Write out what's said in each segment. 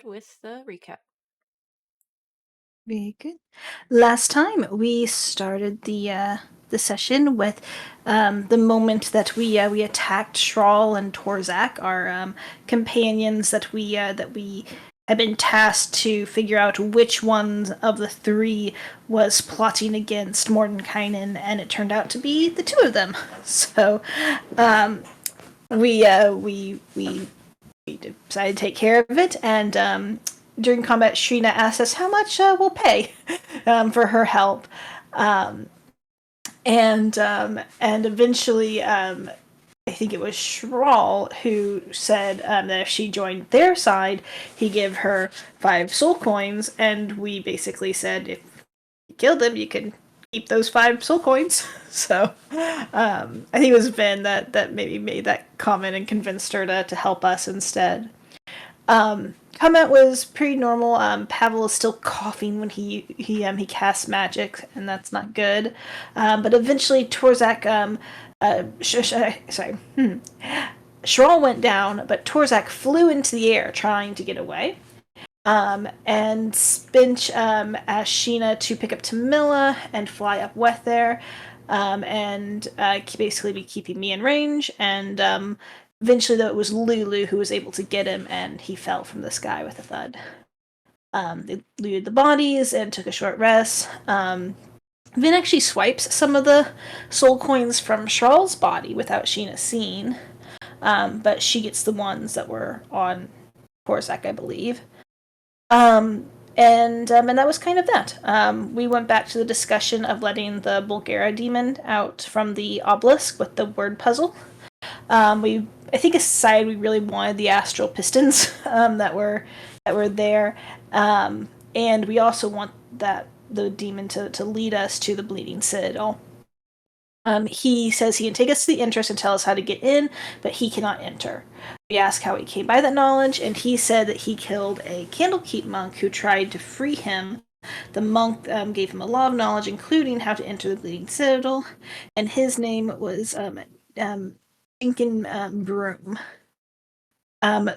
with the recap. Very good. Last time we started the session with the moment that we attacked Schraal and Torzak, our companions that we had been tasked to figure out which one of the three was plotting against Mordenkainen, and it turned out to be the two of them. So we decided to take care of it, and during combat, Shrina asked us how much we'll pay for her help, um, and eventually, I think it was Schraal who said that if she joined their side, he'd give her 5 soul coins, and we basically said if you killed them, you can keep those 5 soul coins. So I think it was Vin that maybe made that comment and convinced her to help us instead. Combat was pretty normal. Pavel is still coughing when he casts magic, and that's not good. But eventually, Torzak Schraal went down, but Torzak flew into the air trying to get away. And Spinch asked Sheena to pick up Tamila and fly up with there, and basically be keeping me in range. And eventually, though, it was Lulu who was able to get him, and he fell from the sky with a thud. They looted the bodies and took a short rest. Vin actually swipes some of the soul coins from Shraal's body without Sheena seeing, but she gets the ones that were on Torzak, I believe. And that was kind of that. We went back to the discussion of letting the Bulgara demon out from the obelisk with the word puzzle. I think aside we really wanted the astral pistons that were there, and we also want the demon to lead us to the Bleeding Citadel. He says he can take us to the entrance and tell us how to get in, but he cannot enter. We asked how he came by that knowledge, and he said that he killed a Candlekeep monk who tried to free him. The monk gave him a lot of knowledge, including how to enter the Bleeding Citadel, and his name was Dinkin Broom.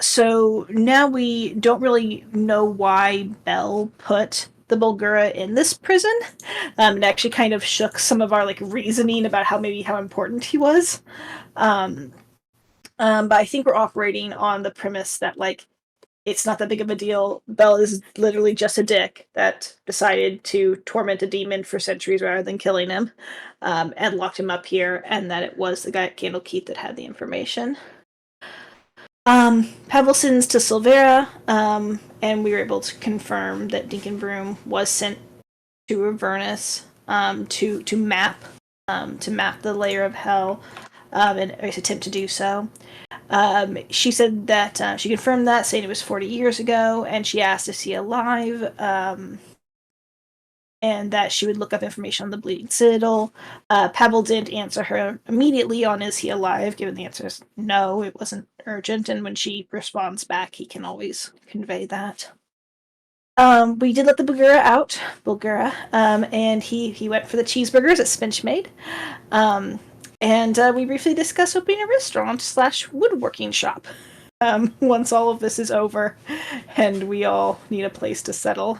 So now we don't really know why Bell put the Bulgara in this prison. It actually kind of shook some of our reasoning about how important he was. But I think we're operating on the premise that it's not that big of a deal. Bell is literally just a dick that decided to torment a demon for centuries rather than killing him, and locked him up here, and that it was the guy at Candlekeep that had the information. Pavel sends to Silvera, and we were able to confirm that Dinkenbroom was sent to Avernus to map the layer of hell, and attempt to do so. She said that she confirmed that, saying it was 40 years ago, and she asked is he alive, and that she would look up information on the Bleeding Citadel. Pavel didn't answer her immediately on is he alive, given the answer is no, it wasn't urgent, and when she responds back, he can always convey that. We did let the Bulgara, and he went for the cheeseburgers that Spinch made. And we briefly discussed opening a restaurant/woodworking shop once all of this is over and we all need a place to settle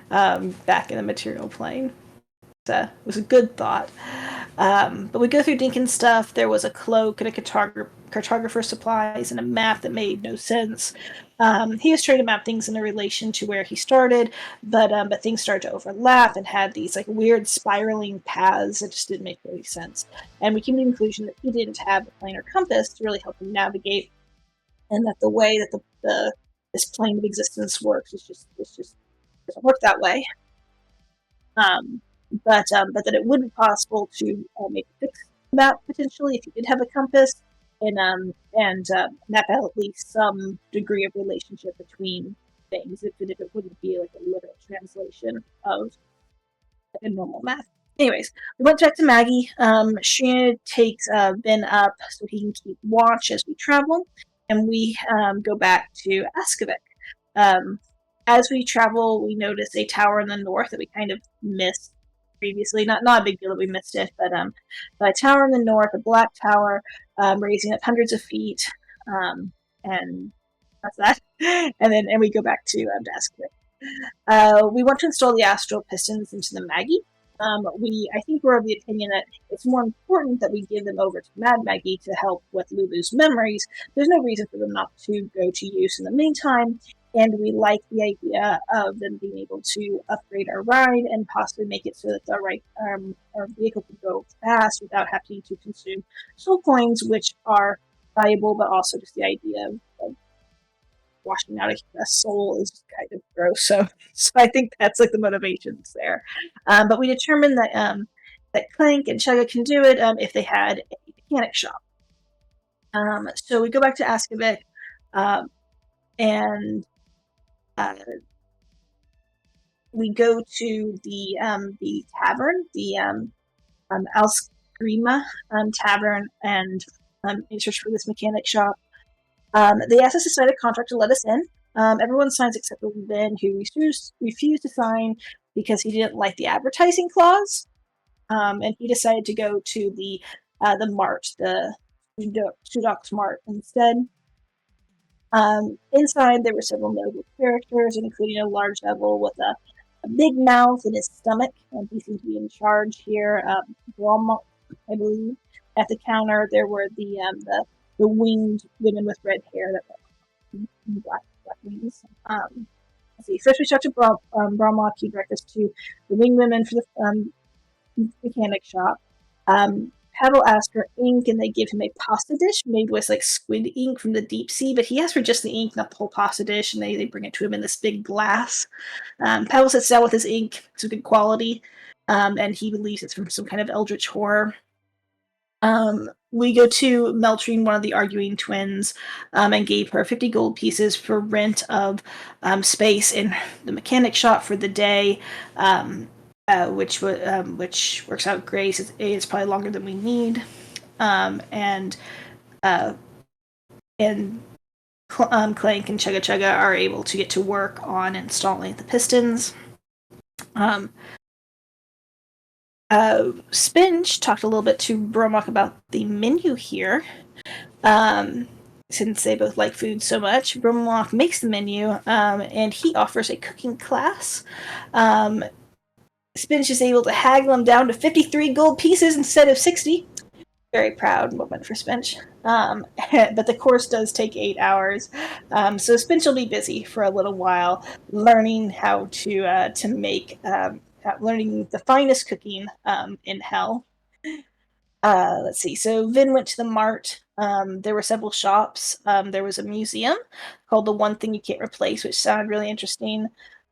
back in the material plane. It was a good thought. But we go through Dinkin's stuff. There was a cloak and a cartographer supplies and a map that made no sense. He was trying to map things in a relation to where he started, but things started to overlap and had these weird spiraling paths that just didn't make really sense. And we came to the conclusion that he didn't have a planar compass to really help him navigate, and that the way that this plane of existence works is just doesn't work that way. But that it would be possible to maybe fix the map potentially if you did have a compass, and map out at least some degree of relationship between things, if it wouldn't be a literal translation of a normal map. Anyways, we went back to Maggie. She takes Ben up so he can keep watch as we travel, and we go back to Askovic. As we travel, we notice a tower in the north that we kind of missed previously. Not a big deal that we missed it, but a tower in the north, a black tower, raising up hundreds of feet, and that's that. and we go back to Daskvik. We want to install the astral pistons into the Maggie. I think we're of the opinion that it's more important that we give them over to Mad Maggie to help with Lulu's memories. There's no reason for them not to go to use in the meantime, and we like the idea of them being able to upgrade our ride and possibly make it so that our vehicle can go fast without having to consume soul coins, which are valuable, but also just the idea of washing out a soul is just kind of gross. So I think that's like the motivations there. But we determined that Clank and Chugga can do it if they had a mechanic shop. So we go back to Askavik, and we go to the tavern, the Alskrima tavern, and search for this mechanic shop. They asked us to sign a contract to let us in. Everyone signs except for Ben, who refused to sign because he didn't like the advertising clause, and he decided to go to the mart, the Sudok's mart instead. Inside, there were several notable characters, including a large devil with a big mouth in his stomach, and he seemed to be in charge here. Brahma, I believe. At the counter, there were the winged women with red hair that were black wings. Let's see. First, we start to Brahma. He directs us to the winged women for the mechanic shop. Pavel asked for ink, and they give him a pasta dish made with like squid ink from the deep sea. But he asked for just the ink, not the whole pasta dish, and they bring it to him in this big glass. Pavel sits down with his ink; it's of good quality, and he believes it's from some kind of eldritch horror. We go to Meltrine, one of the arguing twins, and gave her 50 gold pieces for rent of space in the mechanic shop for the day. Which works out great. It's probably longer than we need, and Clank and Chugga Chugga are able to get to work on installing the pistons. Spinch talked a little bit to Bromok about the menu here. Since they both like food so much, Bromok makes the menu, and he offers a cooking class. Spinch is able to haggle him down to 53 gold pieces instead of 60. Very proud moment for Spinch. But the course does take 8 hours, so Spinch will be busy for a little while, learning how to make, learning the finest cooking in hell. Let's see. So Vin went to the mart. There were several shops. There was a museum called The One Thing You Can't Replace, which sounded really interesting.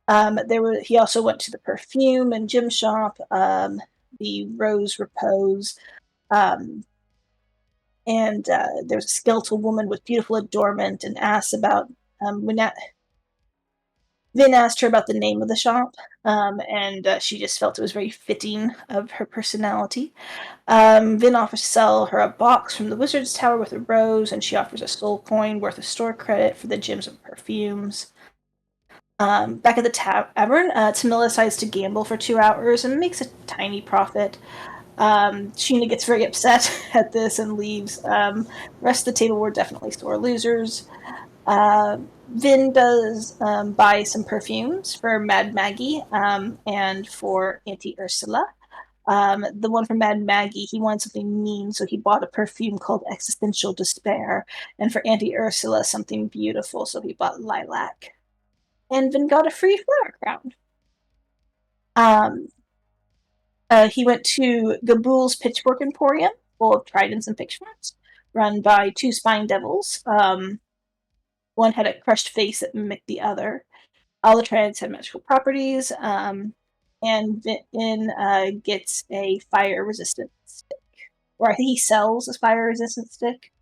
He also went to the perfume and gem shop, the Rose Repose, and there was a skeletal woman with beautiful adornment, and asked about Vin asked her about the name of the shop, and she just felt it was very fitting of her personality. Vin offers to sell her a box from the Wizard's Tower with a rose, and she offers a soul coin worth a store credit for the gems and perfumes. Back at the tavern, Tamila decides to gamble for 2 hours and makes a tiny profit. Sheena gets very upset at this and leaves. The rest of the table were definitely sore losers. Vin does buy some perfumes for Mad Maggie and for Auntie Ursula. The one for Mad Maggie, he wanted something mean, so he bought a perfume called Existential Despair. And for Auntie Ursula, something beautiful, so he bought Lilac. And Vin got a free flower crown. He went to Gabool's Pitchfork Emporium, full of tridents and pitchforks, run by 2 spine devils. One had a crushed face that mimicked the other. All the tridents had magical properties, and Vin gets a fire-resistant stick. Or I think he sells a fire-resistant stick.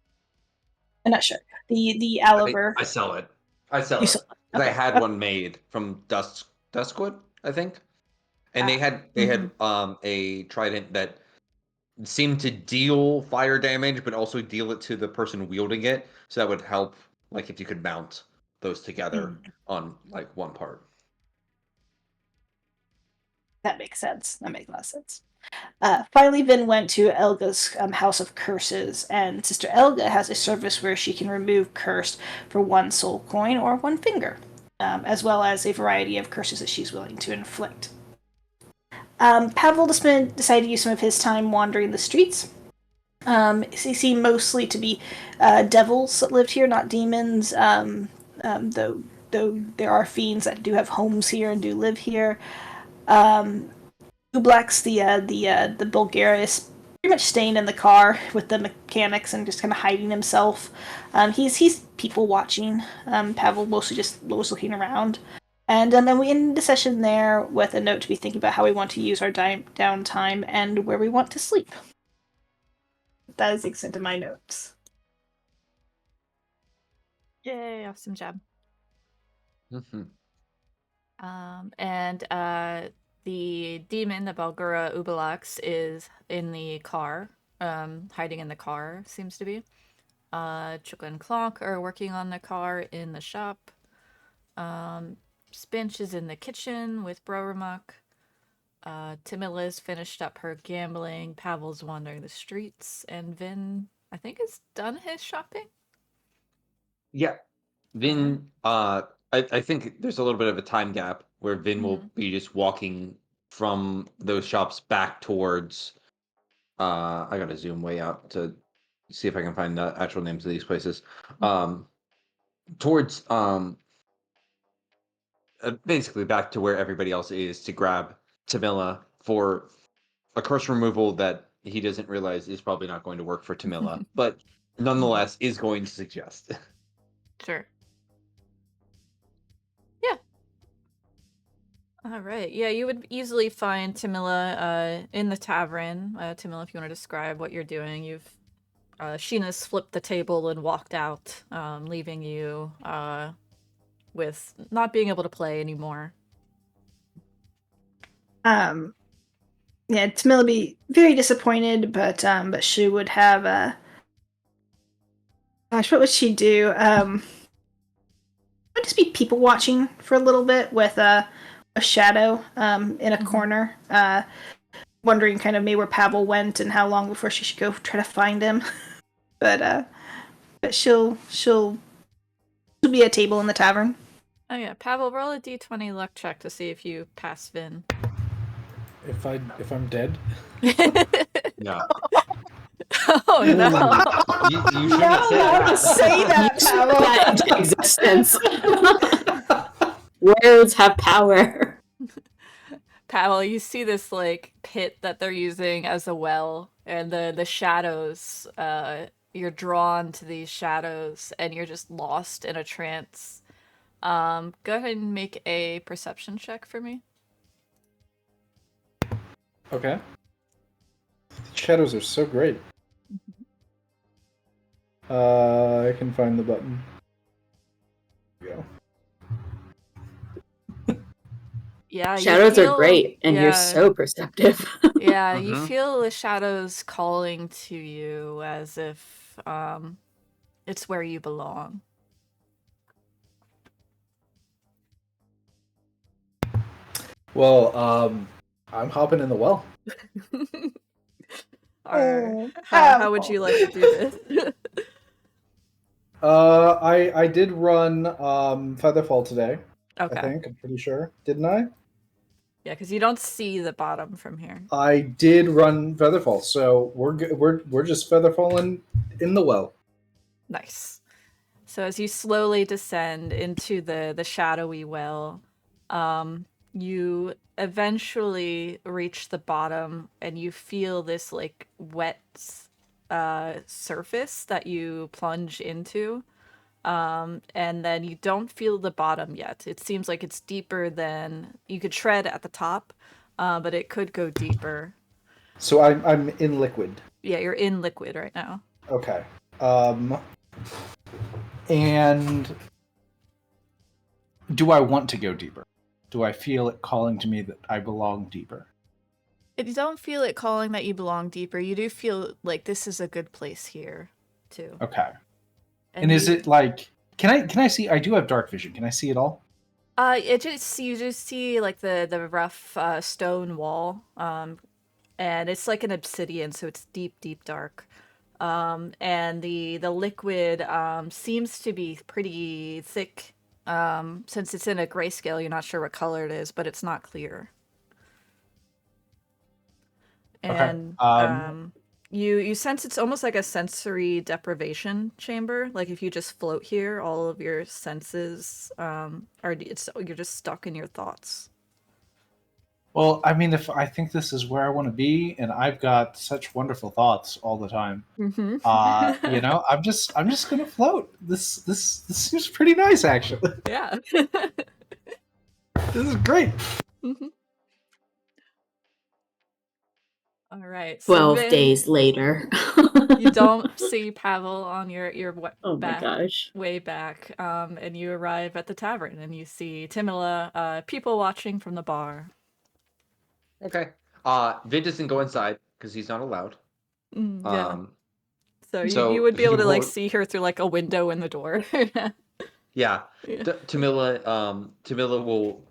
I'm not sure. The Aliver. I sell it. I sell You it. sell it. I Okay. had one made from Duskwood, I think. And they had a trident that seemed to deal fire damage, but also deal it to the person wielding it. So that would help, like if you could mount those together on like one part. That makes sense. That makes a lot of sense. Finally, Vin went to Elga's House of Curses, and Sister Elga has a service where she can remove curse for 1 soul coin or 1 finger, as well as a variety of curses that she's willing to inflict. Pavel decided to use some of his time wandering the streets. He seemed mostly to be devils that lived here, not demons, though there are fiends that do have homes here and do live here. Ubbalaux, the Bulgaria, is pretty much staying in the car with the mechanics and just kind of hiding himself. He's people watching. Pavel mostly just was looking around. And then we end the session there with a note to be thinking about how we want to use our downtime and where we want to sleep. That is the extent of my notes. Yay, awesome job. Mm-hmm. And the demon, the Bulgara Ubbalaux, is in the car, hiding in the car, seems to be. Chukka and Clonk are working on the car in the shop. Spinch is in the kitchen with Broramuk. Tamila's finished up her gambling. Pavel's wandering the streets. And Vin, I think, has done his shopping. Yeah. Vin, I think there's a little bit of a time gap where Vin will be just walking from those shops back towards, I gotta zoom way out to see if I can find the actual names of these places. Towards, basically back to where everybody else is to grab Tamila for a curse removal that he doesn't realize is probably not going to work for Tamila, but nonetheless is going to suggest. Sure. Yeah. All right. Yeah, you would easily find Tamila in the tavern. Tamila, if you want to describe what you're doing, Sheena's flipped the table and walked out, leaving you with not being able to play anymore. Yeah, Tamila be very disappointed, but she would have gosh, what would she do? Would just be people watching for a little bit with a shadow in a corner, wondering kind of maybe where Pavel went and how long before she should go try to find him. but she'll be at a table in the tavern. Oh yeah, Pavel, roll a d20 luck check to see if you pass Vin. If I'm dead? Yeah. Oh no! You shouldn't say that. Pavel. That into existence. Words have power. Pavel, you see this like pit that they're using as a well, and the shadows. You're drawn to these shadows, and you're just lost in a trance. Go ahead and make a perception check for me. Okay. Shadows are so great. I can find the button. There we go. Yeah, Shadows are great, and you're so perceptive. Yeah, you feel the shadows calling to you as if it's where you belong. Well, I'm hopping in the well. How would you like to do this? I did run Featherfall today. Okay. I think I'm pretty sure, didn't I? Yeah, because you don't see the bottom from here. I did run Featherfall, so we're just Featherfalling in the well. Nice. So as you slowly descend into the shadowy well, you eventually reach the bottom, and you feel this like wet surface that you plunge into. And then you don't feel the bottom yet. It seems like it's deeper than you could tread at the top, but it could go deeper. So I'm in liquid. Yeah, you're in liquid right now. Okay. And do I want to go deeper? Do I feel it calling to me that I belong deeper? If you don't feel it calling that you belong deeper, you do feel like this is a good place here, too. Okay. And is it like, can I see? I do have dark vision. Can I see it all? You just see like the rough stone wall, and it's like an obsidian, so it's deep dark. And the liquid seems to be pretty thick. Since it's in a grayscale, you're not sure what color it is, but it's not clear. Okay. And you sense it's almost like a sensory deprivation chamber. Like if you just float here, all of your senses you're just stuck in your thoughts. Well, I mean, if I think this is where I want to be, and I've got such wonderful thoughts all the time, Mm-hmm. I'm just gonna float. This seems pretty nice, actually. Yeah. This is great. Mm-hmm. All right. So 12 Vin, days later. you don't see Pavel on your Oh my back, gosh. way back, and you arrive at the tavern, and you see Tamila, people watching from the bar. Okay. Vin doesn't go inside because he's not allowed. Yeah. So you So would be able to like will- see her through like a window in the door. Yeah. Yeah. Tamila will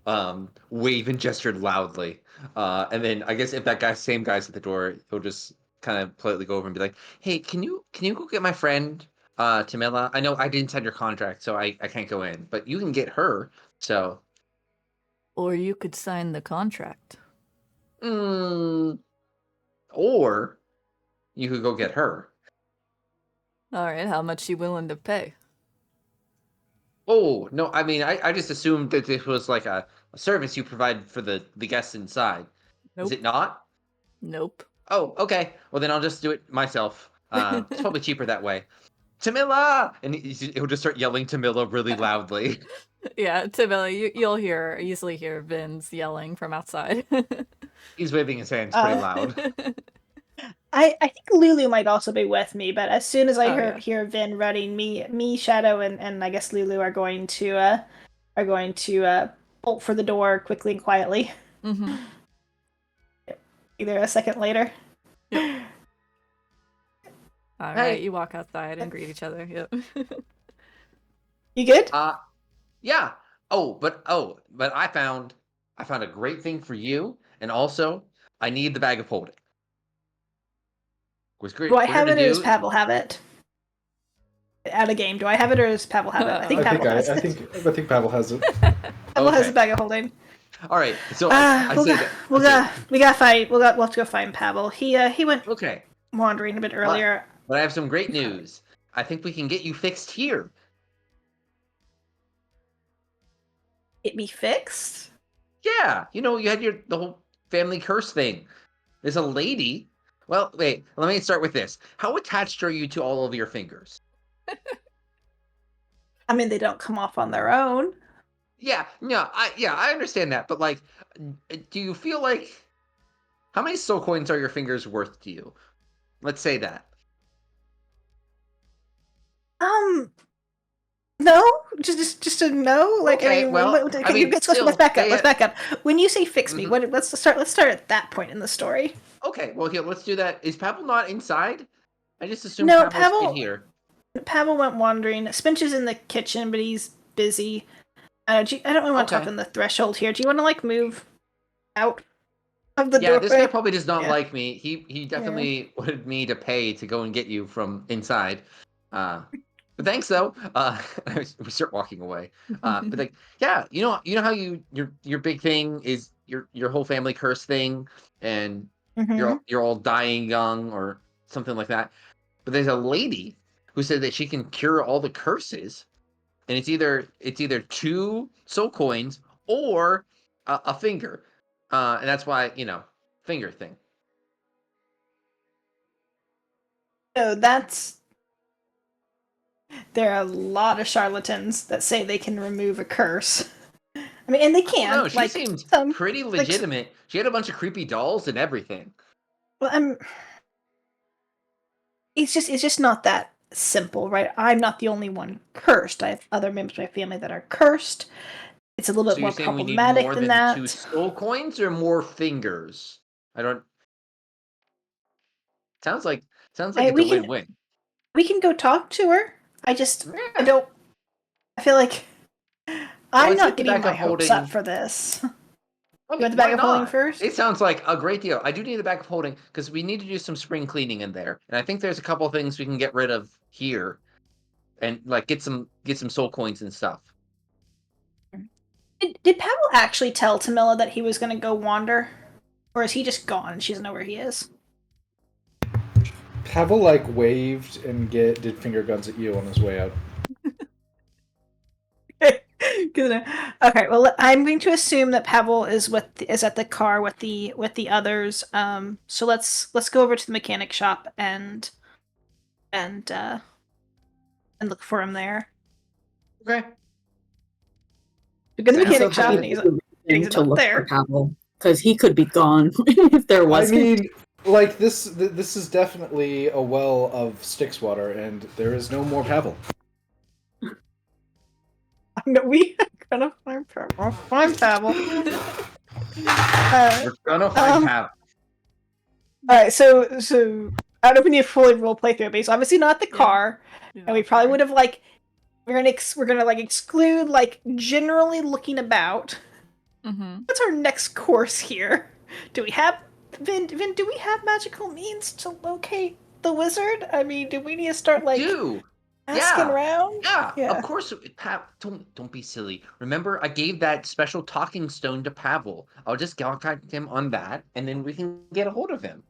wave and gesture loudly. And then I guess if that same guy's at the door, he'll just kind of politely go over and be like, "Hey, can you go get my friend Tamila? I know I didn't sign your contract, so I can't go in, but you can get her." So, Or you could sign the contract. or you could go get her. All right, how much you willing to pay? Oh, no, I mean, I just assumed that this was like a service you provide for the guests inside. Is Nope. it not? Nope. Oh, okay. Well, then I'll just do it myself. It's probably cheaper that way. Tamila! And he'll just start yelling Tamila really loudly. Yeah, Tamila, you'll easily hear Vince yelling from outside. He's waving his hands pretty loud. I think Lulu might also be with me, but as soon as I Oh, hear Vin running, me, Shadow, and I guess Lulu are going to bolt for the door quickly and quietly. Mm-hmm. Either a second later. Yep. All Hey. right, you walk outside and greet each other. Yep. You good? Yeah. But I found a great thing for you, and also I need the bag of holding. Was great. Do I we're have gonna it or does do- Pavel have it? At a game, do I have it or does Pavel have it? I think Pavel has I it. think Pavel has it. Pavel has Okay. a bag of holding. All right. So I said we gotta find. We'll have to go find Pavel. He went okay. wandering a bit earlier. But I have some great news. I think we can get you fixed here. Get me fixed. Yeah, you had the whole family curse thing. There's a lady. Well, wait, let me start with this. How attached are you to all of your fingers? I mean, they don't come off on their own. Yeah, I understand that, but like, do you feel like how many soul coins are your fingers worth to you? Let's say that. No, just a no. Like, Okay, I mean, well, let's still, back up. they Let's back up. When you say fix me, Mhm. let's start at that point in the story. Okay, well, here, let's do that. Is Pavel not inside? I just assumed No, Pavel stayed here. Pavel went wandering. Spinch is in the kitchen, but he's busy. I don't really want to talk Okay. on the threshold here. Do you want to like move out of the Yeah, doorway? this guy probably does not Yeah. like me. He definitely wanted me to pay to go and get you from inside. But thanks though. We start walking away. But like, yeah, you know how your big thing is your whole family curse thing, and Mhm. you're all dying young or something like that. But there's a lady who said that she can cure all the curses, and it's either 2 soul coins or a finger. And that's why, finger thing. So there are a lot of charlatans that say they can remove a curse. I mean, and they can. No, she like, seemed some, pretty like, legitimate. She had a bunch of creepy dolls and everything. well, it's just not that simple, right? I'm not the only one cursed. I have other members of my family that are cursed. It's a little So bit you're more saying we need problematic more than than 2 that. soul coins or more fingers? I don't. Sounds like it's a win-win. We can go talk to her. I Yeah. don't. I feel like I'm let's not get the getting bag my of hopes holding. up for this. Okay, You want the bag why of holding not? first? It sounds like a great deal. I do need the bag of holding because we need to do some spring cleaning in there, and I think there's a couple of things we can get rid of here, and like get some soul coins and stuff. Did Pavel actually tell Tamila that he was going to go wander? Or is he just gone and she doesn't know where he is? Pavel waved and did finger guns at you on his way out. Okay, well, I'm going to assume that Pavel is at the car with the others. So let's go over to the mechanic shop and look for him there. Okay. We go to the Sounds mechanic shop good. and he's to not look there. for Pavel because he could be gone if there was. I mean, this is definitely a well of Styx water, and there is no more Pavel. No, we are gonna find Pavel. We're gonna find Pavel. Alright, so I don't know if we need a fully role play through it, but he's obviously not the car. And we probably would have we're gonna exclude generally looking about. Mm-hmm. What's our next course here? Do we have Vin, do we have magical means to locate the wizard? I mean, do we need to start asking around? Yeah, of course. Don't be silly. Remember, I gave that special talking stone to Pavel. I'll just contact him on that, and then we can get a hold of him.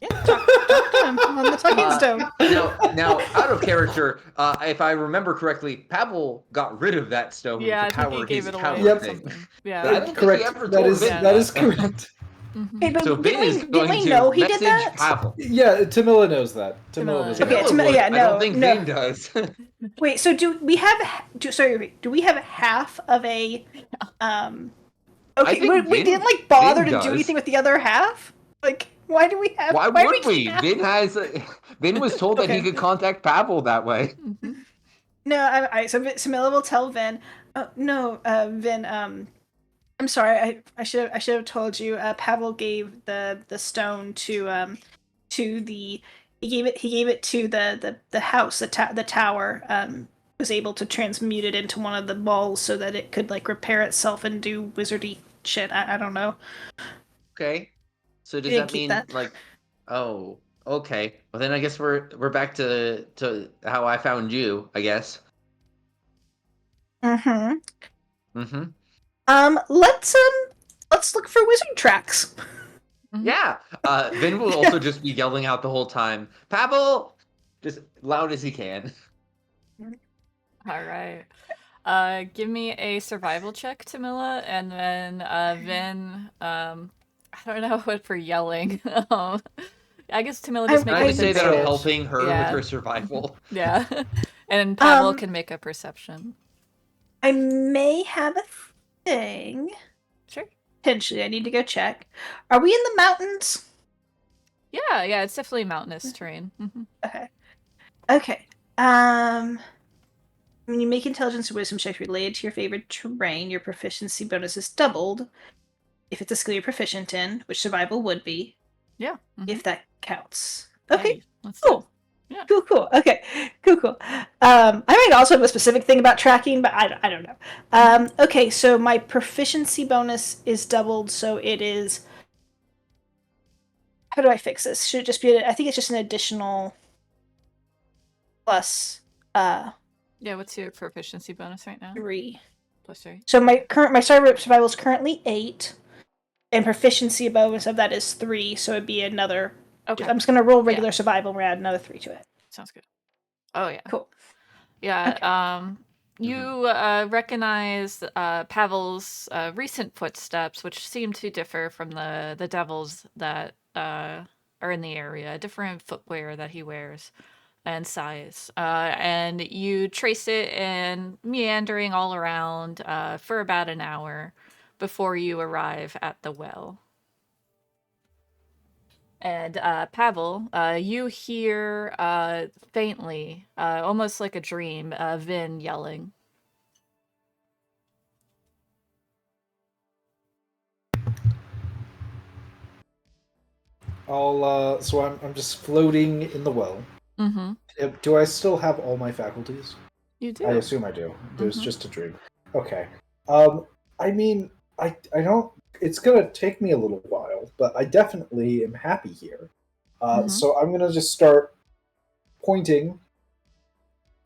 Yeah. Talk to him on the talking stone. Now, out of character, if I remember correctly, Pavel got rid of that stone Yeah, to I think he power gave his it away power or thing. something. Yeah. I don't Correct. think he ever That told is Vin that is correct. Mm-hmm. Hey, but So Vin is going didn't we to know he did message that? Pavel. Yeah, Tamila knows that. Tamila. Knows Okay, that. Tamila would. yeah, I don't no, think no. Vin does. Wait, so do we have half of a okay, think we Vin- didn't bother Vin to do does. anything with the other half? Why do we have Why do would we? keep half- Vin was told that he Okay. could contact Pavel that way. Mm-hmm. No, so Samila will tell Vin. No, Vin. I'm sorry. I should have told you. Pavel gave the stone to the he gave it to the house the tower. Was able to transmute it into one of the balls so that it could repair itself and do wizardy shit. I don't know. Okay. So does You that keep mean that. oh, okay. Well then I guess we're back to how I found you, I guess. Mm-hmm. Mm-hmm. Let's look for wizard tracks. Mm-hmm. Yeah. Vin will also just be yelling out the whole time, Pavel! Just loud as he can. All right. Give me a survival check, Tamila, and then Vin. I don't know what for yelling. I guess Tamila just make Can I a just say that I'm advantage. helping her Yeah. with her survival? Yeah. And Pavel can make a perception. I may have a thing. Sure. Potentially, I need to go check. Are we in the mountains? Yeah, it's definitely mountainous terrain. Mm-hmm. Okay. When you make intelligence or wisdom checks related to your favorite terrain, your proficiency bonus is doubled. If it's a skill you're proficient in, which survival would be. Yeah. Mm-hmm. If that counts. Okay. Hey, let's do it. Cool. Yeah. Cool. Okay. Cool. I might also have a specific thing about tracking, but I don't know. Okay, so my proficiency bonus is doubled, so it is. How do I fix this? Should it just be? I think it's just an additional plus. Yeah. What's your proficiency bonus right now? 3. +3. So my survival is currently 8, and proficiency bonus of that is 3. So it'd be another. Okay. I'm just gonna roll regular survival and add another 3 to it. Sounds good. Oh yeah. Cool. Yeah. Okay. You recognize Pavel's recent footsteps, which seem to differ from the devils that are in the area. Different footwear that he wears and size. And you trace it in meandering all around for about an hour before you arrive at the well. And Pavel, you hear faintly, almost like a dream, Vin yelling. So I'm just floating in the well. Mm-hmm. Do I still have all my faculties? You do. I assume I do. There's Mhm. just a dream. Okay. I mean, I don't. It's gonna take me a little while, but I definitely am happy here. Mhm. So I'm gonna just start pointing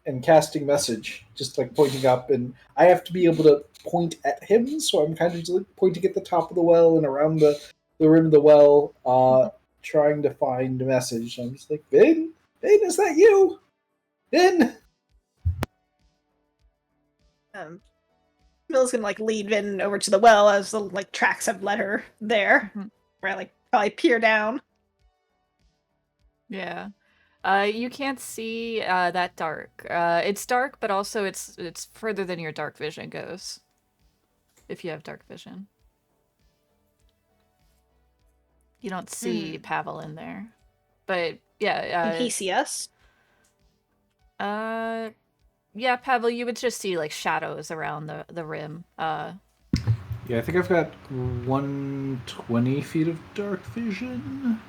and casting message, just like pointing up, and I have to be able to point at him. So I'm kind of just like pointing at the top of the well and around the rim of the well, trying to find a message. I'm just like, Vin, is that you? Vin. Mill's gonna like lead Vin over to the well as the like tracks have led her there. Mhm. Where I like probably peer down. Yeah. You can't see that dark. It's dark, but also it's further than your dark vision goes. If you have dark vision, you don't see Pavel in there. But Can he yeah, see us? yeah, Pavel, you would just see like shadows around the rim. Yeah, I think I've got 120 feet of dark vision.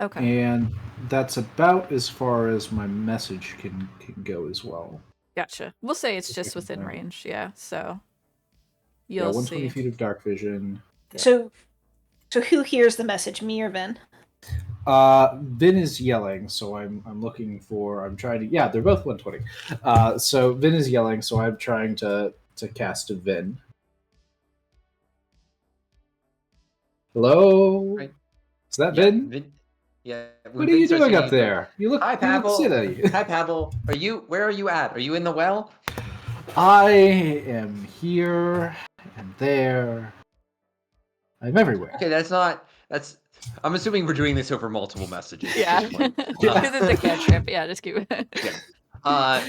Okay. And that's about as far as my message can go as well. Gotcha. We'll say it's If just I can within find it. range, yeah. So Yeah, you'll 120 see. feet of dark vision. Yeah. So who hears the message, me or Vin? Vin is yelling, so I'm looking for. I'm trying to. Yeah, they're both 120. So Vin is yelling, so I'm trying to cast a Vin. Hello, Right. is that Yeah, Vin? yeah. What are you doing up there? You look. Hi, You look Pavel. silly. Hi, Pavel. Where are you at? Are you in the well? I am here and there. I'm everywhere. Okay, that's. I'm assuming we're doing this over multiple messages Yeah. at this point. Because it's a cantrip. Yeah, just keep it. Yeah.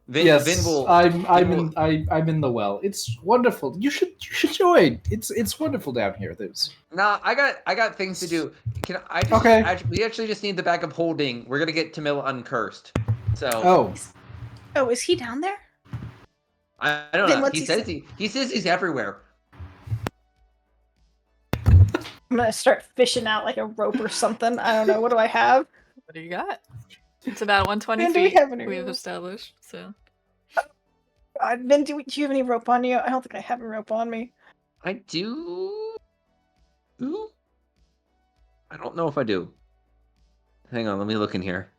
Vin Yes, will. I'm in the well. It's wonderful. You should join. It's wonderful down here. There's Nah, I got things to do. Can I just? Okay. We actually just need the bag of holding. We're gonna get Tamila uncursed. So Oh, Is he down there? I don't Vin, know. what's He he says say? he says he's everywhere. I'm gonna start fishing out like a rope or something. I don't know. What do I have? What do you got? It's about 120 Vin, do we feet. have any We've rope? established. So Vin, do you have any rope on you? I don't think I have a rope on me. I do. Ooh. I don't know if I do. Hang on, let me look in here.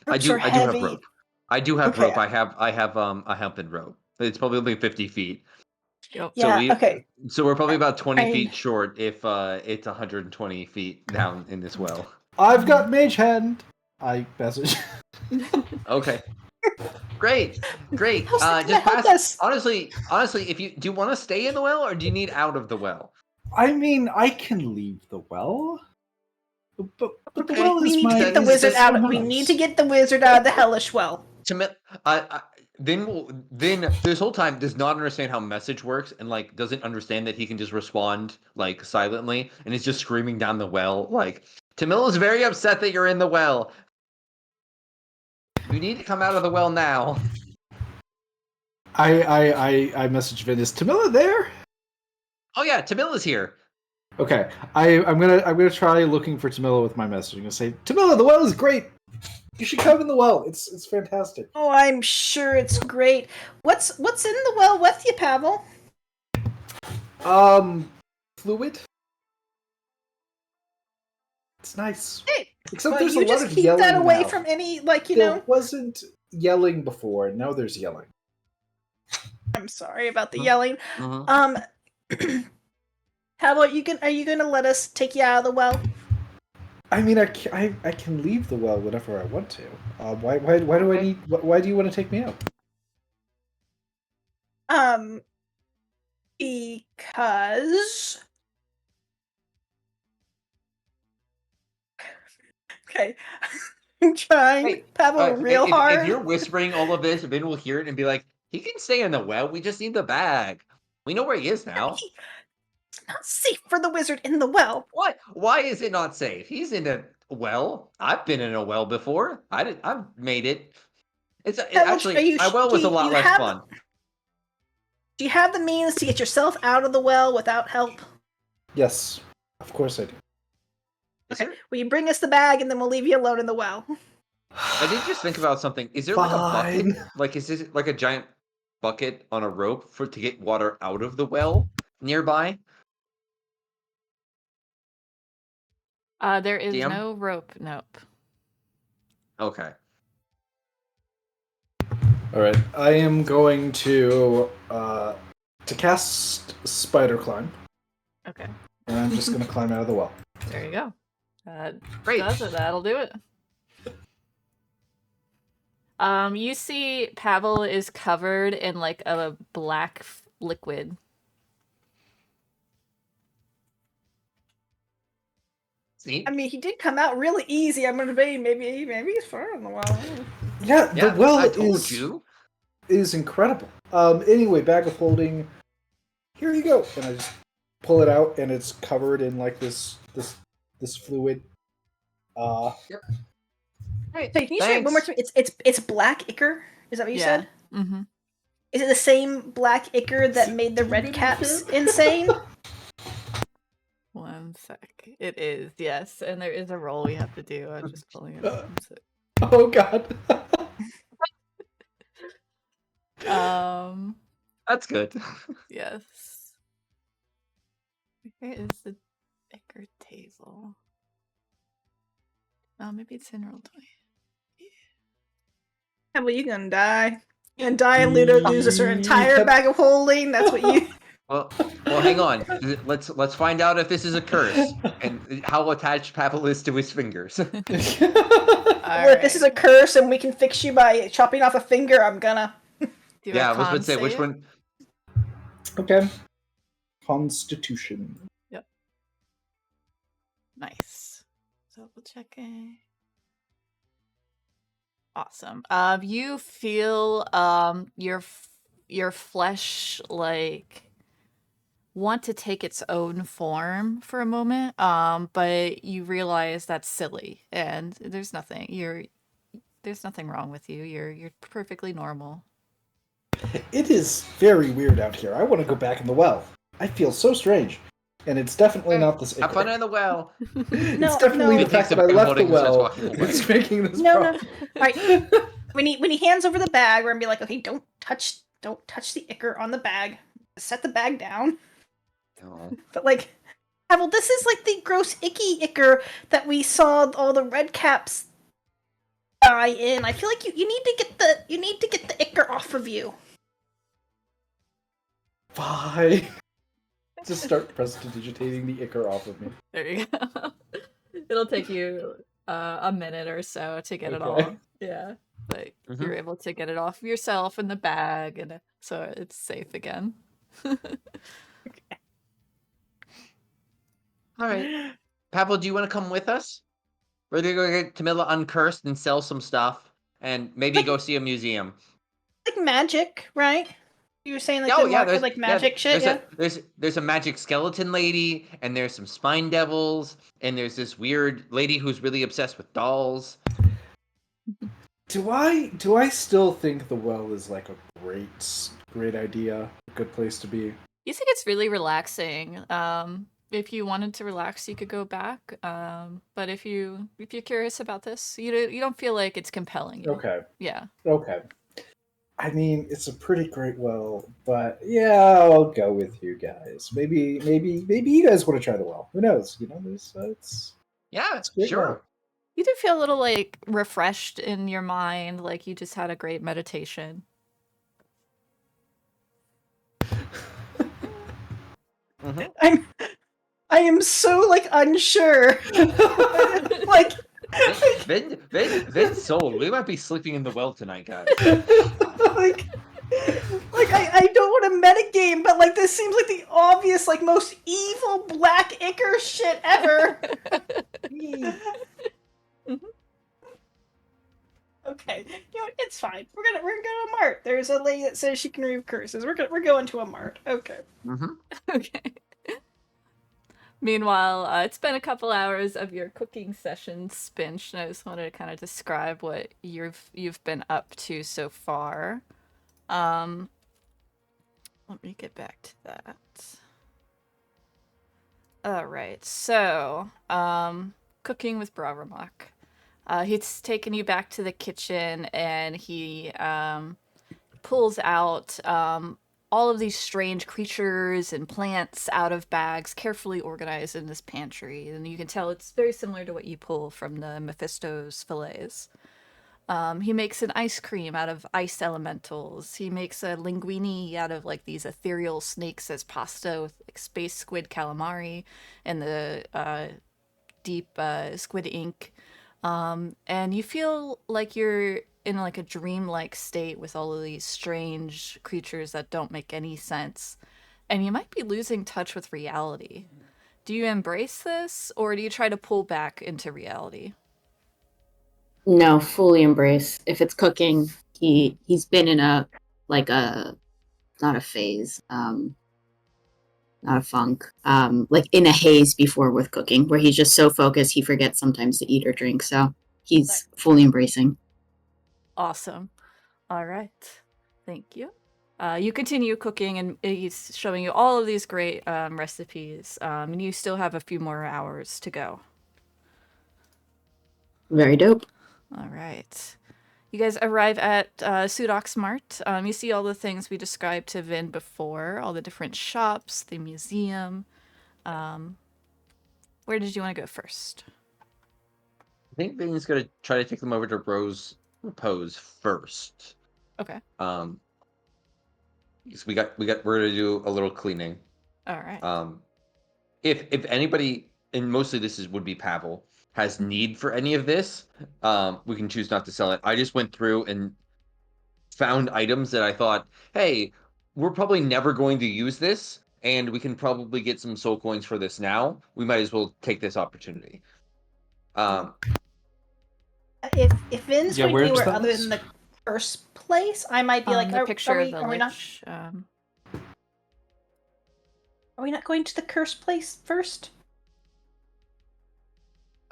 Ropes are I do have heavy. rope. I do have Okay. rope. I have a hempen rope. It's probably only 50 feet. yep. Yeah. So Okay. So we're probably about 20 I- feet short if it's 120 feet down in this well. I've got mage hand. I message. Okay. Great. How's that Just gonna help pass. us? Honestly, if you do you want to stay in the well or do you need out of the well? I mean, I can leave the well, but the Okay. well We is need my. to get the Is wizard this out. my We house. need to get the wizard out of the hellish well. Then this whole time does not understand how message works and like doesn't understand that he can just respond like silently and is just screaming down the well like Tamila is very upset that you're in the well. You need to come out of the well now. I message Vin. Is Tamila there? Oh yeah, Tamila's here. Okay, I'm gonna try looking for Tamila with my message. I'm gonna say, Tamila, the well is great. You should come in the well. It's fantastic. Oh, I'm sure it's great. What's in the well with you, Pavel? Fluid. It's nice. Hey, Except well, there's a you lot just of keep yelling that away now. from any you There know. wasn't yelling before, and now there's yelling. I'm sorry about the yelling. Mm-hmm. Pavel, are you gonna let us take you out of the well? I mean, I can leave the well whenever I want to. Why do I need? Why do you want to take me out? Because. Okay, I'm trying, Wait, Pavel, real hard. if you're whispering all of this, Vin will hear it and be like, "He can stay in the well. We just need the bag. We know where he is now." It's not safe for the wizard in the well. What? Why is it not safe? He's in a well. I've been in a well before. I've made it. Actually, my well was a lot less fun. Do you have the means to get yourself out of the well without help? Yes, of course I do. Is Okay. there- Will you bring us the bag and then we'll leave you alone in the well? I did just think about something. Is there like a Fine. bucket? Like, is this like a giant bucket on a rope to get water out of the well nearby? There is DM? no rope. Nope. Okay. All right, I am going to cast Spider Climb, Okay. and I'm just going to climb out of the well. There you go. That Great. does it. That'll do it. You see Pavel is covered in like a black liquid. See? I mean, he did come out really easy. I'm gonna be maybe he's far in the well. Yeah, Yeah, the well I told you. is incredible. Anyway, bag of holding. Here you go, and I just pull it out, and it's covered in like this fluid. Right. So can you say it one more time? It's black ichor. Is that what you said? Mm-hmm. Is it the same black ichor that made the red caps insane? One sec. It is, yes. And there is a roll we have to do. I'm just pulling it up. Oh God. That's good. Yes. Where is the Ichor table? Oh, maybe it's in roll 20. How about you gonna die? You gonna die and Ludo loses her entire bag of holding? That's what you. Well, hang on. Let's find out if this is a curse and how attached Pavel is to his fingers. Or if this is a curse and we can fix you by chopping off a finger, I'm gonna. Yeah, I was about to say which one. Okay. Constitution. Yep. Nice. Double checking. Awesome. You feel your flesh like want to take its own form for a moment, but you realize that's silly, and there's nothing. There's nothing wrong with you. You're perfectly normal. It is very weird out here. I want to go back in the well. I feel so strange. And it's definitely not this Have fun in the well. It's definitely the fact that I left the well. It's making this problem. Right. When he hands over the bag, we're gonna be like, okay, don't touch the ichor on the bag. Set the bag down. No. But like, Pavel, this is like the gross icky ichor that we saw all the red caps die in. I feel like you need to get the ichor off of you. Fine. Just start prestidigitating the ichor off of me. There you go. It'll take you a minute or so to get it all. Yeah, but you're able to get it off of yourself in the bag, and so it's safe again. Okay. All right, Pavel, do you want to come with us? We're gonna go get Tamila uncursed and sell some stuff, and maybe go see a museum. Like magic, right? You were saying like Oh the yeah, market, like magic shit. There's a magic skeleton lady, and there's some spine devils, and there's this weird lady who's really obsessed with dolls. Do I still think the well is like a great idea, a good place to be? You think it's really relaxing. If you wanted to relax, you could go back. But if you're curious about this, you don't feel like it's compelling you. Okay. Yeah. Okay. I mean, it's a pretty great well, but yeah, I'll go with you guys. Maybe you guys want to try the well. Who knows? You know, it's great sure. well. You do feel a little like refreshed in your mind, like you just had a great meditation. I am so like unsure. Like Vin's sold. We might be sleeping in the well tonight, guys. like I don't want to metagame, but like this seems like the obvious, like most evil black ichor shit ever. Okay, you know what, it's fine. We're gonna go to a mart. There's a lady that says she can remove curses. We're going to a mart. Okay. Okay. Meanwhile, it's been a couple hours of your cooking session, Spinch, and I just wanted to kind of describe what you've been up to so far. Let me get back to that. All right, so cooking with Bravamok. He's taken you back to the kitchen, and he pulls out all of these strange creatures and plants out of bags, carefully organized in this pantry. And you can tell it's very similar to what you pull from the Mephisto's fillets. He makes an ice cream out of ice elementals. He makes a linguine out of like these ethereal snakes as pasta with like space squid calamari and the deep squid ink. And you feel like you're in like a dreamlike state with all of these strange creatures that don't make any sense. And you might be losing touch with reality. Do you embrace this, or do you try to pull back into reality? No, fully embrace. If it's cooking, he's been in a like a not a phase, not a funk, like in a haze before with cooking, where he's just so focused he forgets sometimes to eat or drink. So he's fully embracing. Awesome. All right. Thank you. You continue cooking, and he's showing you all of these great recipes, and you still have a few more hours to go. Very dope. All right. You guys arrive at Sudok Mart. You see all the things we described to Vin before, all the different shops, the museum. Where did you want to go first? I think Vinny's gonna try to take them over to Rose Repose first. Okay. Because we're gonna do a little cleaning. All right. If anybody, and mostly would be Pavel, has need for any of this, we can choose not to sell it. I just went through and found items that I thought, hey, we're probably never going to use this, and we can probably get some soul coins for this now. We might as well take this opportunity. If Vin's Yeah, going where's anywhere that other list? than the first place, I might be like, the are picture we, of the are we not? lich. Are we not going to the cursed place first?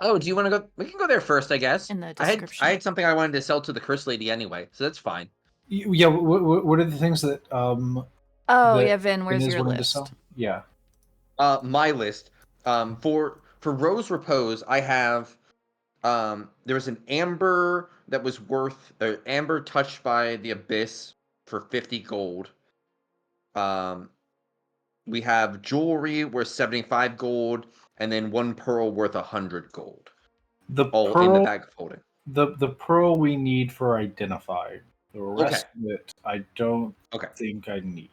Oh, do you want to go? We can go there first, I guess. In the I description. had something I wanted to sell to the Curse Lady anyway, so that's fine. Yeah, what are the things that Oh, that yeah, Vin, where's Vin is your wanting to list? sell? Yeah. My list. For Rose Repose, I have there was an amber that was worth amber touched by the abyss for 50 gold. We have jewelry worth 75 gold, and then one pearl worth 100 gold. The All pearl, in the bag of holding. the pearl we need for identify. The rest of it, I don't think I need.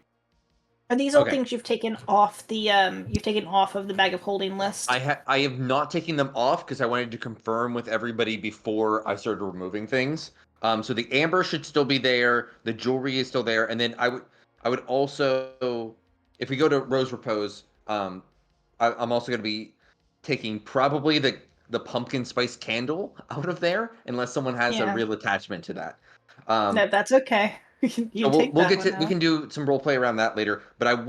Are these all Okay. things you've taken off the of the bag of holding list? I have not taken them off because I wanted to confirm with everybody before I started removing things. So the amber should still be there. The jewelry is still there, and then I would also, if we go to Rose Repose, I'm also going to be taking probably the pumpkin spice candle out of there, unless someone has a Yeah. real attachment to that. No, that's okay. You So take we'll that get one to we out. can do some role play around that later. But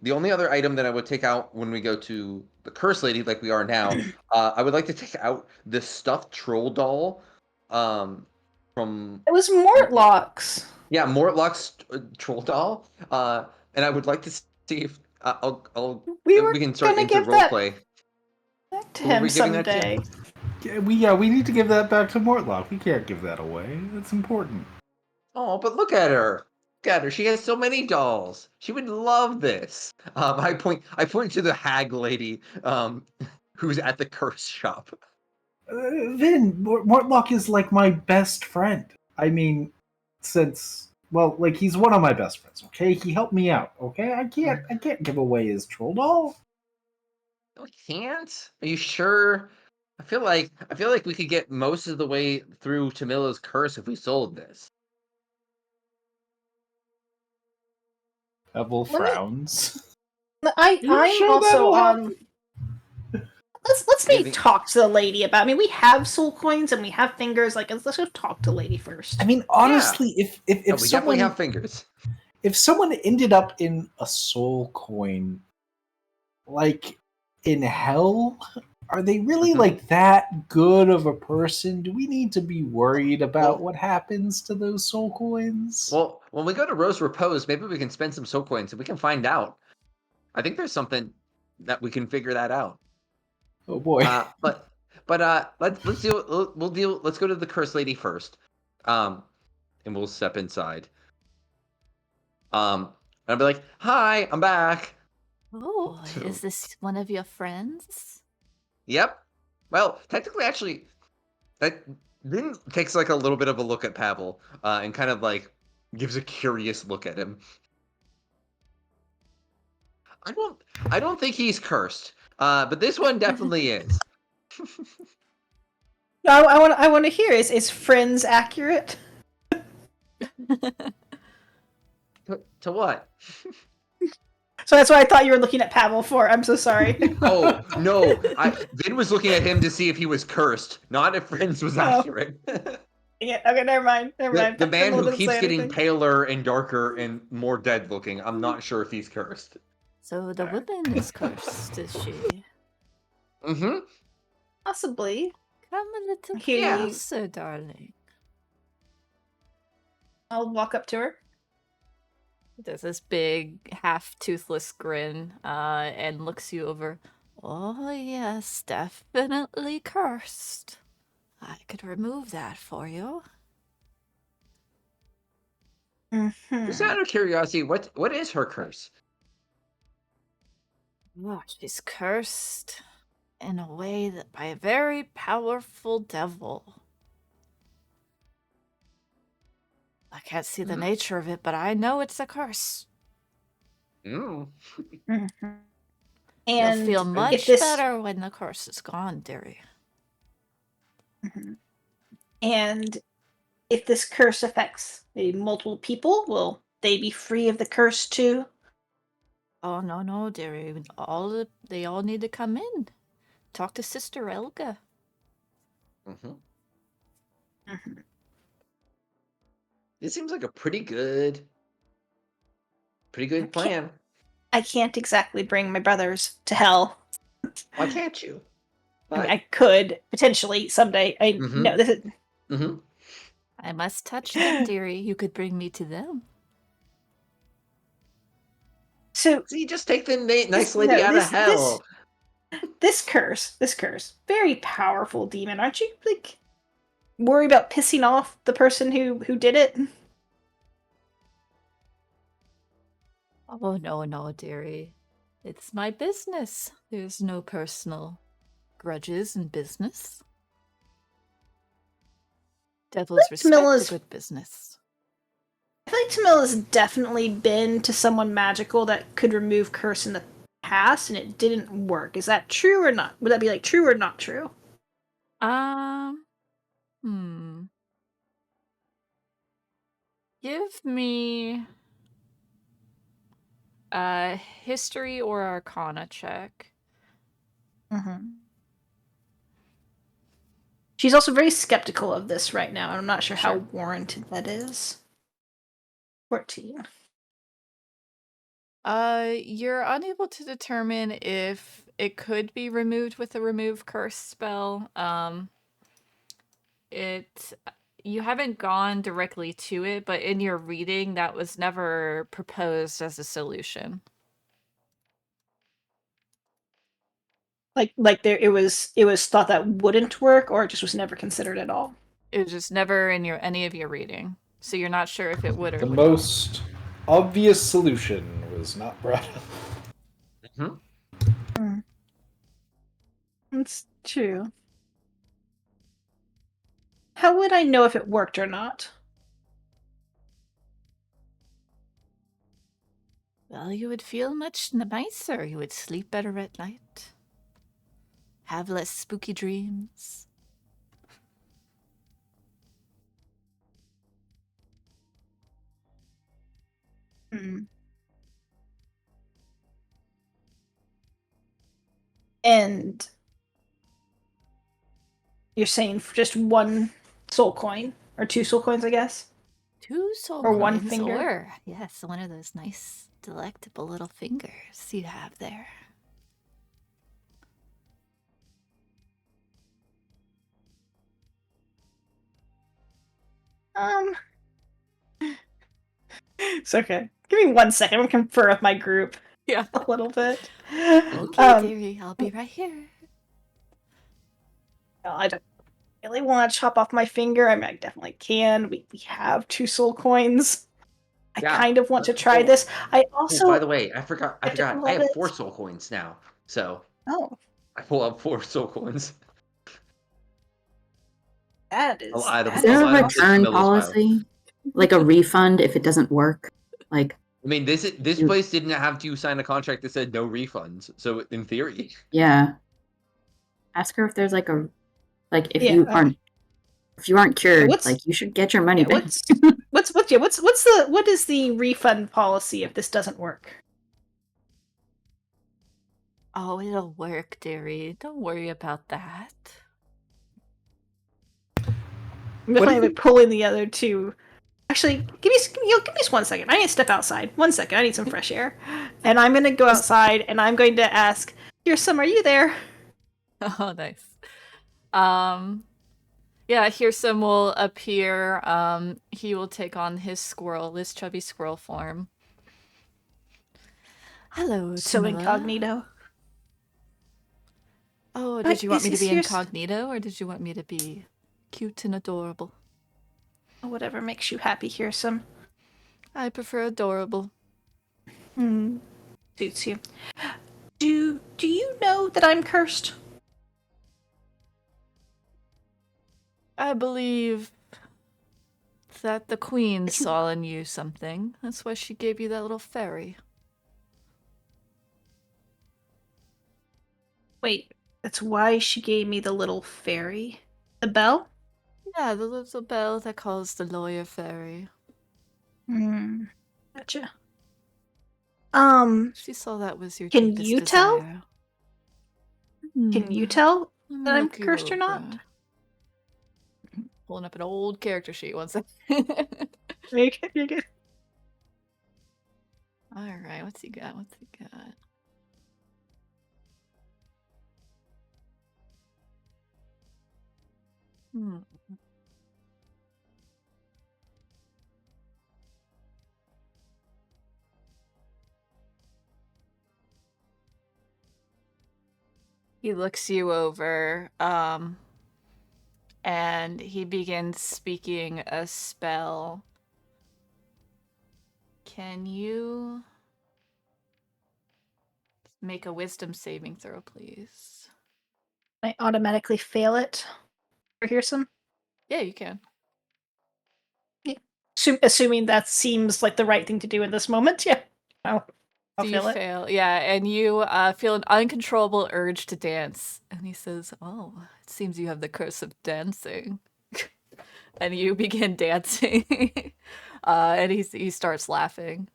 the only other item that I would take out when we go to the Curse Lady, like we are now, I would like to take out the stuffed troll doll, from It was Mortlock's. yeah, Mortlock's troll doll, and I would like to see if We if were we can start gonna into give role that play. back to Who are him we giving that to? someday. Yeah, we need to give that back to Mortlock. We can't give that away. That's important. Oh, but look at her. Look at her. She has so many dolls. She would love this. I point to the hag lady, who's at the curse shop. Vin, Mortlock is like my best friend. I mean, like he's one of my best friends. Okay, he helped me out. Okay, I can't give away his troll doll. No, I can't. Are you sure? I feel like we could get most of the way through Tamila's curse if we sold this. Pavel Let me- frowns. I'm sure also that'll on. Let's maybe Maybe- talk to the lady about. I mean, we have soul coins and we have fingers. Like, let's go talk to the lady first. I mean, honestly, if No, we someone definitely have fingers. if someone ended up in a soul coin, like in hell, are they really like that good of a person? Do we need to be worried about what happens to those soul coins? Well, when we go to Rose Repose, maybe we can spend some soul coins and we can find out. I think there's something that we can figure that out. Oh boy. But let's deal. We'll deal. Let's go to the cursed lady first. And we'll step inside. And I'll be like, "Hi, I'm back." Oh, is this one of your friends? Yep. Well, technically, actually, that then takes like a little bit of a look at Pavel, and kind of like gives a curious look at him. I don't think he's cursed. But this one definitely is. No, I want to hear. Is friends accurate? To what? So that's what I thought you were looking at Pavel for. I'm so sorry. Oh no! Vin was looking at him to see if he was cursed, not if friends was accurate. Yeah, okay, never mind. Never mind. The man Tamila who didn't keeps say getting anything. paler and darker and more dead looking. I'm not sure if he's cursed. So the woman is cursed, is she? Mm-hmm. Possibly. Come a little Yeah. closer, darling. I'll walk up to her. Does this big, half-toothless grin, and looks you over. Oh yes, definitely cursed. I could remove that for you. Just out of curiosity, what is her curse? Oh, she's cursed in a way that by a very powerful devil. I can't see the nature of it, but I know it's a curse. Mm. Mm-hmm. You'll feel And much this... better when the curse is gone, dearie. Mhm. And if this curse affects maybe multiple people, will they be free of the curse too? Oh no, dearie. They all need to come in. Talk to Sister Elga. Mm-hmm. Mm-hmm. It seems like a pretty good plan. I can't exactly bring my brothers to hell. Why can't you? I mean, I could potentially someday. Mhm. No, this is Mm-hmm. I must touch them, dearie. You could bring me to them. so. See, just take the nice This- lady no, out this- of hell. This curse, very powerful demon. Aren't you like worried about pissing off the person who did it? Oh no, dearie. It's my business. There's no personal grudges in business. Devils Like respect Tamila's- a good business. I feel like Tamila's definitely been to someone magical that could remove curse in the past, and it didn't work. Is that true or not? Would that be like true or not true? Give me a history or arcana check. Mm-hmm. She's also very skeptical of this right now, and I'm not sure how warranted that is. 14. You're unable to determine if it could be removed with a remove curse spell. You haven't gone directly to it, but in your reading, that was never proposed as a solution. It was thought that wouldn't work, or it just was never considered at all. It was just never in any of your reading, so you're not sure if it would or The would most obvious solution was not brought up. Mm-hmm. That's true. How would I know if it worked or not? Well, you would feel much nicer. You would sleep better at night. Have less spooky dreams. And you're saying for just one soul coin, or 2 soul coins, I guess? 2 soul Or coins, one finger? or yes, one of those nice, delectable little fingers you have there. It's okay. Give me 1 second. I'm gonna confer with my group Yeah. a little bit. Okay, dearie, I'll be right here. Well, I don't really want to chop off my finger. I mean, I definitely can. We have 2 soul coins. I Yeah. kind of want to try this. I also. By the way, I forgot. I love have it. 4 soul coins now. So Oh, I pull up 4 soul coins. that is. Is there a I'll add 'em to return Tamila's pile. policy? Like a refund if it doesn't work? Like, I mean, this place didn't have to sign a contract that said no refunds. So in theory, yeah. Ask her if there's like a if Yeah, you aren't cured, what's- like you should get your money Yeah, back. what is the refund policy if this doesn't work? Oh, it'll work, dearie. Don't worry about that. I'm definitely pulling the other 2. Actually, give me just 1 second. I need to step outside. 1 second. I need some fresh air. And I'm gonna go outside and I'm going to ask, Fearsome, are you there? Oh, nice. Yeah, Fearsome will appear. He will take on his chubby squirrel form. Hello, So Tamila. incognito. Oh, But did you want me to is be yours- incognito, or did you want me to be cute and adorable? Whatever makes you happy, Fearsome. I prefer adorable. Suits you. Do you know that I'm cursed? I believe that the queen saw in you something. That's why she gave you that little fairy. Wait, that's why she gave me the little fairy. The bell? Yeah, the little bell that calls the lawyer fairy. Gotcha. She saw that was your Can deepest you tell? desire. Can you tell Let me that I'm look you cursed or not? over. Pulling up an old character sheet, one second. You're good. Alright, what's he got? He looks you over, and he begins speaking a spell. Can you make a wisdom saving throw, please? I automatically fail it. For Fearsome? Yeah, you can. Assuming that seems like the right thing to do in this moment, yeah. I'll Do you fail it. fail? Yeah, and you feel an uncontrollable urge to dance. And he says, "Oh, it seems you have the curse of dancing." And you begin dancing. And he starts laughing.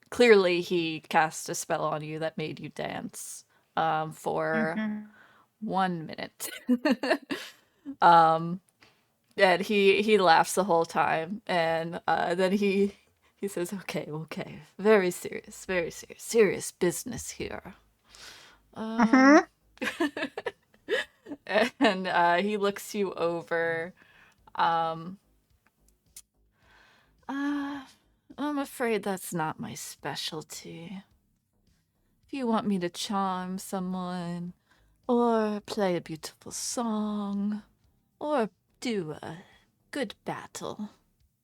Clearly, he cast a spell on you that made you dance for 1 minute. And he laughs the whole time, and then he says, "Okay, very serious business here." And he looks you over. I'm afraid that's not my specialty. If you want me to charm someone, or play a beautiful song, or do a good battle,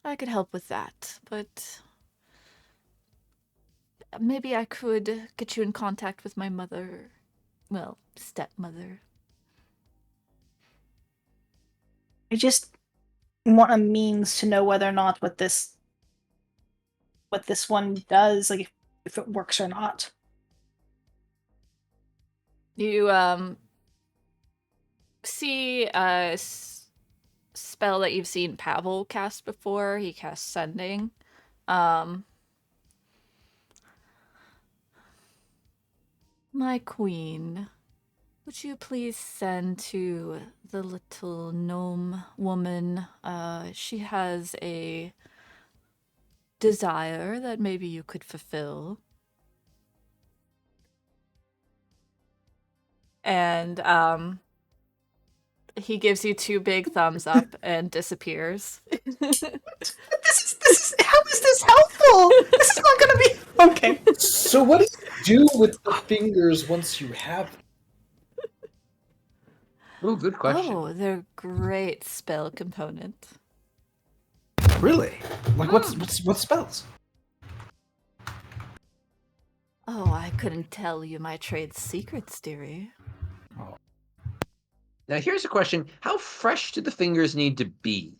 I could help with that, but maybe I could get you in contact with my mother. Well, stepmother. I just want a means to know whether or not what this one does, like if it works or not. You see a spell that you've seen Pavel cast before. He casts Sending. My queen, would you please send to the little gnome woman? She has a desire that maybe you could fulfill. And he gives you 2 big thumbs up and disappears. This is how is this helpful? This is not gonna be okay. So what do you do with the fingers once you have them? Ooh, good question. Oh, they're great spell component. Really? Like, what spells? Oh, I couldn't tell you my trade secrets, dearie. Now, here's a question. How fresh do the fingers need to be?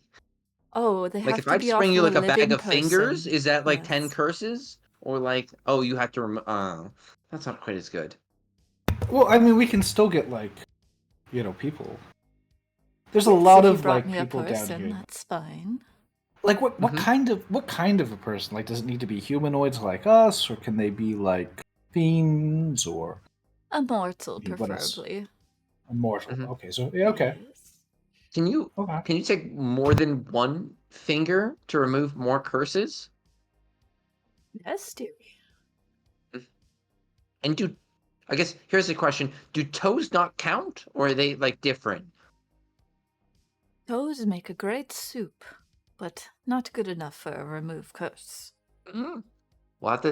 Oh, they Like, have if to I be just off bring you, of a like, a bag living of fingers, person. is that, like, 10 Yes. curses? Or, like, oh, you have to that's not quite as good. Well, I mean, we can still get, like, people. There's a Yes, lot if you of, brought like, me a people down person, here. that's fine. Like, what Mhm. kind of a person? Like, does it need to be humanoids like us, or can they be, like, fiends, or A mortal, what else? preferably. Immortal? Mhm. Okay, so, yeah, okay. Yes. Can you Okay. take more than one finger to remove more curses? Yes, dearie. And I guess here's the question: do toes not count, or are they like different? Toes make a great soup, but not good enough for a remove curse. Mm. We'll have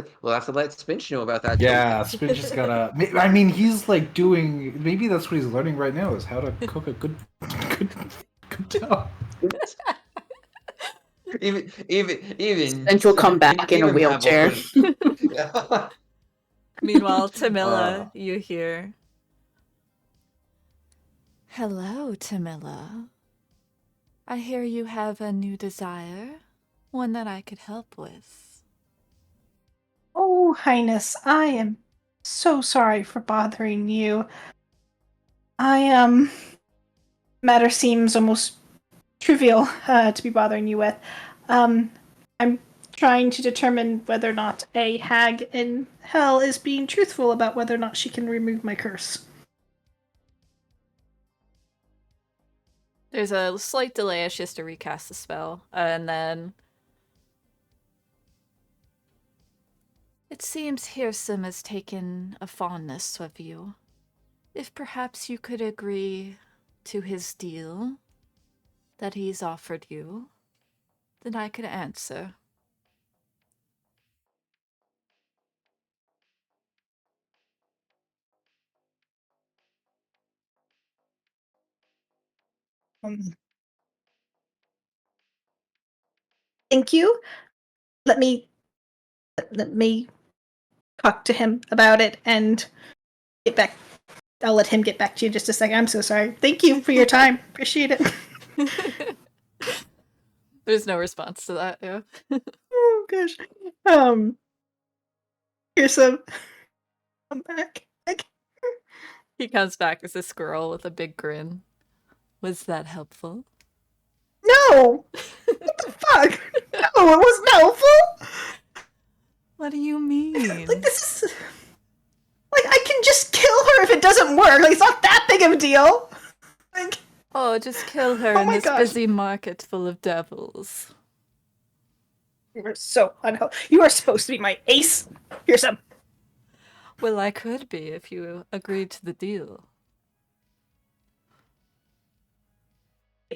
to let Spinch know about that too. Yeah, Spinch is gotta. I mean, he's like doing. Maybe that's what he's learning right now is how to cook a good toe. even Spinch will come back in a even Pavel wheelchair. couldn't. Yeah. Meanwhile, Tamila, you hear. Hello, Tamila. I hear you have a new desire, one that I could help with. Oh, Highness, I am so sorry for bothering you. Matter seems almost trivial to be bothering you with. I'm trying to determine whether or not a hag in hell is being truthful about whether or not she can remove my curse. There's a slight delay as she has to recast the spell, and then... It seems Hirsum has taken a fondness of you. If perhaps you could agree to his deal that he's offered you, then I could answer. Thank you. Let me talk to him about it and get back. I'll let him get back to you in just a second. I'm so sorry. Thank you for your time. Appreciate it. There's no response to that, yeah. Oh gosh. Here's some. I'm back. He comes back as a squirrel with a big grin. Was that helpful? No. What the fuck? No, it wasn't helpful. What do you mean? Like this is like I can just kill her if it doesn't work. Like it's not that big of a deal. Like Oh, just kill her Oh in my this gosh. busy market full of devils. you are so unhelpful. You are supposed to be my ace. Here's some. Well, I could be if you agreed to the deal.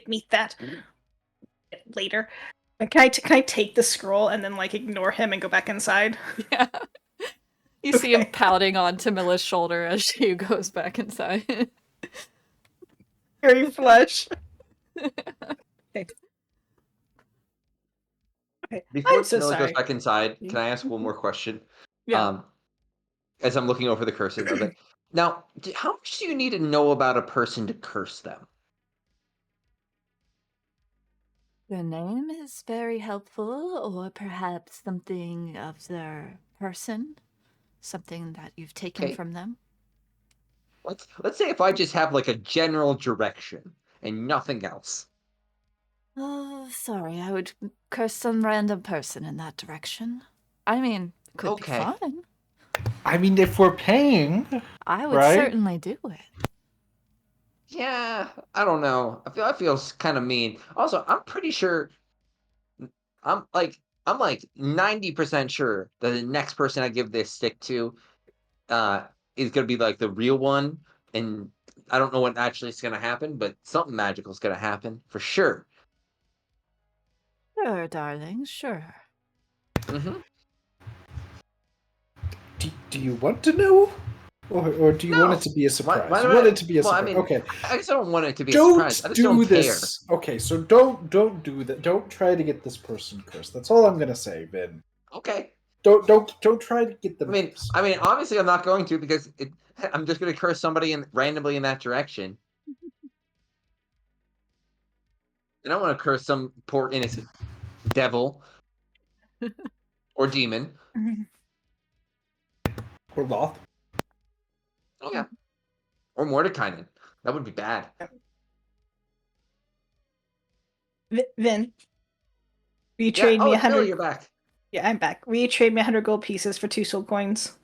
Meet that later. Can I take the scroll and then like ignore him and go back inside? Yeah. You see him Okay. pouting on Tamila's shoulder as she goes back inside. Very flush. Okay. Okay. Before I'm so Tamila goes sorry. back inside, can I ask one more question? Yeah. As I'm looking over the curses, I was like, now, how much do you need to know about a person to curse them? Their name is very helpful, or perhaps something of their person, something that you've taken Okay, from them. let's say if I just have like a general direction and nothing else. Oh, sorry, I would curse some random person in that direction. I mean, could be Okay. fun. I mean, if we're paying, I would right? certainly do it. Yeah, I don't know. I feel kind of mean. Also, I'm pretty sure I'm like 90% sure that the next person I give this stick to uh is gonna be like the real one, and I don't know what actually is gonna happen, but something magical is gonna happen for sure. Sure, darling, sure. Mm-hmm. Do you want to know Or do you want it to be a surprise? Why You do want I- it to be a well, I surprise. mean, Okay. I just don't want it to be a Don't surprise. I just do don't this. Okay, so don't do that. Don't try to get this person cursed. That's all I'm gonna say, Vin. care. Okay. Don't try to get them. I mean, obviously, I'm not going to because I'm just going to curse somebody randomly in that direction. I don't want to curse some poor innocent devil or demon. Or Loth. Oh yeah, or Mordekainen. That would be bad. Vin, will you Yeah. trade me Oh, Tamila, 100? you're back. Yeah, I'm back. Will you trade me 100 gold pieces for 2 soul coins?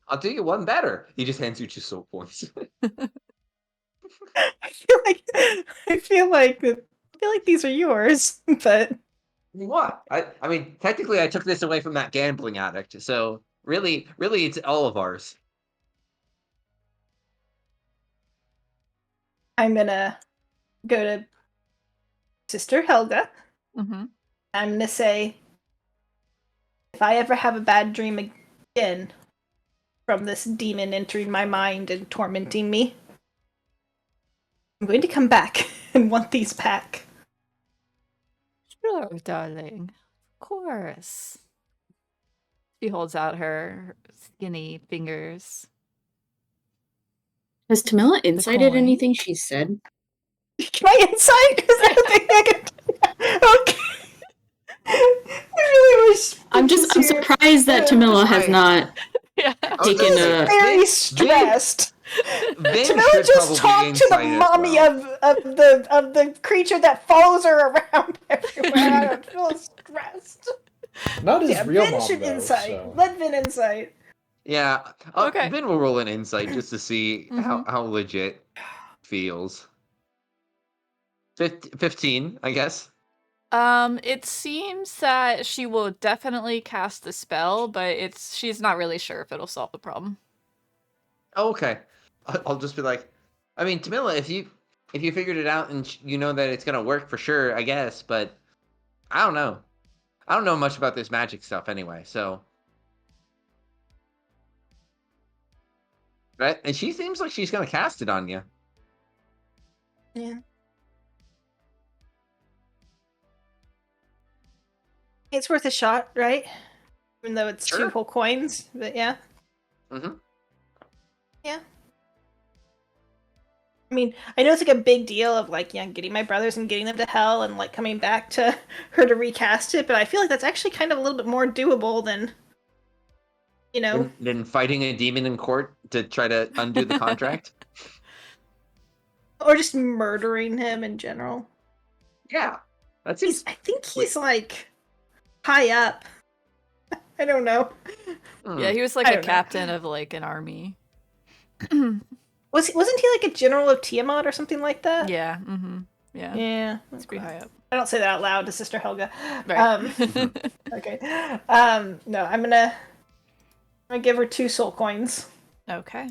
I'll do you one better. He just hands you 2 soul points. I feel like these are yours, but What? I mean, technically, I took this away from that gambling addict. So really, it's all of ours. I'm gonna go to Sister Helga. Mm-hmm. I'm gonna say, if I ever have a bad dream again from this demon entering my mind and tormenting me, I'm going to come back and want these back. Sure, darling. Of course. She holds out her skinny fingers. Has Tamila incited coin. anything she said? Can I insight? Is there anything I can do? Okay. I really wish. I'm surprised that Tamila has not Yeah. taken a. Very stressed. Vin Tamila should just probably talked to the insight as mommy well. of the creature that follows her around everywhere. I don't feel stressed. Not his Yeah, real Vin mom, should though. insight. So. Let Vin insight. Yeah. Okay. Vin will roll an insight just to see how legit feels. 15, I guess. It seems that she will definitely cast the spell, but she's not really sure if it'll solve the problem. Oh, okay. I'll just be like, I mean, Tamila, if you figured it out and you know that it's gonna work for sure, I guess. But I don't know. I don't know much about this magic stuff anyway. So, right? And she seems like she's gonna cast it on you. Yeah. It's worth a shot, right? Even though it's Sure. 2 whole coins, but yeah. Mm-hmm. Yeah. I mean, I know it's like a big deal of like, yeah, getting my brothers and getting them to hell and like coming back to her to recast it, but I feel like that's actually kind of a little bit more doable than, you know. Than fighting a demon in court to try to undo the contract. Or just murdering him in general. Yeah. That seems. I think he's like high up. I don't know. Yeah, he was like I a don't know. captain of like an army. Wasn't he like a general of Tiamat or something like that? Yeah. Mm-hmm. Yeah. Yeah. It's pretty high up. I don't say that out loud to Sister Helga. Right. Okay. No, I'm gonna give her 2 soul coins. Okay.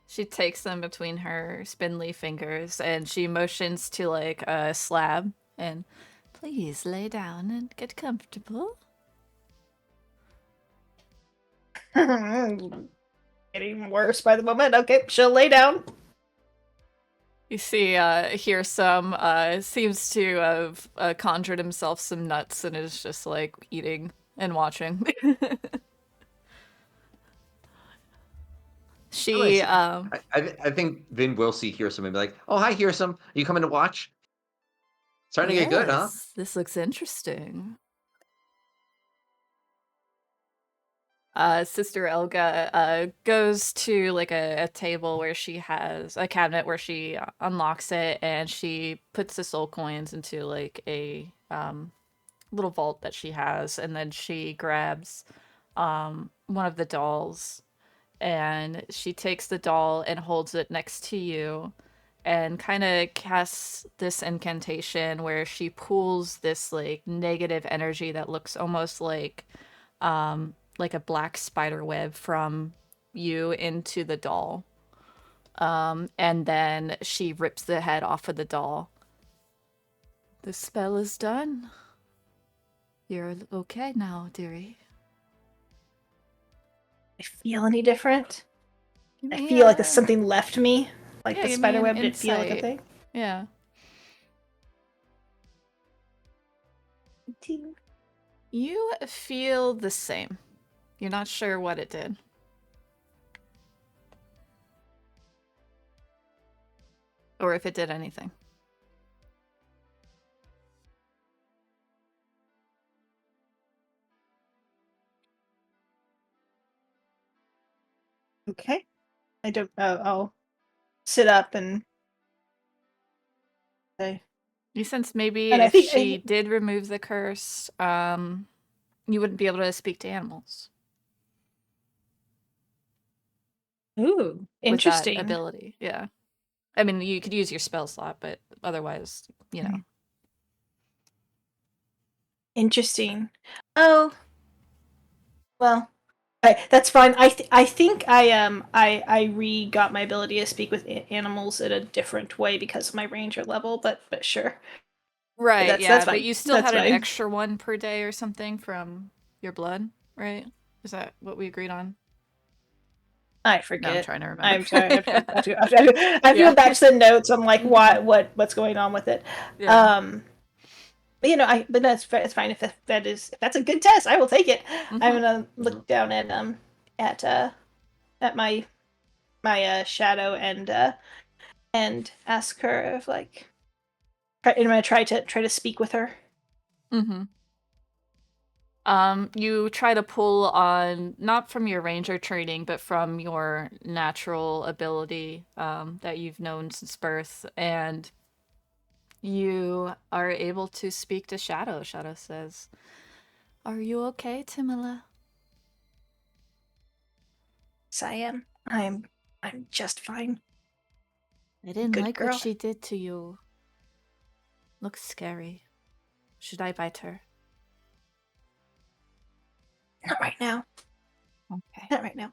She takes them between her spindly fingers and she motions to like a slab and please lay down and get comfortable. Getting worse by the moment. Okay, she'll lay down. You see, here some seems to have conjured himself some nuts and is just like eating and watching. She I think Vin will see Hearsome and be like, "Oh, hi, Hearsome. Are you coming to watch? Starting to get good, huh?" Yes, this looks interesting. Sister Elga goes to like a table where she has a cabinet where she unlocks it and she puts the soul coins into like a little vault that she has, and then she grabs one of the dolls and she takes the doll and holds it next to you and kind of casts this incantation where she pulls this like negative energy that looks almost like a black spider web from you into the doll. And then she rips the head off of the doll. The spell is done. You're okay now, dearie. I feel any different? I feel like something left me. Like Yeah, the give me spider an web didn't feel like a insight. thing. Yeah. 18. You feel the same. You're not sure what it did. Or if it did anything. Okay. I don't know. I'll sit up and say. You sense maybe And I if think she did remove the curse, you wouldn't be able to speak to animals. Ooh, With that interesting. ability, yeah. I mean, you could use your spell slot, but otherwise, you know. Interesting. Oh, well, that's fine. I think I got my ability to speak with animals in a different way because of my ranger level, but sure. Right, That's yeah, fine. but you still That's had an fine. extra one per day or something from your blood, right? Is that what we agreed on? I No, forget. I'm trying to remember. I'm sorry. I feel back to the notes. I'm like, what's going on with it? Yeah. But but it's fine if that's a good test. I will take it. I'm gonna look down at my shadow and ask her if like I'm gonna try to speak with her. Mm-hmm. You try to pull on, not from your ranger training, but from your natural ability that you've known since birth, and you are able to speak to Shadow. Shadow says, "Are you okay, Tamila?" Yes, I am. I'm just fine. I didn't Good like girl. what she did to you. Looks scary. Should I bite her? Not right now. Okay. Not right now.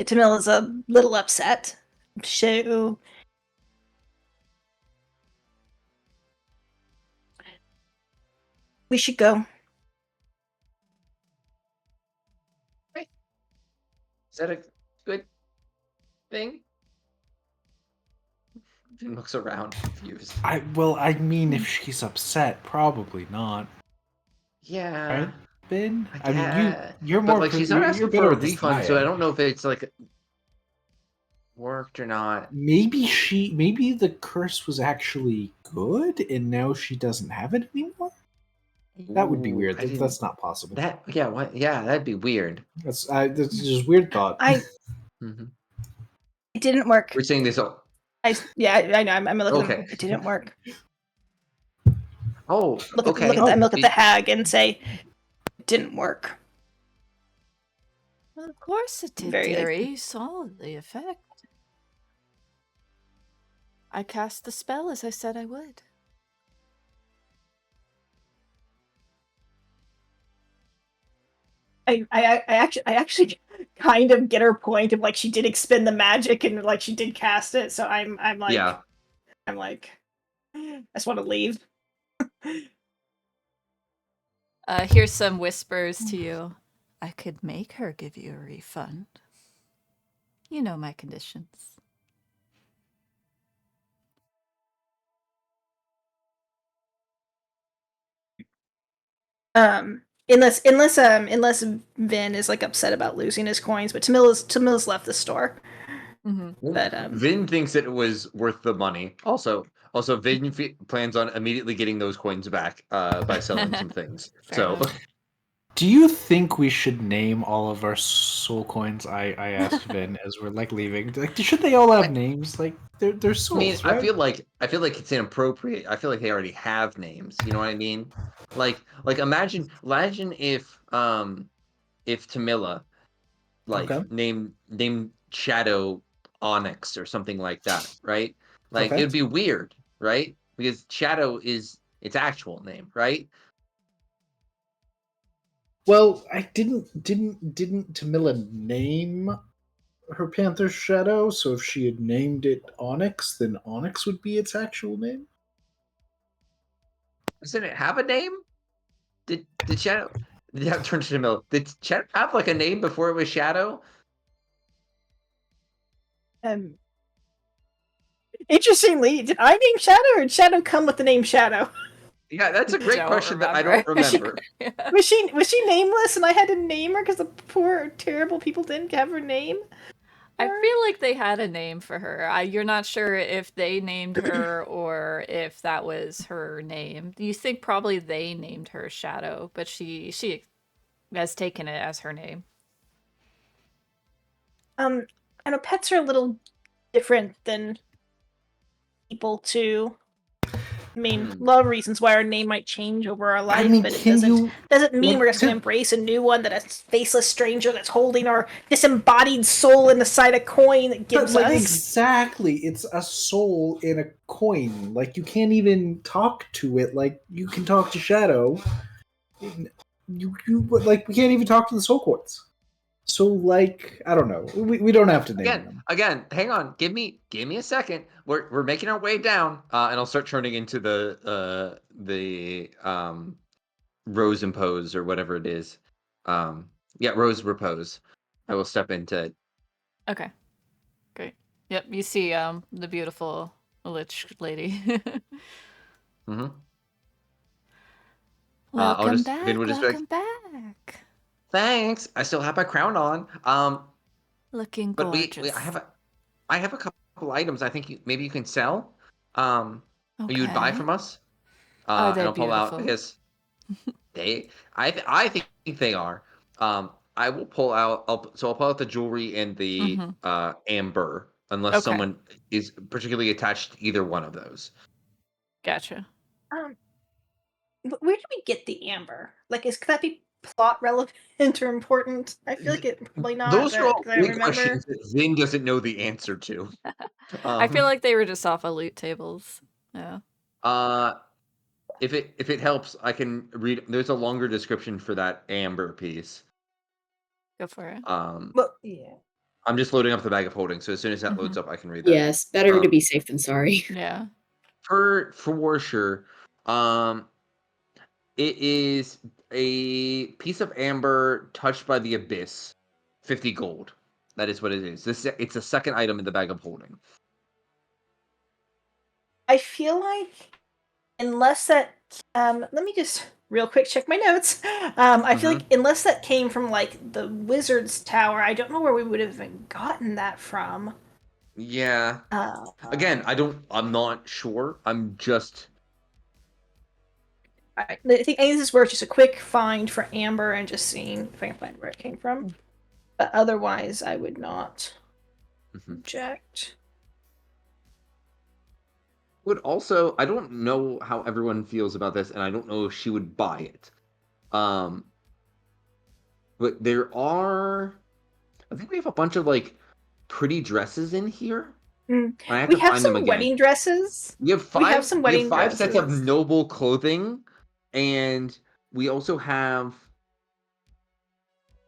Tamila's a little upset. So we should go. Is that a good thing? Vin looks around confused. I mean, if she's upset, probably not. Yeah. Right, Ben? I I mean, guess. you're But more like she's not you're asking better for a at this than refund, so I am. don't know if it's like worked or not. Maybe the curse was actually good, and now she doesn't have it anymore. That would be Ooh, weird. I didn't. That's not possible. What? Yeah, that'd be weird. That's just a weird thought. Mhm. It didn't work. We're saying this. All... I know. I'm looking. Okay. It didn't work. Oh, Look okay. at the hag and say, it didn't work. Well, of course it did, Very, dearie. You saw the effect. I cast the spell as I said I would. I actually kind of get her point of like she did expend the magic and like she did cast it. So I'm like, Yeah. I just want to leave. Here's some whispers to you. I could make her give you a refund. You know my conditions. Unless Vin is like upset about losing his coins, but Tamila's left the store. But Vin thinks that it was worth the money. Also, Vin plans on immediately getting those coins back by selling some things. So, do you think we should name all of our soul coins? I asked Vin as we're like leaving. Like, should they all have names? Like, they're souls, I mean, right? I feel like it's inappropriate. I feel like they already have names. You know what I mean? Like imagine if Tamila Okay. named Shadow Onyx or something like that, right? Like Okay. it'd be weird, right? Because Shadow is its actual name, right? Well, I didn't Tamila name her panther shadow, so if she had named it Onyx, then Onyx would be its actual name. Doesn't it have a name? Did Shadow? Yeah, turn to Tamila. Did Shadow have like a name before it was Shadow? Interestingly, did I name Shadow, or did Shadow come with the name Shadow? Yeah, that's a great Don't question that I don't remember. remember. Was she nameless, and I had to name her because the poor, terrible people didn't have her name? I feel like they had a name for her. You're not sure if they named her or if that was her name. You think probably they named her Shadow, but she has taken it as her name. I know pets are a little different than people too. I mean, a lot of reasons why our name might change over our life, but it doesn't mean we're just gonna embrace a new one that a faceless stranger that's holding our disembodied soul inside a coin that gives us. Exactly, it's a soul in a coin. Like, you can't even talk to it like you can talk to Shadow. You like, we can't even talk to the soul coins. So, like, I don't know. We don't have to name them. Again, hang on. Give me a second. We're making our way down, and I'll start turning into the Rose Impose or whatever it is. Rose Repose. I will step into it. Okay. Great. Yep, you see the beautiful Lich lady. Mm-hmm. Welcome back. Thanks. I still have my crown on. Looking but gorgeous. I have a couple items. I think maybe you can sell. Okay. You would buy from us. Are they and I'll pull out. I beautiful? guess I think they are. I will pull out. I'll pull out the jewelry and the amber, unless someone is particularly attached to either one of those. Gotcha. Where do we get the amber? Like, could that be plot relevant or important? I feel like it probably not. Those are all I great remember. questions that Zin doesn't know the answer to. I feel like they were just off of loot tables. Yeah. If it helps, I can read. There's a longer description for that amber piece. Go for it. Well, yeah. I'm just loading up the bag of holding, so as soon as that loads up, I can read that. Yes, better to be safe than sorry. Yeah. For sure. It is a piece of amber touched by the abyss. 50 gold. That is what it is. It's a second item in the bag of holding. I feel like, unless that, let me just real quick check my notes. I feel like unless that came from like the wizard's tower, I don't know where we would have even gotten that from. Yeah. Again, I'm not sure. I'm just. I think this is where it's just a quick find for amber and just seeing if I can find where it came from. But otherwise, I would not object. Would also, I don't know how everyone feels about this, and I don't know if she would buy it. But there are, I think we have a bunch of like pretty dresses in here. We have some wedding dresses. We have five. We have some wedding five dresses. sets of noble clothing, and we also have.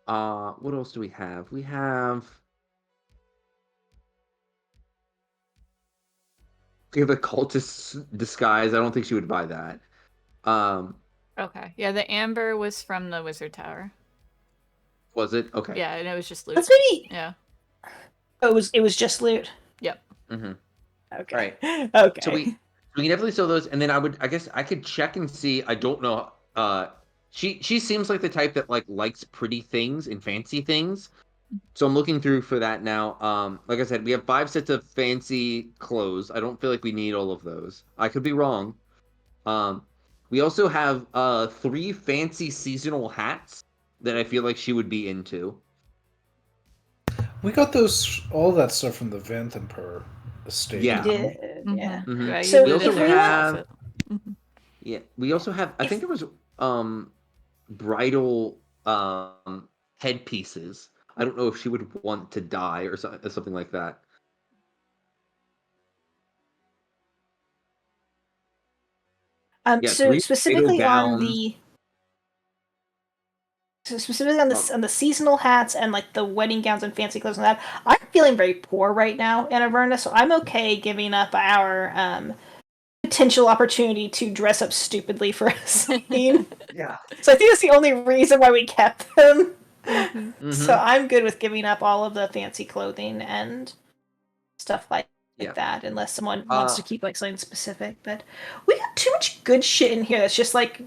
What else do we have? We have a cultist disguise. I don't think she would buy that. Okay. Yeah, the amber was from the wizard tower. Was it? Okay. Yeah, and it was just loot. Let's maybe. Yeah. Oh, it was just loot. Yep. Okay. Right. Okay. So we can definitely sell those, and then I guess I could check and see. I don't know. She seems like the type that likes pretty things and fancy things. So I'm looking through for that now. Like I said, we have 5 sets of fancy clothes. I don't feel like we need all of those. I could be wrong. We also have 3 fancy seasonal hats that I feel like she would be into. We got all that stuff from the Vanthampur estate. Yeah. Yeah. Yeah, So we also have. Yeah, we also have. I think there was bridal headpieces. I don't know if she would want to dye or something like that. So specifically on the seasonal hats and like the wedding gowns and fancy clothes and that, I'm feeling very poor right now in Avernus, so I'm okay giving up our potential opportunity to dress up stupidly for a scene. Yeah. So I think that's the only reason why we kept them. Mhm. So I'm good with giving up all of the fancy clothing and stuff like Yeah. that, unless someone wants to keep like something specific. But we got too much good shit in here that's just like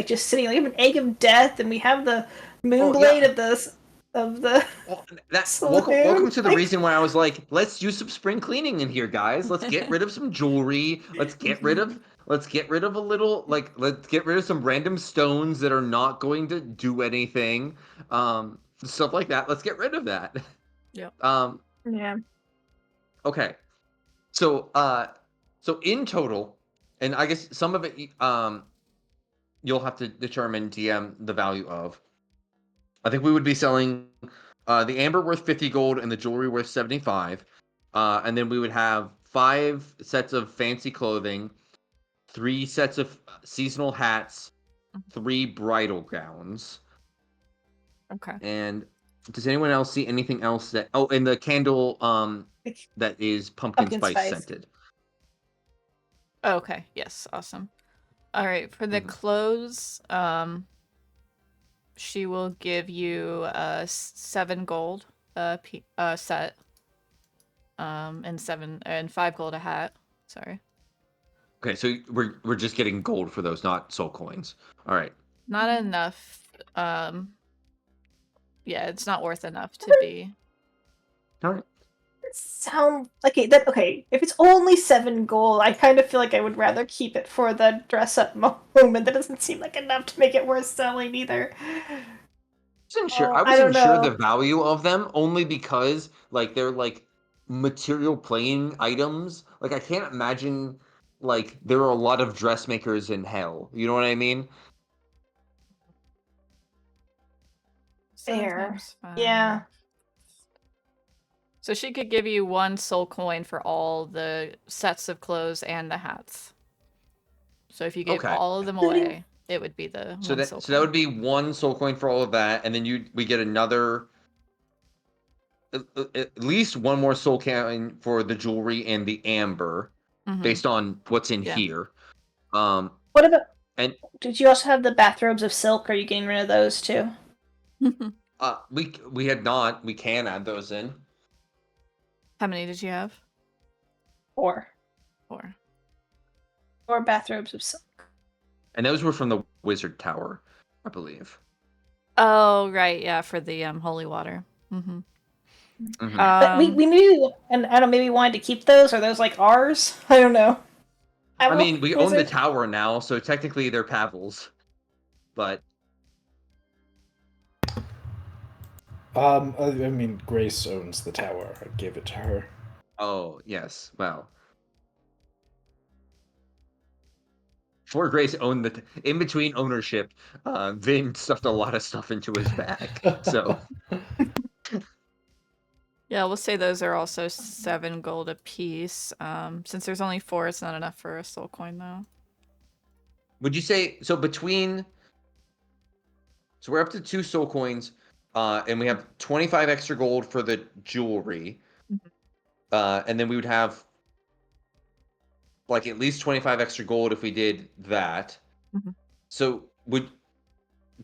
just sitting. Like, we have an egg of death, and we have the moonblade of the Well, saloon. welcome to the Like, reason why I was like, let's do some spring cleaning in here, guys. Let's get rid of some jewelry. Let's get rid of let's get rid of some random stones that are not going to do anything. Stuff like that. Let's get rid of that. Yep. yeah. Okay. So so in total, and I guess some of it you'll have to determine DM the value of. I think we would be selling the amber worth 50 gold and the jewelry worth 75. And then we would have 5 sets of fancy clothing, 3 sets of seasonal hats, 3 bridal gowns. Okay. And does anyone else see anything else that and the candle that is pumpkin spice scented. Oh, okay. Yes. Awesome. All right. For the clothes, she will give you 7 gold set. And 5 gold a hat. Sorry. Okay, so we're just getting gold for those, not soul coins. All right. Not enough. Yeah, it's not worth enough to be. All right. Sound okay. If it's only 7 gold, I kind of feel like I would rather keep it for the dress up moment. That doesn't seem like enough to make it worth selling either. I I don't wasn't sure know. the value of them only because like they're like material playing items. Like I can't imagine like there are a lot of dressmakers in hell. You know what I mean? Fair. 7 × 5. Yeah. So she could give you 1 soul coin for all the sets of clothes and the hats. So if you gave all of them away, it would be the So 1 soul that coin. would be 1 soul coin for all of that, and then we get another at least 1 more soul coin for the jewelry and the amber, based on what's in here. What about? And did you also have the bathrobes of silk? Are you getting rid of those too? we had not. We can add those in. How many did you have? 4. 4. 4 bathrobes of silk. And those were from the wizard tower, I believe. Oh, right, yeah, for the holy water. But we maybe, and I don't maybe wanted to keep those. Are those like ours? I don't know. I mean, we own the tower now, so technically they're Pavel's. But I mean, Grace owns the tower. I gave it to her. oh yes, well. Before Grace owned in between ownership, Vin stuffed a lot of stuff into his bag. So yeah, we'll say those are also 7 gold a piece. Since there's only 4, it's not enough for a soul coin though. would you say so between? So we're up to 2 soul coins, and we have 25 extra gold for the jewelry, and then we would have like at least 25 extra gold if we did that. So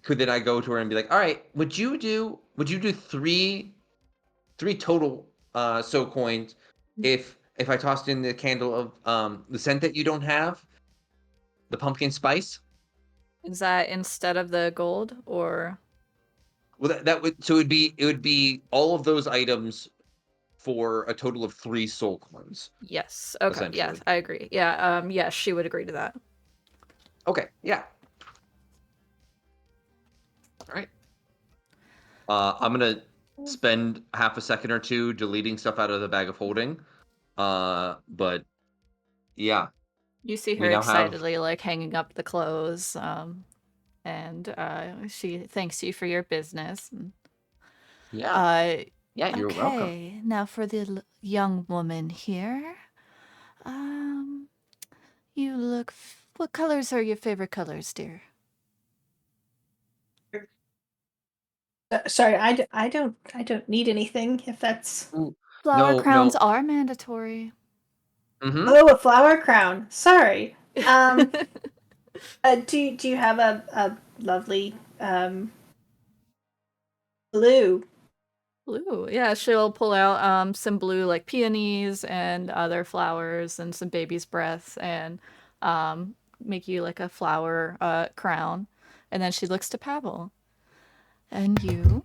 could then I go to her and be like, all right, would you do 3 total soul coins if I tossed in the candle of the scent that you don't have, the pumpkin spice? Is that instead of the gold or? Well, that would it would be all of those items for a total of 3 soul coins. Yes. Okay. Yes, I agree. Yeah. Yes, she would agree to that. Okay. Yeah. All right. I'm gonna spend half a second or two deleting stuff out of the bag of holding. But yeah. You see her excitedly like hanging up the clothes. And she thanks you for your business. Yeah. Yeah, you're welcome. Okay, now for the young woman here. You look. What colors are your favorite colors, dear? Sorry, I don't need anything. If that's Flower crowns are mandatory. Oh, a flower crown. Sorry. Um, do you have a lovely blue? Blue. Yeah, she'll pull out some blue like peonies and other flowers and some baby's breath and make you like a flower crown. And then she looks to Pavel. And you?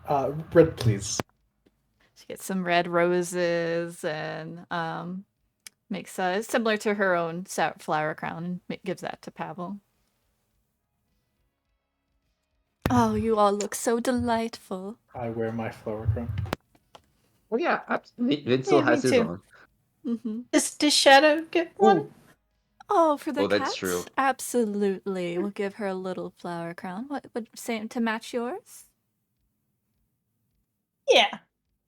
Red, please. She gets some red roses and makes similar to her own flower crown and gives that to Pavel. Oh, you all look so delightful. I wear my flower crown. Well, yeah, Vin still Yeah, has me his too. on. Mm-hmm. Does Shadow get one? Ooh. Oh, for the Oh, cat? that's true. Absolutely. We'll give her a little flower crown. What would say to match yours? Yeah.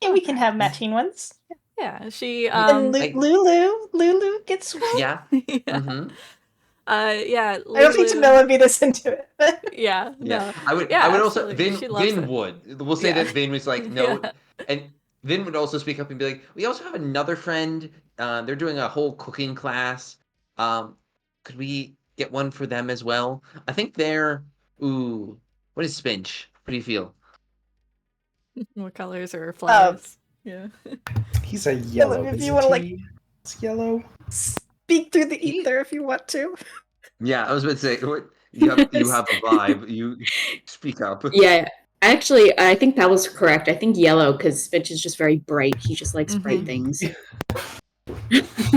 Yeah, we can have matching ones. Yeah, she And I- Lulu gets one. Yeah. yeah. Mm-hmm. Yeah, I don't think Lulu. Tamila beat us into it. Yeah, Yeah. no. I would Yeah, also absolutely. She loves Vin it. would. We'll say Yeah. that Vin was like, no. Yeah. And Vin would also speak up and be like, we also have another friend. They're doing a whole cooking class. Could we get one for them as well? I think they're what is Spinch? What do you feel? What colors are flowers? Yeah. He's a yellow. if you isn't wanna, like- he? It's yellow. Speak through the ether if you want to. Yeah, I was about to say what you have a vibe. You speak up. Yeah, actually, I think that was correct. I think yellow because Spinch is just very bright. He just likes bright Mhm. things.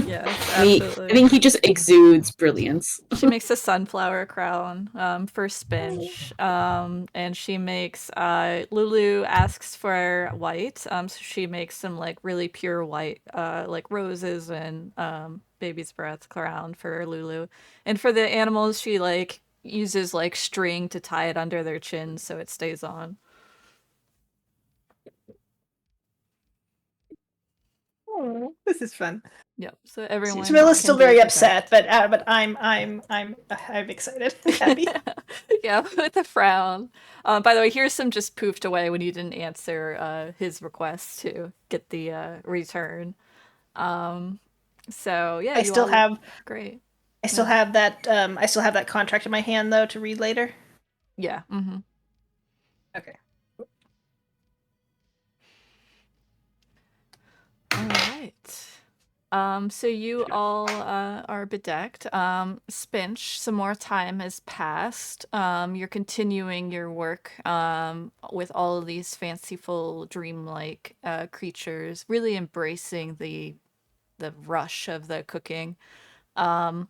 Yes, absolutely. I think he just exudes brilliance. She makes a sunflower crown for Spinch, and she makes Lulu asks for white, so she makes some like really pure white, like roses and baby's breath crown for Lulu, and for the animals she like uses like string to tie it under their chin so it stays on. This is fun. Yep. So everyone. Tamila's still can be very protected. upset, but I'm excited, and happy. Yeah, with a frown. By the way, here's some just poofed away when you didn't answer his request to get the return. So yeah, I you still all have look great. I still have that contract in my hand though to read later. Yeah. Mm-hmm. Okay. All right. So you all are bedecked. Spinch, some more time has passed. You're continuing your work with all of these fanciful, dreamlike creatures, really embracing the rush of the cooking. And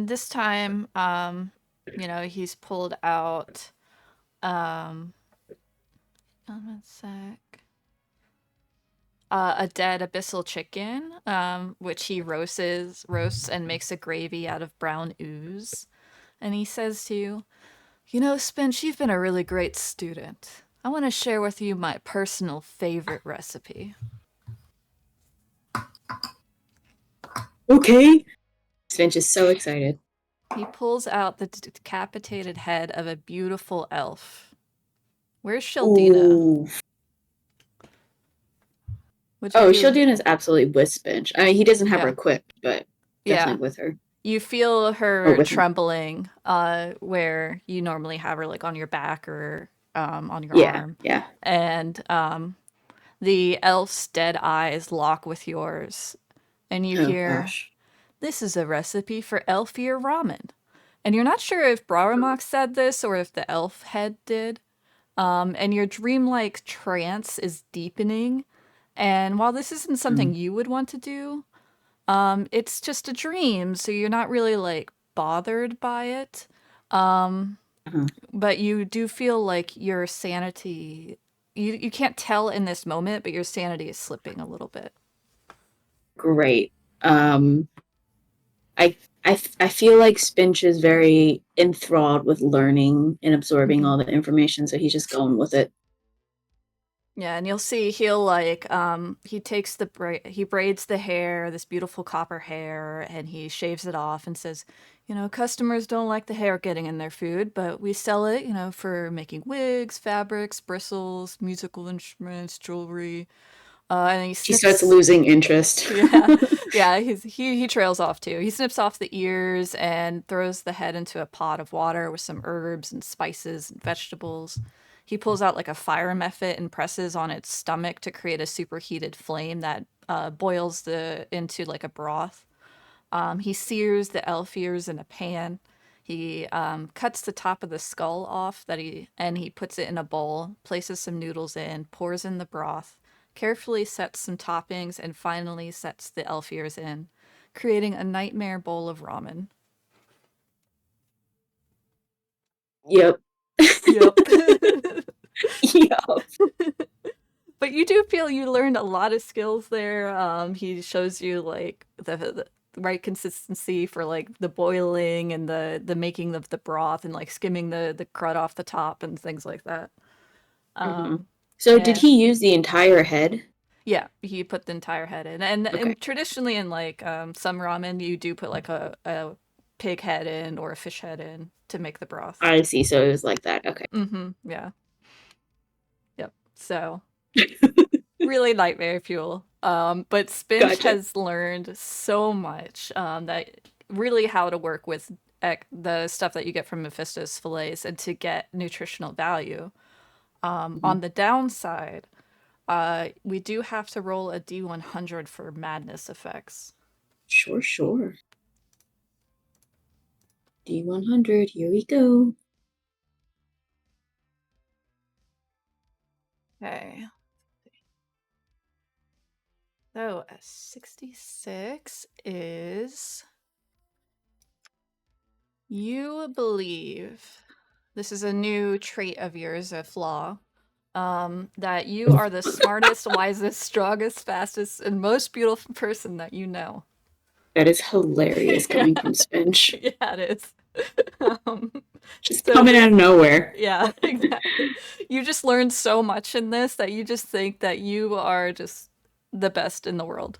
this time, he's pulled out. One sec. A dead abyssal chicken, which he roasts and makes a gravy out of brown ooze. And he says to you, "You know, Spinch, you've been a really great student. I want to share with you my personal favorite recipe." Okay. Spinch is so excited. He pulls out the decapitated head of a beautiful elf. Where's Sheldina? Ooh. Sheldina is absolutely with Spinch. I mean, he doesn't have her equipped, but definitely with her. You feel her with trembling, where you normally have her like on your back or on your arm. Yeah. And the elf's dead eyes lock with yours, and you hear, Gosh. "This is a recipe for elfier ramen." And you're not sure if Braramok said this or if the elf head did. And your dreamlike trance is deepening. And while this isn't something you would want to do, it's just a dream, so you're not really like bothered by it. But you do feel like your sanity, you can't tell in this moment, but your sanity is slipping a little bit. Great. I feel like Spinch is very enthralled with learning and absorbing all the information, so he's just going with it. Yeah, and you'll see he'll like he takes he braids the hair, this beautiful copper hair, and he shaves it off and says, customers don't like the hair getting in their food, but we sell it, for making wigs, fabrics, bristles, musical instruments, jewelry. And he She snips... starts losing interest. Yeah, he trails off too. He snips off the ears and throws the head into a pot of water with some herbs and spices and vegetables. He pulls out like a fire method and presses on its stomach to create a superheated flame that boils into like a broth. He sears the elf ears in a pan. He cuts the top of the skull off and he puts it in a bowl, places some noodles in, pours in the broth, carefully sets some toppings, and finally sets the elf ears in, creating a nightmare bowl of ramen. Yep. Yep. Yep. But you do feel you learned a lot of skills there. He shows you like the right consistency for like the boiling and the making of the broth and like skimming the crud off the top and things like that. So did he use the entire head? Yeah, he put the entire head in. And traditionally in like some ramen, you do put like a pig head in or a fish head in to make the broth. I see. So it was like that. Okay. Yeah. Yep. So really nightmare fuel. But Spinch has learned so much that really how to work with the stuff that you get from Mephisto's fillets and to get nutritional value. On the downside, we do have to roll a D100 for madness effects. Sure. D100, here we go. Okay. So a 66 is... You believe, this is a new trait of yours, a flaw, that you are the smartest, wisest, strongest, fastest, and most beautiful person that you know. That is hilarious coming from Spinch. Yeah, it is. Just coming out of nowhere. Yeah, exactly. You just learned so much in this that you just think that you are just the best in the world.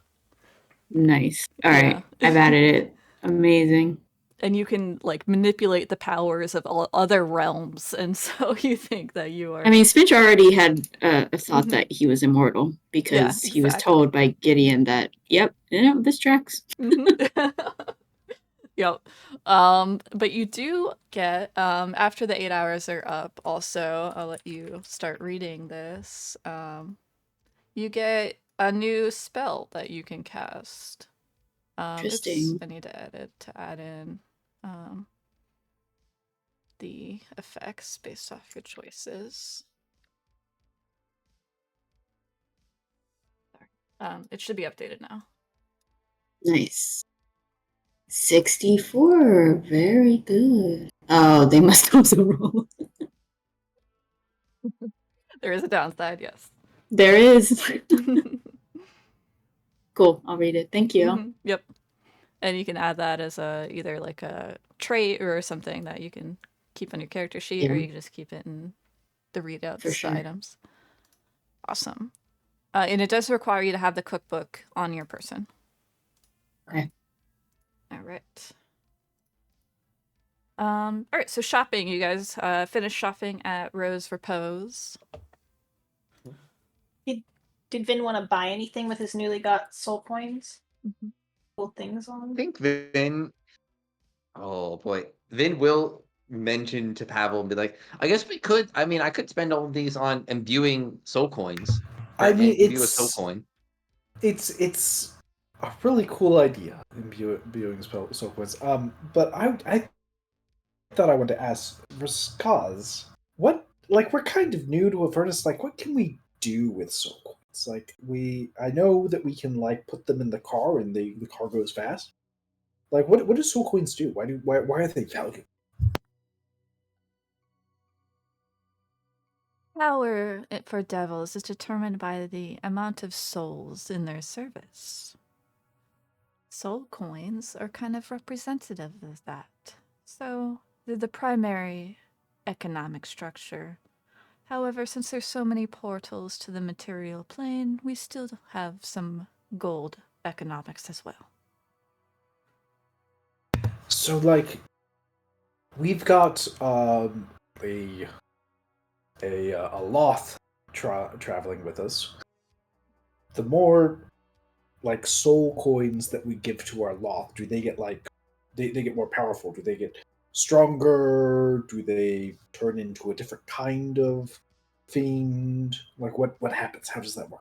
Nice. All right. I've added it. Amazing. And you can like manipulate the powers of all other realms, and so you think that you are... I mean, Spinch already had a thought that he was immortal because he was told by Gideon that, yep, this tracks. Yep. But you do get, after the 8 hours are up, also, I'll let you start reading this, you get a new spell that you can cast. Interesting. I need to add in the effects based off your choices. It should be updated now. Nice. 64. Very good. Oh, they must also roll. There is a downside, yes. There is. Cool. I'll read it. Thank you. Yep. And you can add that as either like a trait or something that you can keep on your character sheet, or you can just keep it in the readouts, the items. Awesome. And it does require you to have the cookbook on your person. Okay. All right. All right, so shopping. You guys finished shopping at Rose Repose. Did Vin want to buy anything with his newly got soul coins? Cool things on? I think Vin... Oh, boy. Vin will mention to Pavel and be like, I guess we could... I mean, I could spend all of these on imbuing soul coins. I mean, imbue a soul coin. It's a really cool idea, imbuing soul coins. But I thought I wanted to ask, Kaz, what, like, we're kind of new to Avernus, like, what can we do with soul coins? Like, I know that we can, like, put them in the car and the car goes fast. Like, what do soul coins do? Why are they valuable? Power for devils is determined by the amount of souls in their service. Soul coins are kind of representative of that. So they're the primary economic structure. However, since there's so many portals to the material plane, we still have some gold economics as well. So, like, we've got a Loth traveling with us. the more like soul coins that we give to our Loth, do they get like they get more powerful? Do they get stronger? Do they turn into a different kind of fiend? Like what happens? How does that work?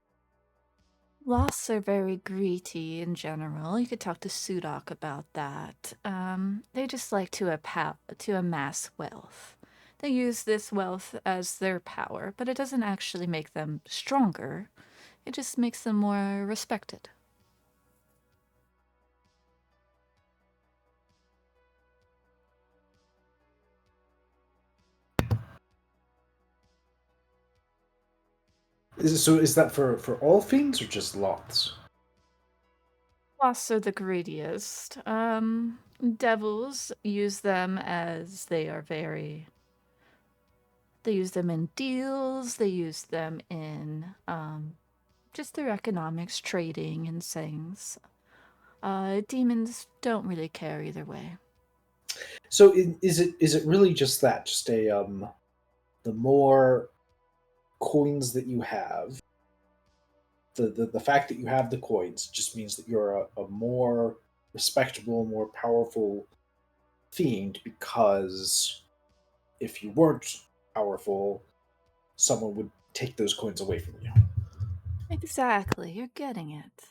Loths are very greedy in general. You could talk to Sudak about that. They just like to amass wealth. They use this wealth as their power, but it doesn't actually make them stronger. It just makes them more respected. Is that for all fiends or just Loths? Loths are the greediest. Devils use them as they are very... They use them in deals, they use them in just their economics, trading and things. Demons don't really care either way. So is it really just that? Just a the more coins that you have, the fact that you have the coins just means that you're a more respectable, more powerful fiend, because if you weren't powerful, someone would take those coins away from you. Exactly, you're getting it.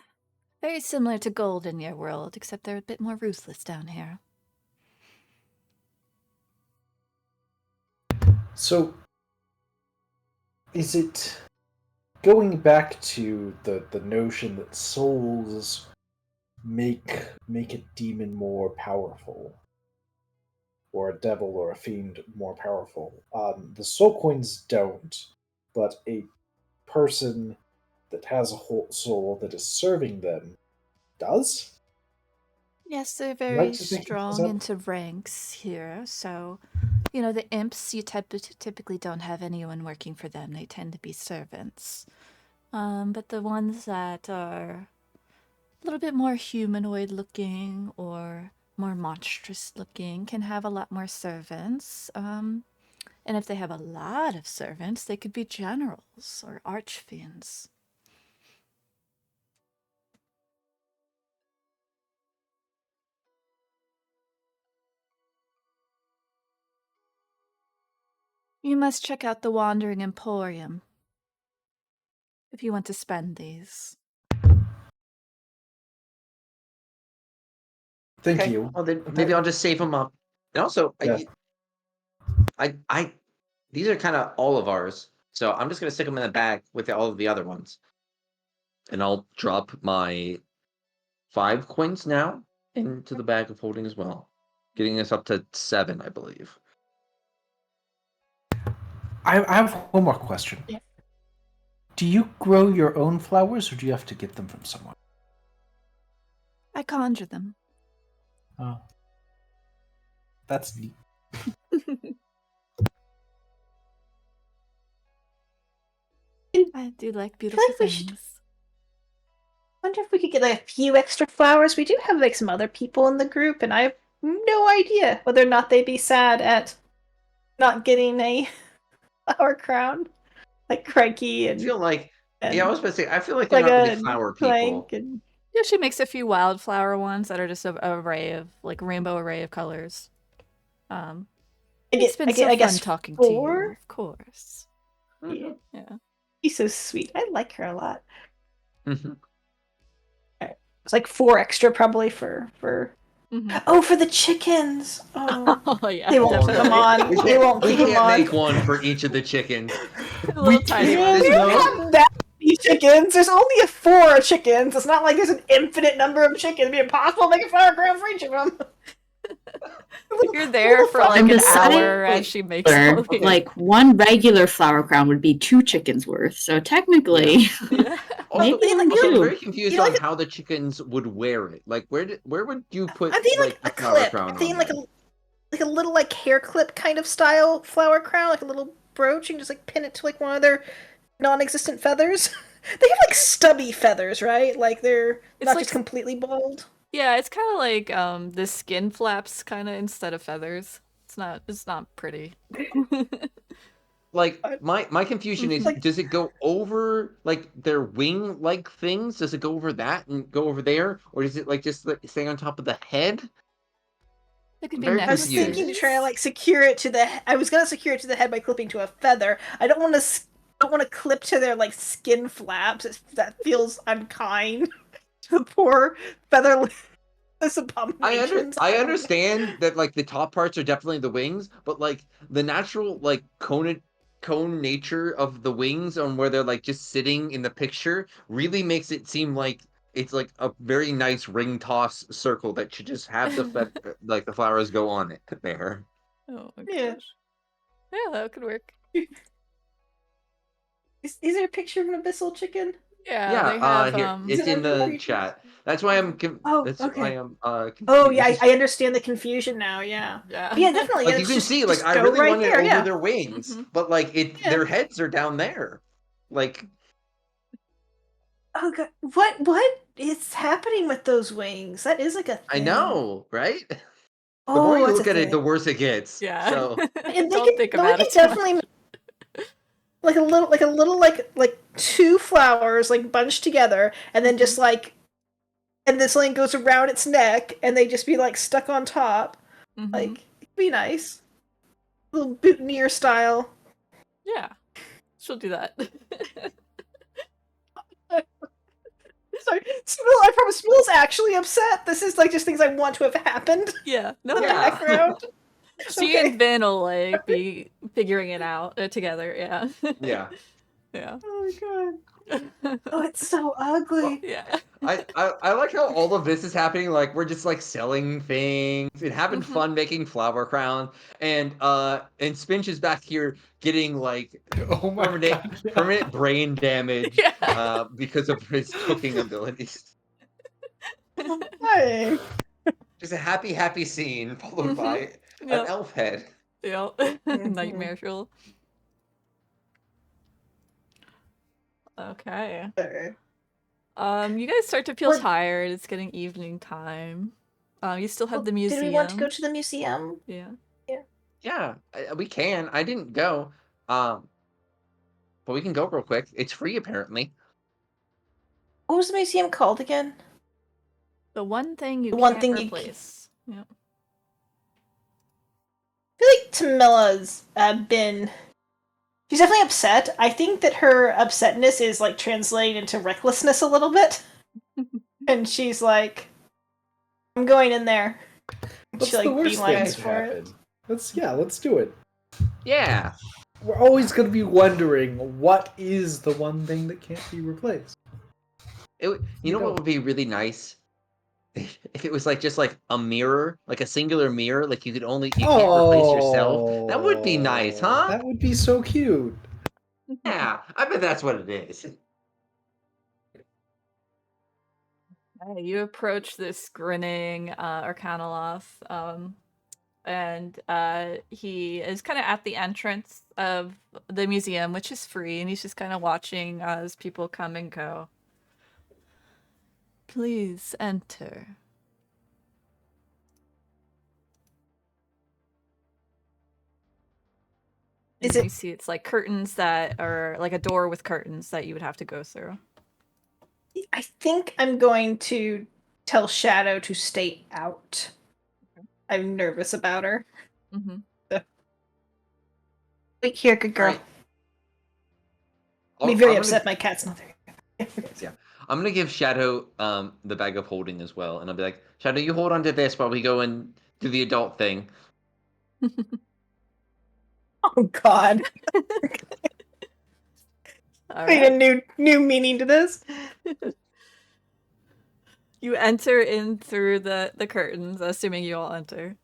Very similar to gold in your world, except they're a bit more ruthless down here. So is it going back to the notion that souls make a demon more powerful, or a devil or a fiend more powerful? The soul coins don't, but a person that has a whole soul that is serving them does? Yes, they're Like very to think strong so? into ranks here, so... You know, the imps, you typically don't have anyone working for them. They tend to be servants. But the ones that are a little bit more humanoid looking or more monstrous looking can have a lot more servants. And if they have a lot of servants, they could be generals or archfiends. You must check out the Wandering Emporium if you want to spend these. Thank Okay. you. Well, then maybe I'll just save them up. And also, Yeah. these are kind of all of ours, so I'm just gonna stick them in the bag with all of the other ones, and I'll drop my 5 coins now into the bag of holding as well, getting us up to 7, I believe. I have one more question. Yeah. Do you grow your own flowers, or do you have to get them from someone? I conjure them. Oh, that's neat. I do like I beautiful feel like we should things. wonder if we could get like a few extra flowers. We do have like some other people in the group, and I have no idea whether or not they'd be sad at not getting a flower crown, like Krikey I and feel like, and yeah, I was about to say, I feel like they're like not really a flower Clank people. and Yeah, she makes a few wildflower ones that are just a array of, like, rainbow array of colors. It's been so I fun guess talking to you, 4. of course. Yeah, Yeah. she's so sweet. I like her a lot. Mhm. It's like 4 extra probably for Mhm. oh, for the chickens. Oh, Oh, yeah, they won't keep them on. We They won't we keep them can't on. make one for each of the chickens. Little tiny can't. ones. We No. don't have that many chickens. There's only 4 chickens. It's not like there's an infinite number of chickens. It'd be impossible to make a flower crown for each of them. You're there for, like, And an besides- hour as she makes all these. Like one regular flower crown would be 2 chickens worth. So technically, Yeah. Also, maybe like, I'm two. very confused You know, on like how the chickens would wear it. Like, where would you put I'm thinking like like the a flower clip. crown I'm thinking on like there? a little like hair clip kind of style flower crown, like a little brooch. You can just like pin it to like one of their non-existent feathers. They have like stubby feathers, right? Like they're It's not like- just completely bald. Yeah, it's kind of like the skin flaps kind of instead of feathers. It's not pretty. like my confusion is, Like- does it go over like their wing like things? Does it go over that and go over there, or does it like just like, stay on top of the head? It could be Very I was confused. thinking to try to like secure it to the. I was gonna secure it to the head by clipping to a feather. I don't want to. Don't want to clip to their like skin flaps. That feels unkind to the poor featherless abominations. I don't know. understand that like the top parts are definitely the wings, but like the natural like cone nature of the wings on where they're like just sitting in the picture really makes it seem like it's like a very nice ring toss circle that should just have the like the flowers go on it there. Oh my Yeah. gosh. Yeah, that could work. Is there a picture of an abyssal chicken? Yeah, they have here it's Is it in the every- chat. That's why I'm Oh, that's why okay. I'm Oh confused. yeah, I understand the confusion now. Yeah, yeah. yeah, definitely. Like yeah, you can just- see, like just I go really right want it there, over yeah. their wings, Mhm. but like Yeah. their heads are down there. Like Oh god, what is happening with those wings? That is like a thing. I know, right? The Oh, more you it's look a at it, thing. the worse it gets. Yeah. So And they Don't can, think but about we it can too much. definitely like a little like two flowers like bunched together, and then just like, and this line goes around its neck, and they just be like stuck on top. Mhm. Like, it'd be nice, little boutonniere style. Yeah. She'll do that. Sorry, I promise. Smill's actually upset. This is like just things I want to have happened yeah. No. in the Yeah. background. She Okay. and Vin will like be figuring it out together. Yeah. yeah. yeah. Oh my god. Oh, it's so ugly. yeah. I like how all of this is happening. Like we're just like selling things and having Mhm. fun making flower crown, and Spinch is back here getting like Oh my permanent god. yeah. permanent brain damage Yeah. because of his cooking abilities. Hey. Just a happy scene followed Mhm. by an Yep. elf head. Yep. Nightmare fuel. Okay. You guys start to feel We're- tired. It's getting evening time. You still have the Did museum. we want to go to the museum? Yeah. Yeah, we can. I didn't go, but we can go real quick. It's free apparently. What was the museum called again? The one thing you The one can't thing you replace. Yeah. I feel like Tamila's been. She's definitely upset. I think that her upsetness is like translating into recklessness a little bit. And she's like, I'm going in there. What's She like the worst thing beelines to for it. happen? Let's do it. Yeah. We're always going to be wondering what is the one thing that can't be replaced. You know know. what would be really nice? If it was like just like a mirror, like a singular mirror, like you can't replace yourself. That would be nice, huh? That would be so cute. Yeah, I bet that's what it is. You approach this grinning Arcanoloth, and he is kind of at the entrance of the museum, which is free, and he's just kind of watching as people come and go. Please enter. And Is it- you see it's like curtains that are like a door with curtains that you would have to go through. I think I'm going to tell Shadow to stay out. I'm nervous about her. Mm-hmm. Wait here, good girl. Alright. I'll be very upset my cat's not there. Yeah. I'm gonna give Shadow the bag of holding as well, and I'll be like, Shadow, you hold on to this while we go and do the adult thing. Oh god. All Wait, right. a new meaning to this. You enter in through the curtains, assuming you all enter.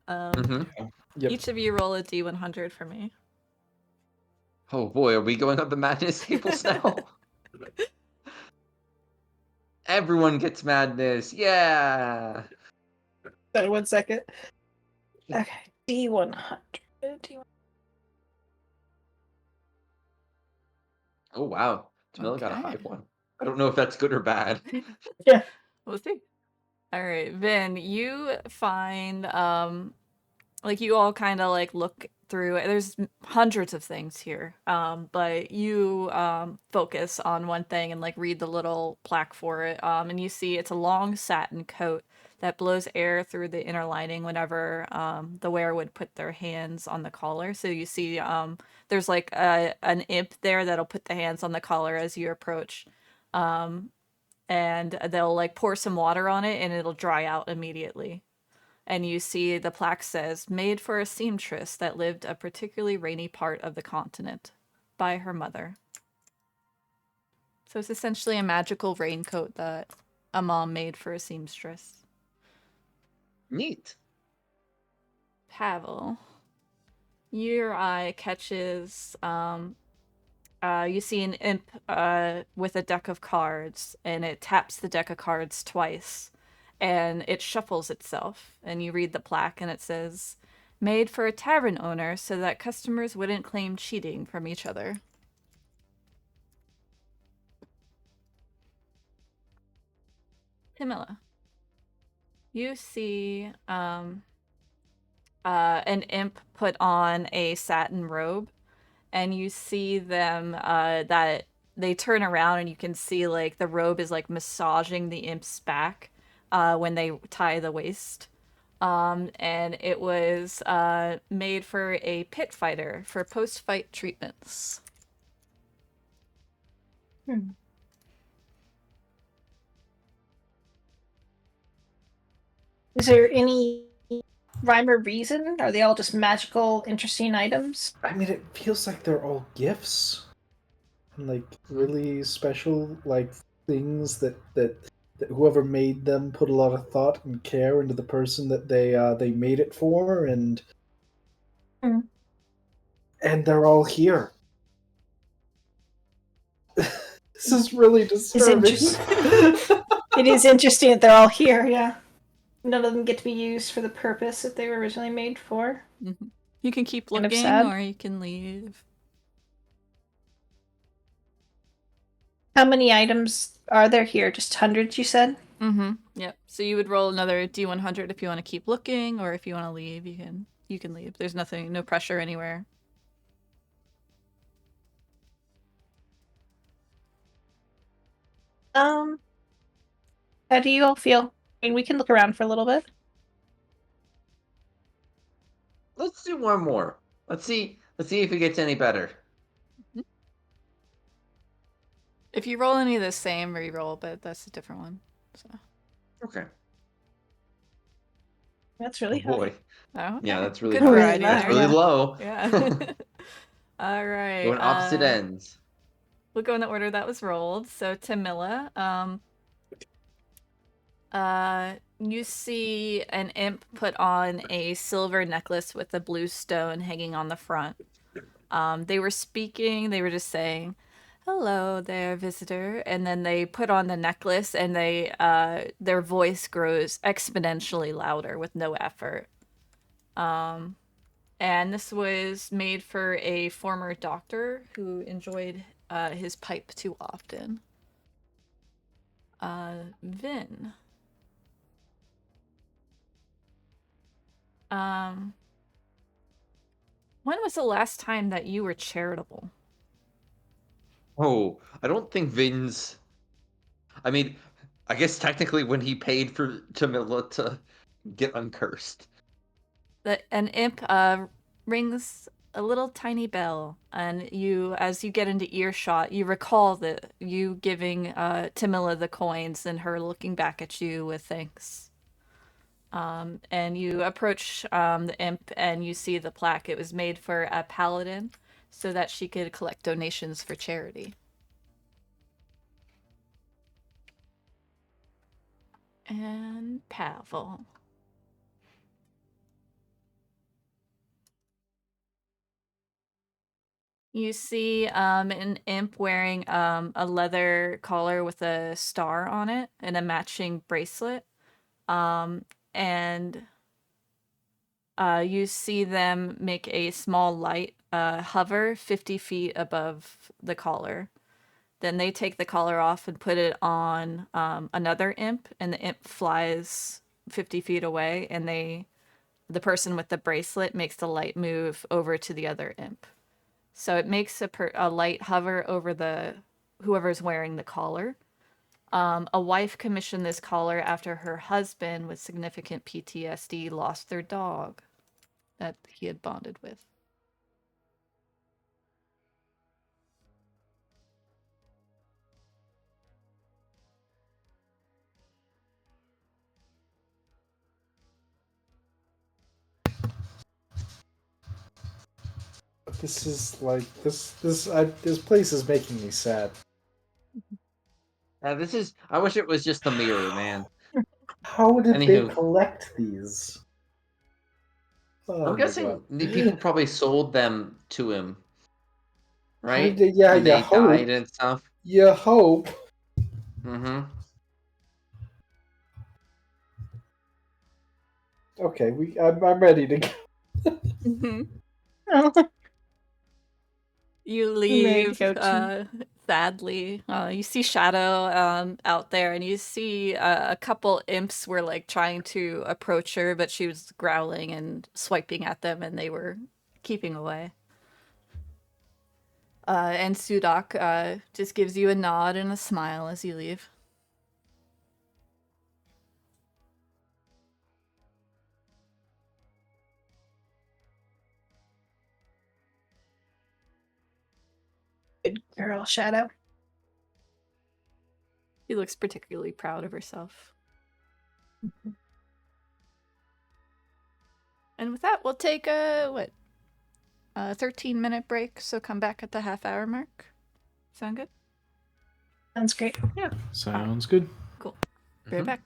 Yep. Each of you roll a d100 for me. Oh boy, are we going up the madness tables now? Everyone gets madness. Yeah. Sorry, 1 second. Okay, D100. Oh wow. Tamila got a Okay. high one. I don't know if that's good or bad. We'll see. All right, Vin, you find like you all kind of like look through it. There's hundreds of things here, but you focus on one thing and like read the little plaque for it, and you see it's a long satin coat that blows air through the inner lining whenever the wearer would put their hands on the collar. So you see there's like an imp there that'll put the hands on the collar as you approach, and they'll like pour some water on it and it'll dry out immediately. And you see the plaque says, made for a seamstress that lived a particularly rainy part of the continent by her mother. So it's essentially a magical raincoat that a mom made for a seamstress. Neat. Pavel, your eye catches, you see an imp with a deck of cards, and it taps the deck of cards twice. And it shuffles itself, and you read the plaque, and it says, made for a tavern owner so that customers wouldn't claim cheating from each other. Tamila, you see an imp put on a satin robe, and you see them that they turn around, and you can see like the robe is like massaging the imp's back when they tie the waist. And it was made for a pit fighter for post-fight treatments. Is there any rhyme or reason? Are they all just magical, interesting items? I mean, it feels like they're all gifts, and like really special, like things that whoever made them put a lot of thought and care into the person that they made it for, and they're all here. This is really disturbing. It is interesting that they're all here, yeah. None of them get to be used for the purpose that they were originally made for. Mm-hmm. You can keep Kind of looking, sad. or you can leave. How many items are there here? Just hundreds, you said? Mm-hmm. Yep. So you would roll another D100 if you want to keep looking, or if you want to leave, you can leave. There's nothing, no pressure anywhere. How do you all feel? I mean, we can look around for a little bit. Let's do one more. Let's see if it gets any better. If you roll any of the same, re-roll, but that's a different one. So. Okay. That's really Oh boy. Oh, okay. Yeah, that's really Good high. variety That's there, really yeah. low. Yeah. All right. Going opposite ends. We'll go in the order that was rolled. So Tamila, you see an imp put on a silver necklace with a blue stone hanging on the front. They were speaking, they were just saying, hello there, visitor. And then they put on the necklace, and their voice grows exponentially louder with no effort. And this was made for a former doctor who enjoyed his pipe too often. Vin. When was the last time that you were charitable? Oh, I don't think Vin's. I mean, I guess technically when he paid for Tamila to get uncursed. An imp rings a little tiny bell, and as you get into earshot, you recall that you giving Tamila the coins and her looking back at you with thanks. And you approach the imp, and you see the plaque. It was made for a paladin so that she could collect donations for charity. And Pavel. You see an imp wearing a leather collar with a star on it and a matching bracelet. And you see them make a small light hover 50 feet above the collar. Then they take the collar off and put it on another imp, and the imp flies 50 feet away, and they the person with the bracelet makes the light move over to the other imp. So it makes a light hover over whoever's wearing the collar. A wife commissioned this collar after her husband with significant PTSD lost their dog that he had bonded with. This is like this place is making me sad. This is. I wish it was just the mirror, man. How did they Anywho. collect these? Oh I'm my guessing God. the people probably sold them to him, right? Yeah, When you they died hope. and stuff. You hope. Mm-hmm. Okay, I'm ready to go. Mm-hmm. Oh, You I'm ready to leave, go too. sadly. You see Shadow out there, and you see a couple imps were like trying to approach her, but she was growling and swiping at them, and they were keeping away. And Sudak just gives you a nod and a smile as you leave. Good girl, Shadow. She looks particularly proud of herself. And with that, we'll take a 13-minute break, so come back at the half-hour mark. Sound good? Sounds great. Yeah, sounds good. Cool. Be right back.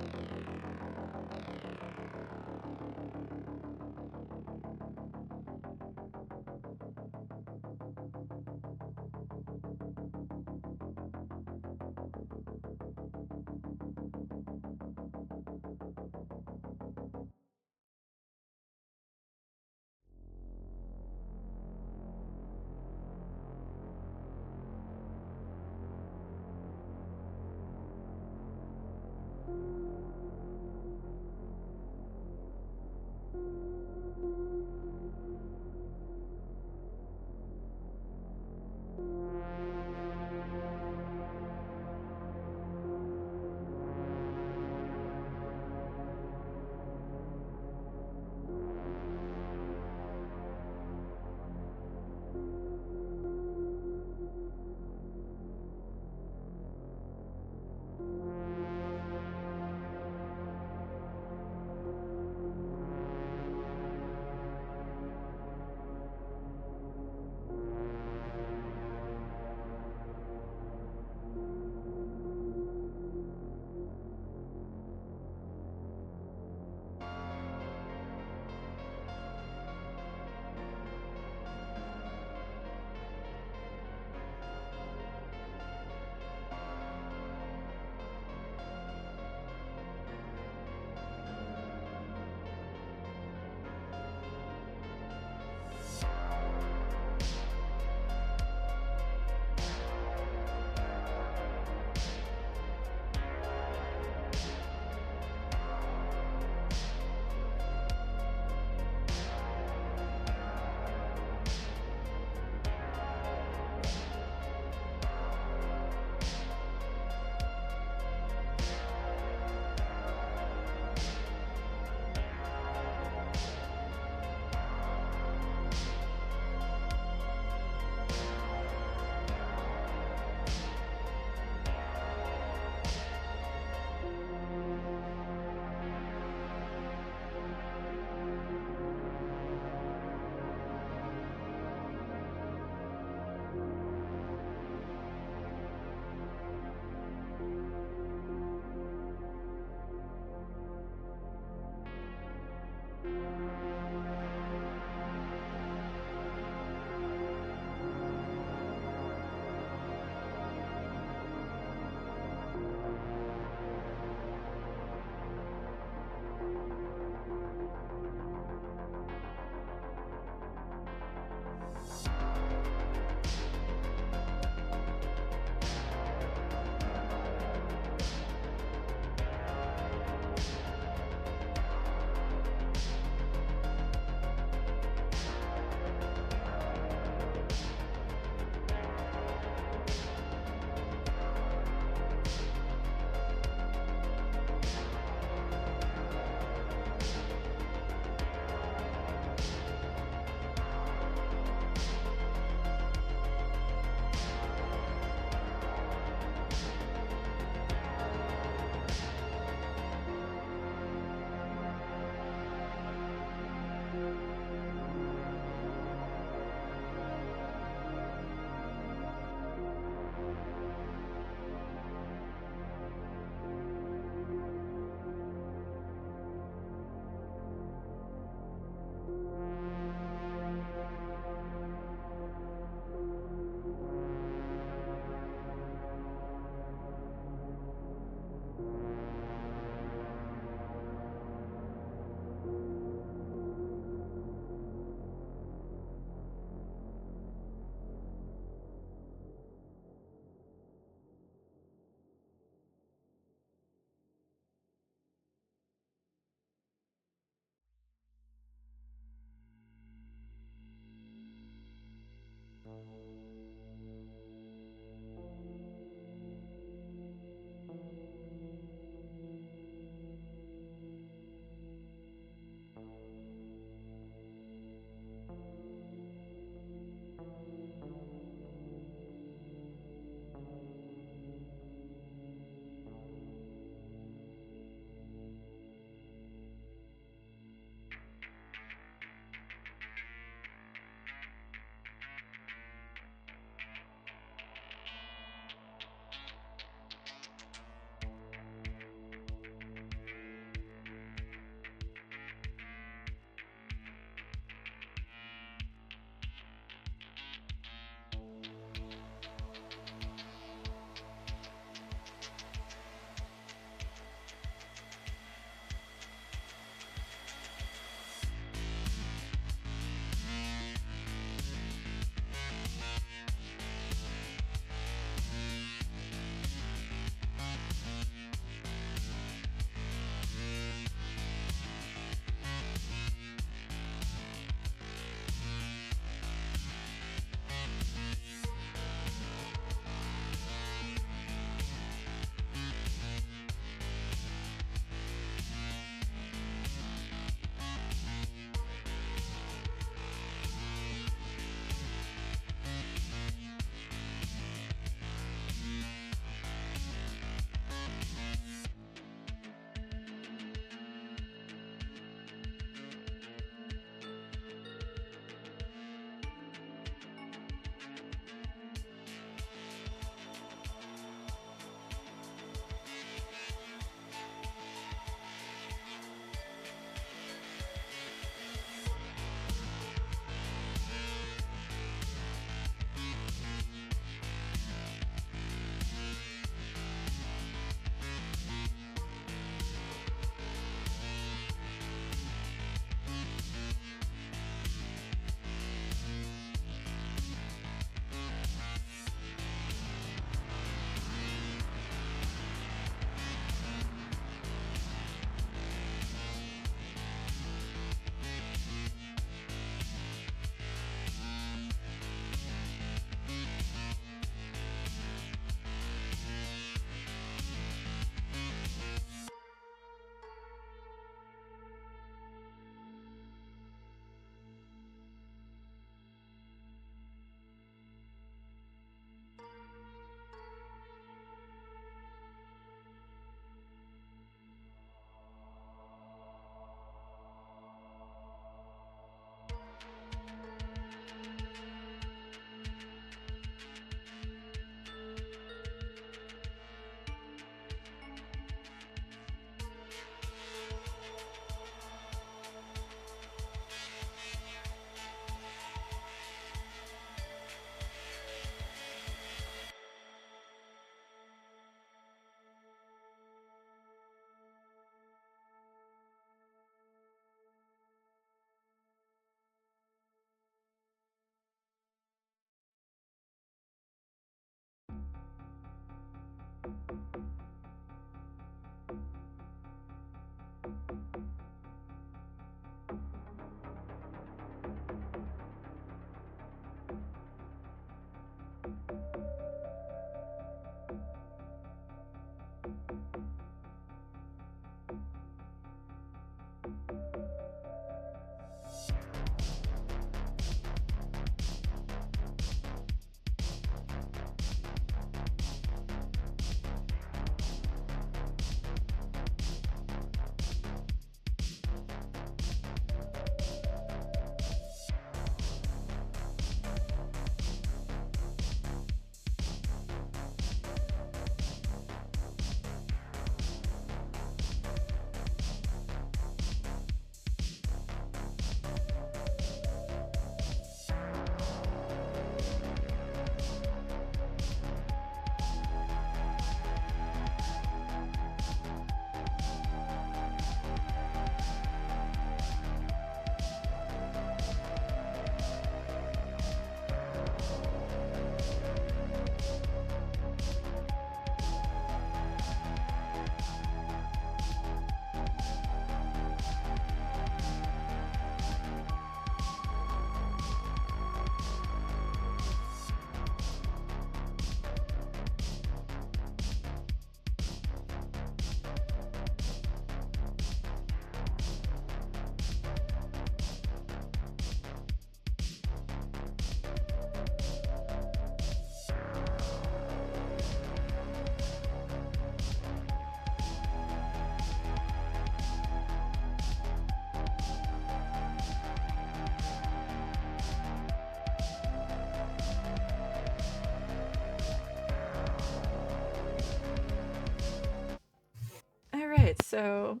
Alright, so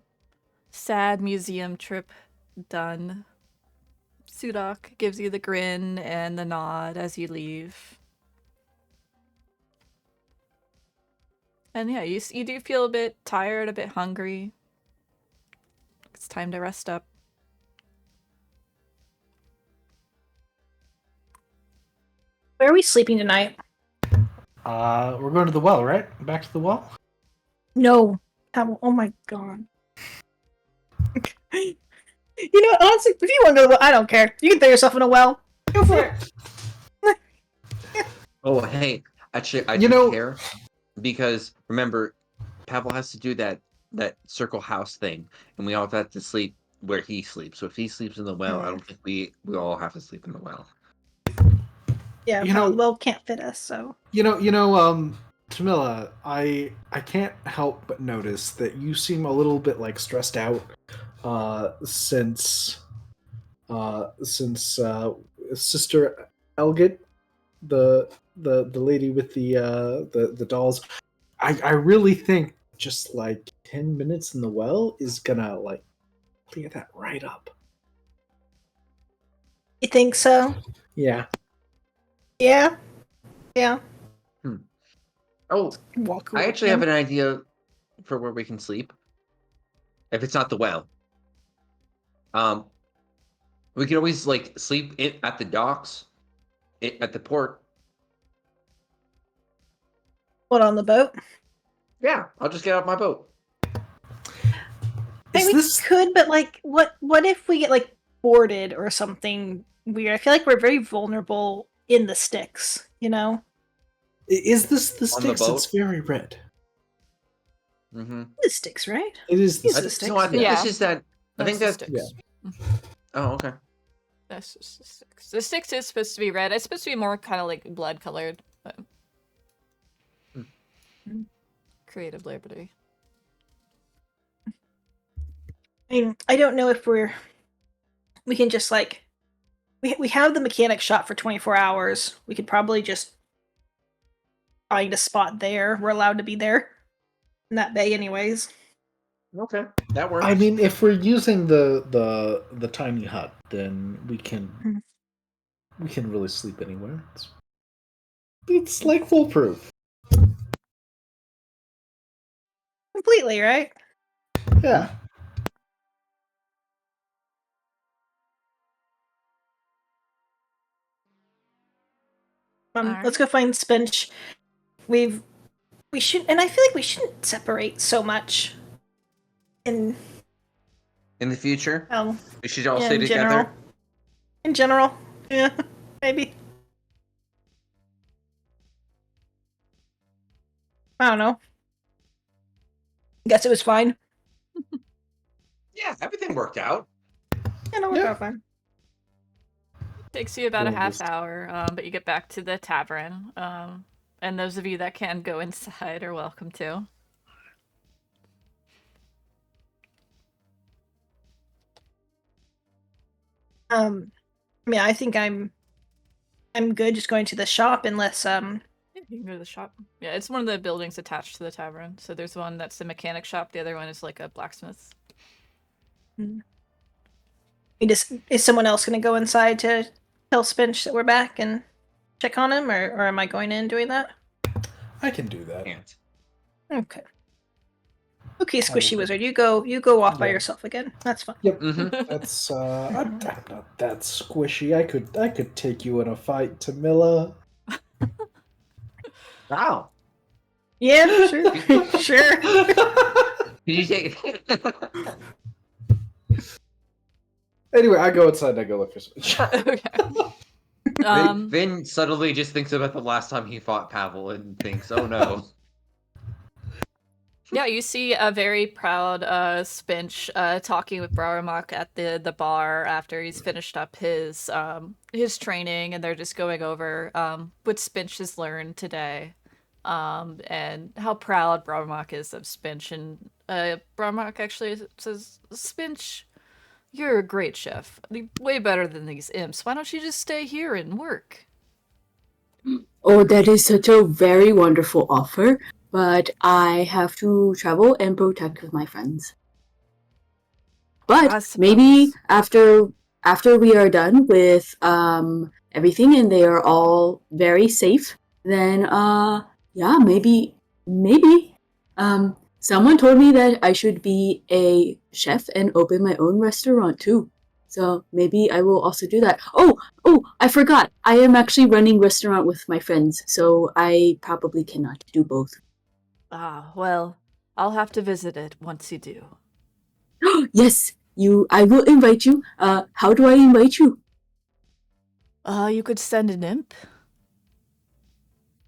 sad museum trip done. Sudok gives you the grin and the nod as you leave. And yeah, you do feel a bit tired, a bit hungry. It's time to rest up. Where are we sleeping tonight? We're going to the well, right? Back to the well? No. Oh my god. You know what, honestly, if you want to go to the well, I don't care. You can throw yourself in a well. Go for it. Oh, hey, actually, I You do know- care because remember, Pavel has to do that circle house thing, and we all have to sleep where he sleeps. So if he sleeps in the well, I don't think we all have to sleep in the well. Yeah, You know- the well can't fit us, so. Tamila, I can't help but notice that you seem a little bit like stressed out since Sister Elga, the lady with the dolls. I really think just like 10 minutes in the well is gonna like clear that right up. You think so? Yeah. Yeah. Yeah. Oh, Walk I away actually have again. an idea for where we can sleep. If it's not the well, we can always like sleep at the docks, at the port. What, on the boat? Yeah, I'll just get off my boat. I mean, we this could, but like, what if we get like boarded or something weird? I feel like we're very vulnerable in the sticks, you know? is this the On the sticks? boat? It's very red. Mm-hmm. The sticks, right? It is the These are the sticks. So I think Yeah. this is that. I think That's that. the sticks. Oh, okay. That's just the sticks. The sticks is supposed to be red. It's supposed to be more kind of like blood colored, but creative liberty. I mean, I don't know if we can just like we have the mechanic shop for 24 hours. We could probably just find a spot there. We're allowed to be there in that bay anyways. Okay, that works. I mean, if we're using the tiny hut, then we can really sleep anywhere. It's like foolproof. Completely, right? Yeah. Let's go find Spinch. We should, and I feel like we shouldn't separate so much. In in the future, we should all yeah, stay in together. general. In general, yeah, maybe. I don't know. Guess it was fine. Yeah, everything worked out. Yeah, no, it Yeah. worked out fine. Takes you about a Well, half just- hour, but you get back to the tavern. And those of you that can go inside are welcome to. I mean, I think I'm good just going to the shop unless Yeah, you can go to the shop. Yeah, it's one of the buildings attached to the tavern. So there's one that's the mechanic shop. The other one is like a blacksmith. is someone else going to go inside to tell Spinch that we're back and check on him, or am I going in doing that? I can do that. Can't. Okay. Okay, will Squishy do. Wizard, you go off by Yeah. yourself again. That's fine. Yep. Mm-hmm. That's I'm not that squishy. I could take you in a fight, Tamila. Wow. Yeah, sure, sure. Did you take? Anyway, I go inside and I go look for Spinch. Okay. Vin subtly just thinks about the last time he fought Pavel and thinks, "Oh no." Yeah, you see a very proud Spinch talking with Browermock at the bar after he's finished up his training, and they're just going over what Spinch has learned today, and how proud Browermock is of Spinch. And Browermock actually says, "Spinch, you're a great chef. Way better than these imps. Why don't you just stay here and work?" Oh, that is such a very wonderful offer. but I have to travel and protect with my friends. But maybe after we are done with everything and they are all very safe, then yeah, maybe someone told me that I should be a chef and open my own restaurant too. So maybe I will also do that. Oh, I forgot. I am actually running restaurant with my friends, so I probably cannot do both. Ah, well, I'll have to visit it once you do. Yes, I will invite you. How do I invite you? You could send an imp.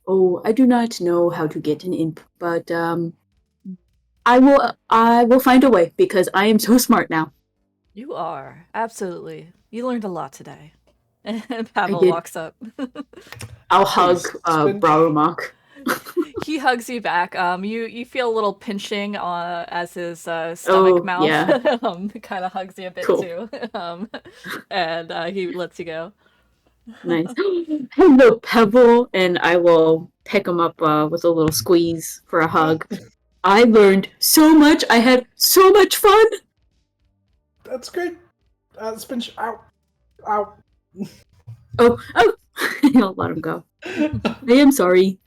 Oh, I do not know how to get an imp, but I will find a way because I am so smart now. You are, absolutely. You learned a lot today. And I Pavel did. walks up. I'll hug Spinch. Braromach. He hugs you back. You feel a little pinching as his stomach mouth Yeah. kind of hugs you a bit Cool. too. And he lets you go. Nice. Hello, Pebble, and I will pick him up with a little squeeze for a hug. I learned so much. I had so much fun. That's great. Spinch, ow. Ow. Oh, I'll let him go. I am sorry.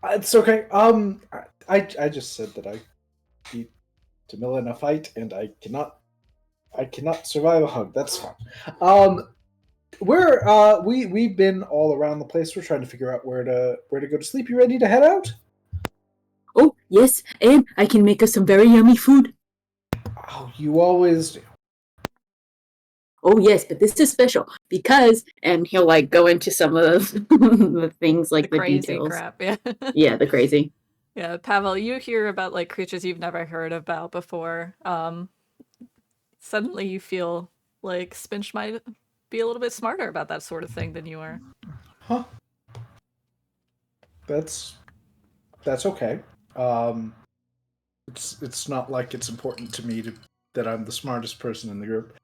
It's okay. I just said that I beat Tamila in a fight, and I cannot survive a hug. That's fine. We've been all around the place. We're trying to figure out where to go to sleep. You ready to head out? Oh, yes, and I can make us some very yummy food. Oh, you always do. Oh, yes, but this is special because, and he'll like go into some of the things like the crazy details. crap, yeah. Yeah, the crazy. Yeah, Pavel, you hear about like creatures you've never heard about before. Suddenly you feel like Spinch might be a little bit smarter about that sort of thing than you are. Huh? That's okay. It's not like it's important to me that I'm the smartest person in the group.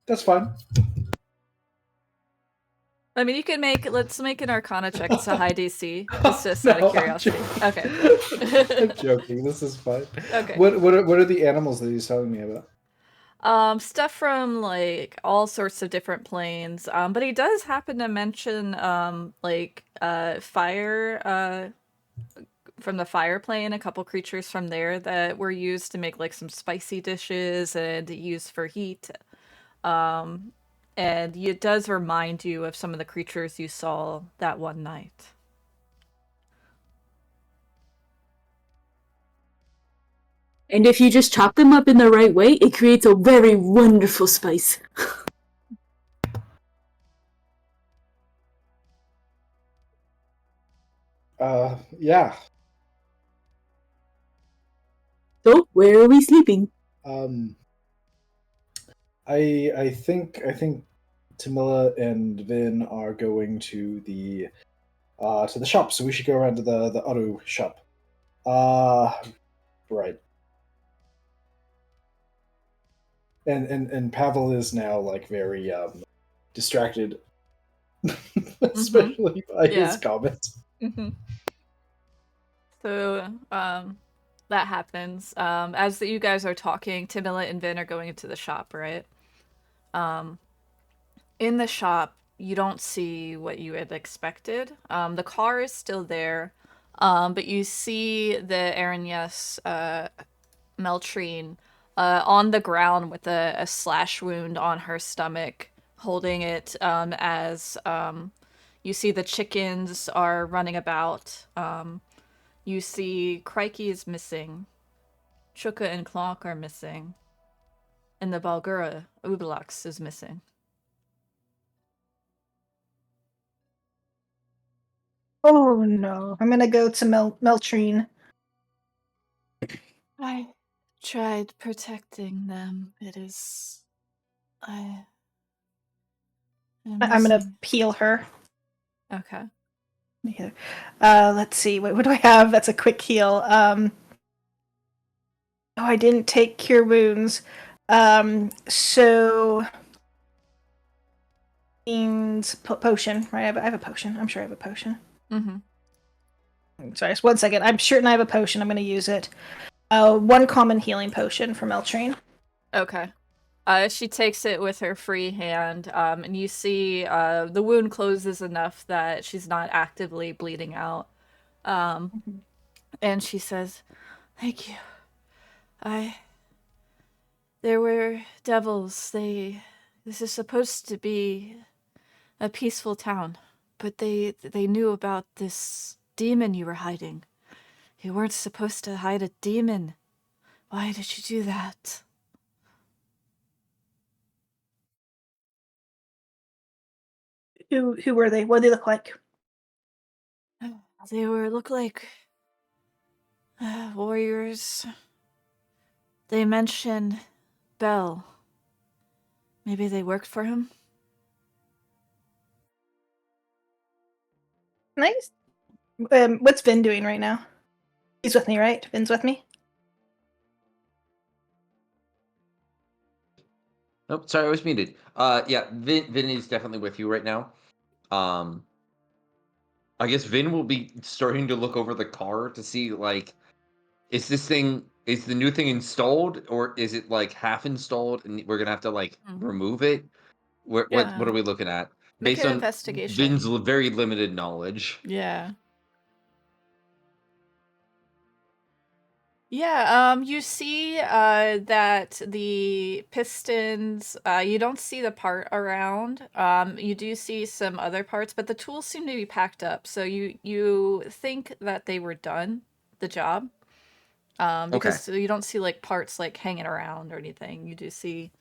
That's fine. I mean, you can let's make an Arcana check. It's a high DC. Just No, out of curiosity. Okay. I'm joking. This is fine. Okay. What are the animals that he's telling me about? Stuff from like all sorts of different planes. But he does happen to mention fire from the fire plane, a couple creatures from there that were used to make like some spicy dishes and used for heat. And it does remind you of some of the creatures you saw that one night. And if you just chop them up in the right way, it creates a very wonderful spice. Yeah. So, where are we sleeping? I think Tamila and Vin are going to the shop, so we should go around to the auto shop. Right. And Pavel is now like very distracted, especially by his comments. Mm-hmm. So that happens. As you guys are talking, Tamila and Vin are going into the shop, right? In the shop, you don't see what you had expected. The car is still there, but you see the Aranyes Meltrine on the ground with a slash wound on her stomach, holding it as you see the chickens are running about. You see Krikey is missing. Chukka and Clonk are missing. And the Balgura, Ubbalaux, is missing. Oh no. I'm gonna go to Meltrine. I tried protecting them. It is... I'm gonna heal her. Okay. Yeah. Let's see. What do I have? That's a quick heal. Oh, I didn't take cure wounds. So means potion, right? I have a potion. I'm sure I have a potion. Mm-hmm. Sorry, just 1 second. I'm certain I have a potion. I'm going to use it. 1 common healing potion from Eltrain. Okay. She takes it with her free hand, and you see the wound closes enough that she's not actively bleeding out. And she says, "Thank you. There were devils. This is supposed to be a peaceful town, but they knew about this demon you were hiding. You weren't supposed to hide a demon. Why did you do that?" Who were they? What do they look like? They look like warriors. They mention Bell. Maybe they worked for him? Nice. What's Vin doing right now? He's with me, right? Vin's with me? Oh, sorry, I was muted. Yeah, Vin is definitely with you right now. I guess Vin will be starting to look over the car to see, like, is the new thing installed, or is it like half installed and we're gonna have to like remove it? What are we looking at? Make Based an on investigation. Vin's very limited knowledge. Yeah. Yeah, you see that the pistons, you don't see the part around. You do see some other parts, but the tools seem to be packed up. So you think that they were done, the job. Because you don't see like parts like hanging around or anything. You do see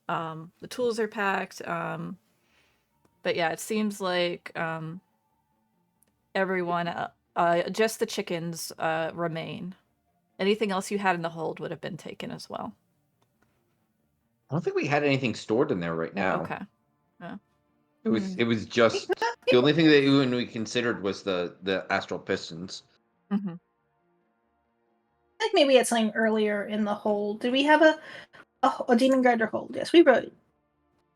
the tools are packed. But yeah, it seems like everyone, just the chickens remain. Anything else you had in the hold would have been taken as well. I don't think we had anything stored in there right now. Okay. Yeah. It was just the only thing that even we considered was the astral pistons. Mm-hmm. I think maybe we had something earlier in the hold. Did we have a demon grinder hold? Yes, we wrote.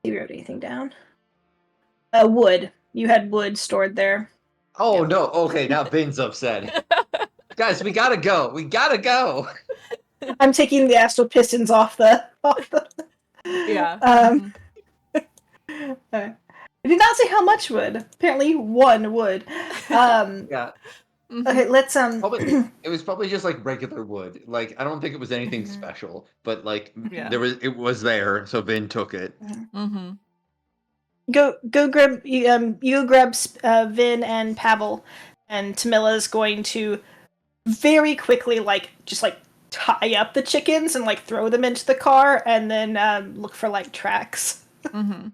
Did we wrote anything down? Wood. You had wood stored there. Oh no! Okay, now Vin's upset. Guys, we gotta go. We gotta go. I'm taking the astral pistons off the. Yeah. I did not say how much wood. Apparently, 1 wood. Yeah. Okay, let's it was probably just like regular wood. Like I don't think it was anything special, but like it was there, so Vin took it. Mm-hmm. Go grab you grab Vin and Pavel, and Tamila's going to very quickly just tie up the chickens and throw them into the car, and then look for tracks. Mm-hmm.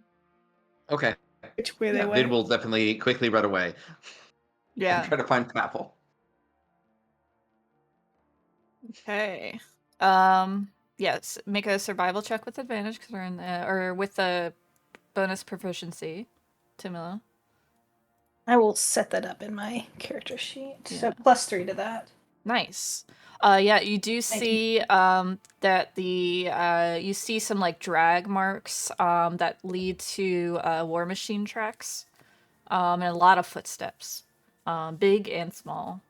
Okay. Which way they went. Vin will definitely quickly run away. Yeah. And try to find Pavel. Okay. Yes. Make a survival check with advantage because we're in or with a bonus proficiency, Tamila. I will set that up in my character sheet. Yeah. So +3 to that. Nice. Yeah, you do see that you see some drag marks that lead to war machine tracks, and a lot of footsteps, big and small.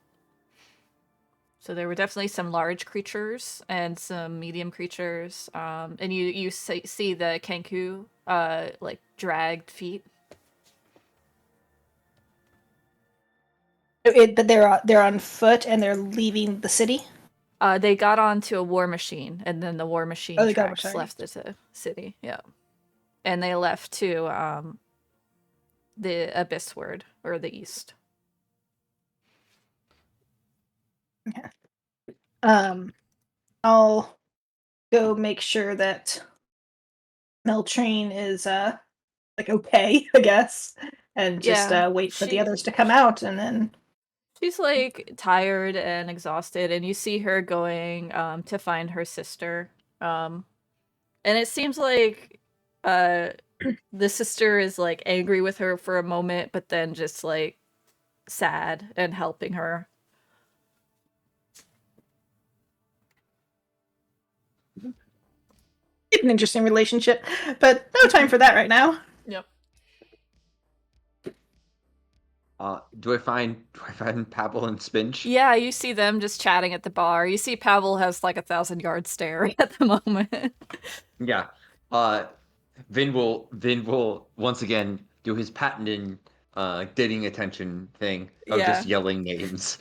So there were definitely some large creatures and some medium creatures, and you see the Kenku dragged feet. But they're on foot and they're leaving the city. They got onto a war machine, and then the war machine tracks left the city. Yeah, and they left to the Abyssward or the east. Yeah. I'll go make sure that Meltrain is okay, I guess, and just wait for the others to come out, and then. She's tired and exhausted, and you see her going to find her sister. And it seems like the sister is angry with her for a moment, but then just sad and helping her. An interesting relationship, but no time for that right now. Yep. Do I find Pavel and Spinch? Yeah, you see them just chatting at the bar. You see Pavel has like 1,000-yard stare at the moment. Yeah. Vin will once again do his patented dating attention thing of Yeah. just yelling names,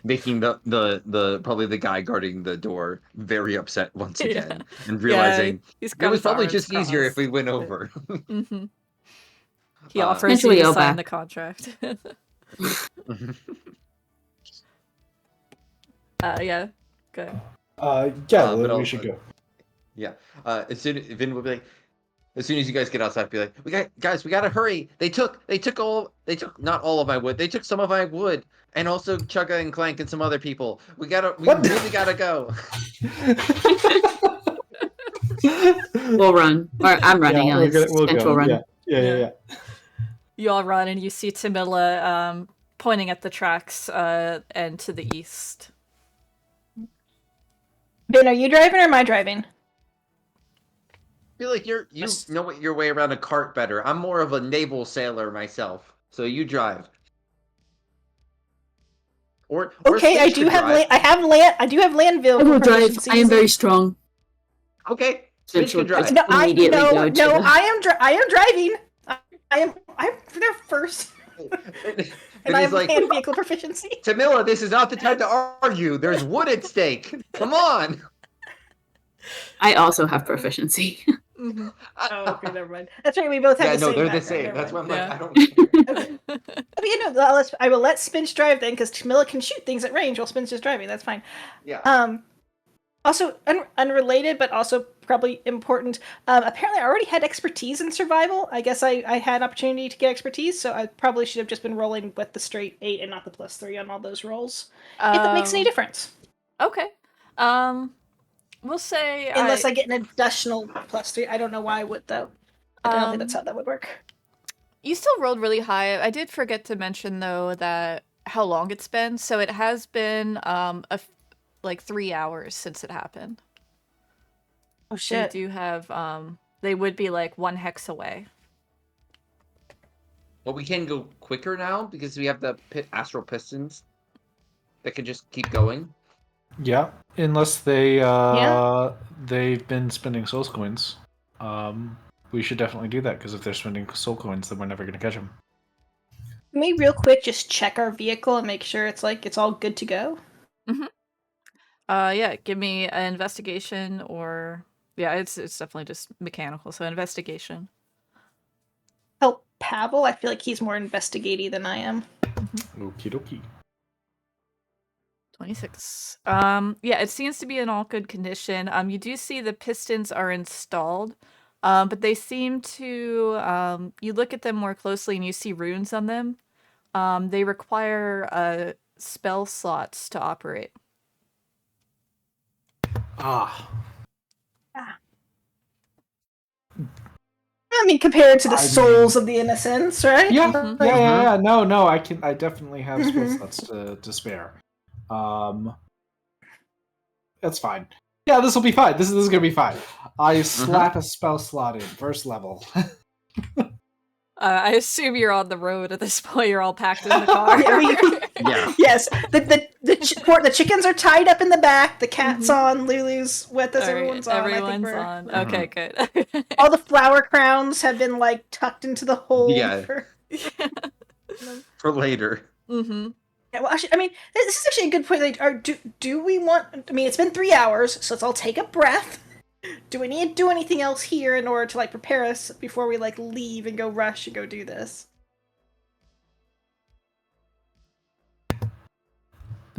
making the probably the guy guarding the door very upset once Yeah. again, and realizing he's it got was his probably arms just easier if we crossed. went over. Mm-hmm. He Uh, offers you Eventually to go sign back. the contract. Yeah, good. Yeah, but we should go. Yeah. As soon Vin will be like, as soon as you guys get outside, be like, we gotta hurry. They took not all of my wood. They took some of my wood, and also Chukka and Clank and some other people. We What? really gotta go. We'll run. Or I'm running. Yeah, At least. we'll Spinch go. will run. Yeah. You all run, and you see Tamila pointing at the tracks and to the east. Ben, are you driving or am I driving? I feel like you know your way around a cart better. I'm more of a naval sailor myself, so you drive. Or Okay, I Spinch do could have drive. I do have land vehicle I will drive. proficiencies. I am very strong. Okay, Spinch Spinch will could drive. No, immediately go to the- I am driving. I'm there first, and And I he's have like, land vehicle proficiency. Tamila, this is not the time to argue. There's wood at stake. Come on. I also have proficiency. Mm-hmm. Oh, okay, never mind. That's right. We both have Yeah, the no, same. they're the background, same. never That's why mind. I'm like, Yeah. I don't care. Okay. I will let Spinch drive then, because Tamila can shoot things at range while Spinch is driving. That's fine. Yeah. Also, unrelated, but also probably important. Apparently, I already had expertise in survival. I guess I had opportunity to get expertise, so I probably should have just been rolling with the straight 8 and not the +3 on all those rolls. If it makes any difference. Okay. We'll say Unless I get an additional +3. I don't know why I would, though. I don't think that's how that would work. You still rolled really high. I did forget to mention though that how long it's been. So it has been like 3 hours since it happened. Oh, So you shit. do have they would be like 1 hex away. Well, we can go quicker now because we have the astral pistons that can just keep going. Yeah, unless they've been spending soul coins. We should definitely do that because if they're spending soul coins, then we're never going to catch them. Can we real quick just check our vehicle and make sure it's all good to go? Mm-hmm. Yeah, give me an investigation or yeah, it's definitely just mechanical, so investigation. Help Pavel. I feel like he's more investigating than I am. Okie dokie. 26. Yeah, it seems to be in all good condition. You do see the pistons are installed, but they seem to you look at them more closely and you see runes on them. They require spell slots to operate. Ah. I mean, compared to the souls of the innocents, right? Yeah, Mhm. yeah. No. I definitely have spell Mhm. slots to spare. That's fine. Yeah, this will be fine. This is gonna be fine. I slap a spell slot in first level. I assume you're on the road at this point. You're all packed in the car. Yeah. Yes. The chickens are tied up in the back. The cat's on. Lulu's with us. All right, Everyone's on. I think everyone's we're... on. Okay, good. All the flower crowns have been tucked into the hole. Yeah. For later. Mm-hmm. Yeah, well, actually, I mean, this is actually a good point. Do we want? I mean, it's been 3 hours, so let's all take a breath. Do we need to do anything else here in order to prepare us before we leave and go rush and go do this?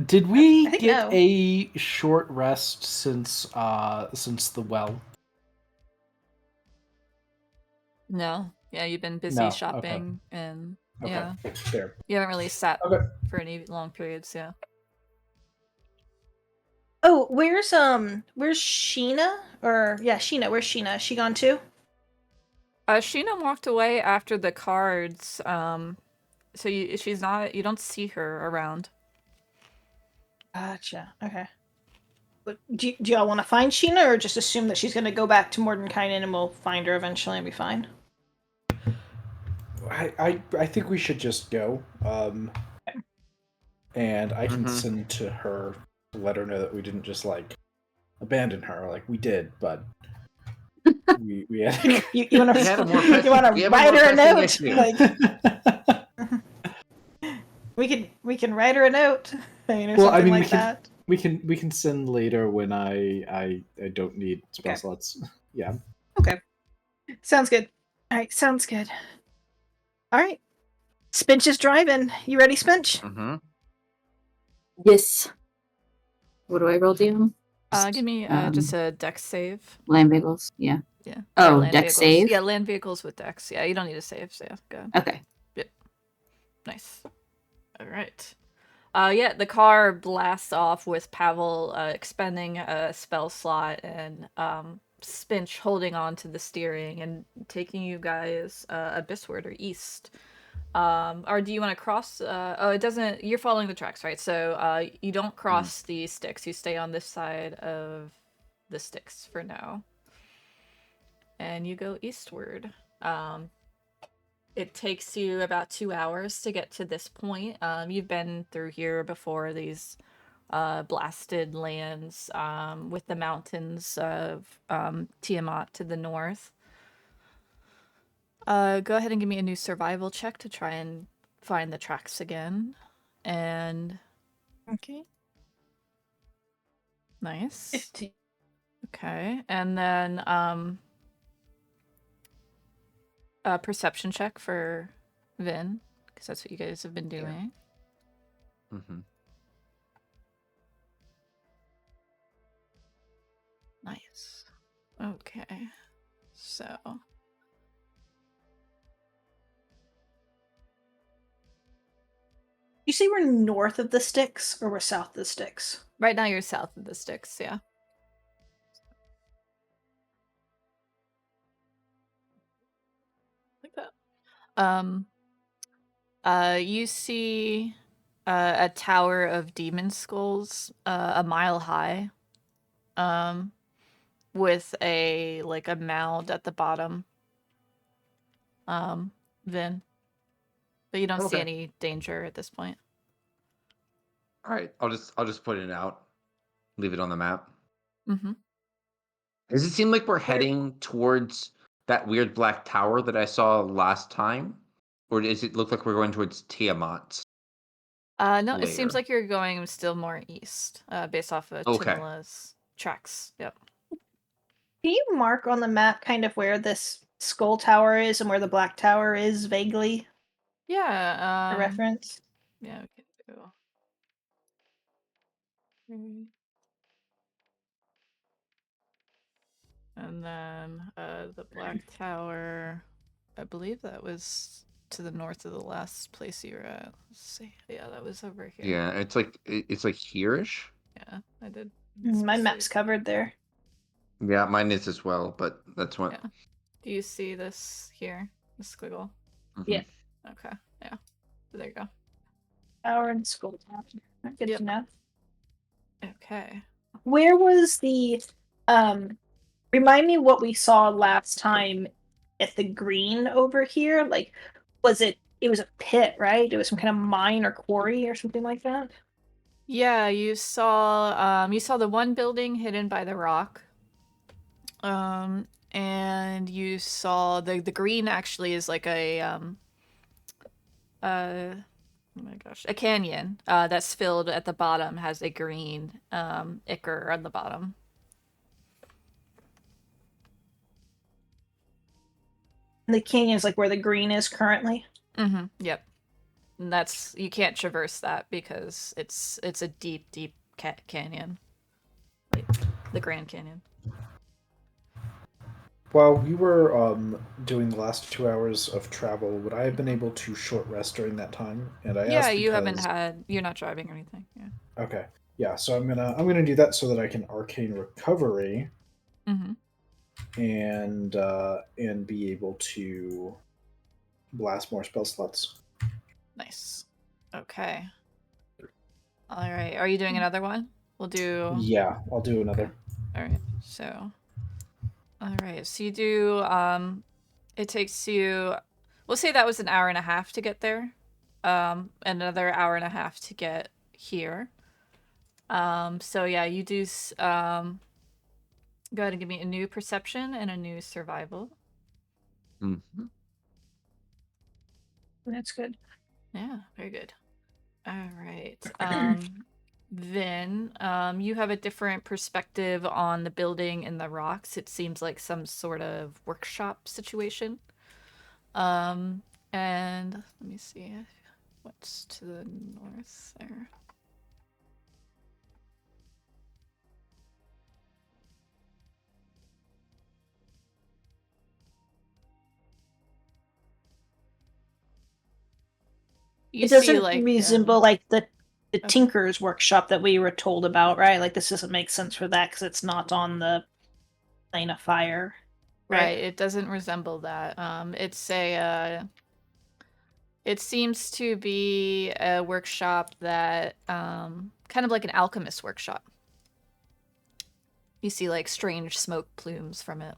Did we I think get no. a short rest since the well? No. Yeah, you've been busy No, shopping and Okay, yeah, fair. you haven't really sat Okay. for any long periods. Yeah. Oh, where's Sheena? Sheena. Where's Sheena? Is she gone too? Sheena walked away after the cards. So she's not. You don't see her around. Gotcha. Okay. But do y'all want to find Sheena, or just assume that she's going to go back to Mordenkainen and we'll find her eventually and be fine? I think we should just go. And I can Mhm. send to her to let her know that we didn't just like abandon her, like we did, but we had. You want We had a more to pressing, you want we to have a write more her a pressing note? issue. Like we can write her a note, or Well, something I mean, like that. we can send later when I don't need spell Okay. slots. Yeah. Okay, sounds good. All right, sounds good. All right, Spinch is driving. You ready, Spinch? Mm-hmm. Yes. What do I roll, DM? Give me just a dex save. Land vehicles. Yeah. Yeah. Oh, land dex vehicles. save? Yeah, land vehicles with dex. Yeah, you don't need a save, so yeah, go ahead. Okay. Nice. All right. Yeah, the car blasts off with Pavel expending a spell slot and Spinch holding on to the steering and taking you guys abyssward or east. Or do you want to cross? Oh, it doesn't. You're following the tracks, right? So you don't cross the sticks. You stay on this side of the sticks for now, and you go eastward. It takes you about 2 hours to get to this point. You've been through here before, these blasted lands with the mountains of Tiamat to the north. Go ahead and give me a new survival check to try and find the tracks again. And Okay. nice. 15. Okay. And then a perception check for Vin, because that's what you guys have been doing. Mm-hmm. Nice. Okay. So You say we're north of the sticks or we're south of the sticks? right now you're south of the sticks, yeah. Like that. You see a tower of demon skulls, a mile high, with a mound at the bottom. Vin, but you don't see Okay. any danger at this point. All right, I'll just put it out, leave it on the map. Mm-hmm. Does it seem like we're heading towards that weird black tower that I saw last time, or does it look like we're going towards Tiamat's? No, it seems layer? like you're going still more east, based off of Okay. Tamila's tracks. Yep. Can you mark on the map kind of where this skull tower is and where the black tower is vaguely? Yeah. A reference? Yeah, we can do. And then the black tower, I believe that was to the north of the last place you were at. Let's see. Yeah, that was over here. Yeah, it's like here-ish. Yeah, I did. My map's covered there. Yeah, mine is as well, but that's what. Yeah. Do you see this here? This squiggle? Mhm. Yeah. Okay. Yeah. There you go. Tower and skull tower. Good Yep. to know. Okay. Where was the remind me what we saw last time at the green over here? Like was it was a pit, right? It was some kind of mine or quarry or something like that? Yeah, you saw the one building hidden by the rock. And you saw the green actually is like a oh my gosh, a canyon that's filled at the bottom, has a green ichor on the bottom. And the canyon is like where the green is currently. Mm-hmm. Yep. And that's, you can't traverse that because it's a deep canyon, like the Grand Canyon. While we were doing the last 2 hours of travel, would I have been able to short rest during that time? And I Yeah, asked you haven't because- had. You're not driving or anything. Yeah. Okay, yeah. So I'm gonna do that so that I can arcane recovery Mm-hmm. and be able to blast more spell slots. Nice. Okay. All right. Are you doing another one? We'll do. Yeah, I'll do another. All right. So. All right. So you do. It takes you We'll say that was an hour and a half to get there. Another hour and a half to get here. So yeah, you do go ahead and give me a new perception and a new survival. Mm-hmm. That's good. Yeah, very good. All right. Then you have a different perspective on the building and the rocks. It seems like some sort of workshop situation. And let me see what's to the north there. You It see, doesn't like, resemble like the okay. tinker's workshop that we were told about, right? Like this doesn't make sense for that because it's not on the plane of fire, Right, it doesn't resemble that. It's a it seems to be a workshop that kind of like an alchemist workshop. You see like strange smoke plumes from it.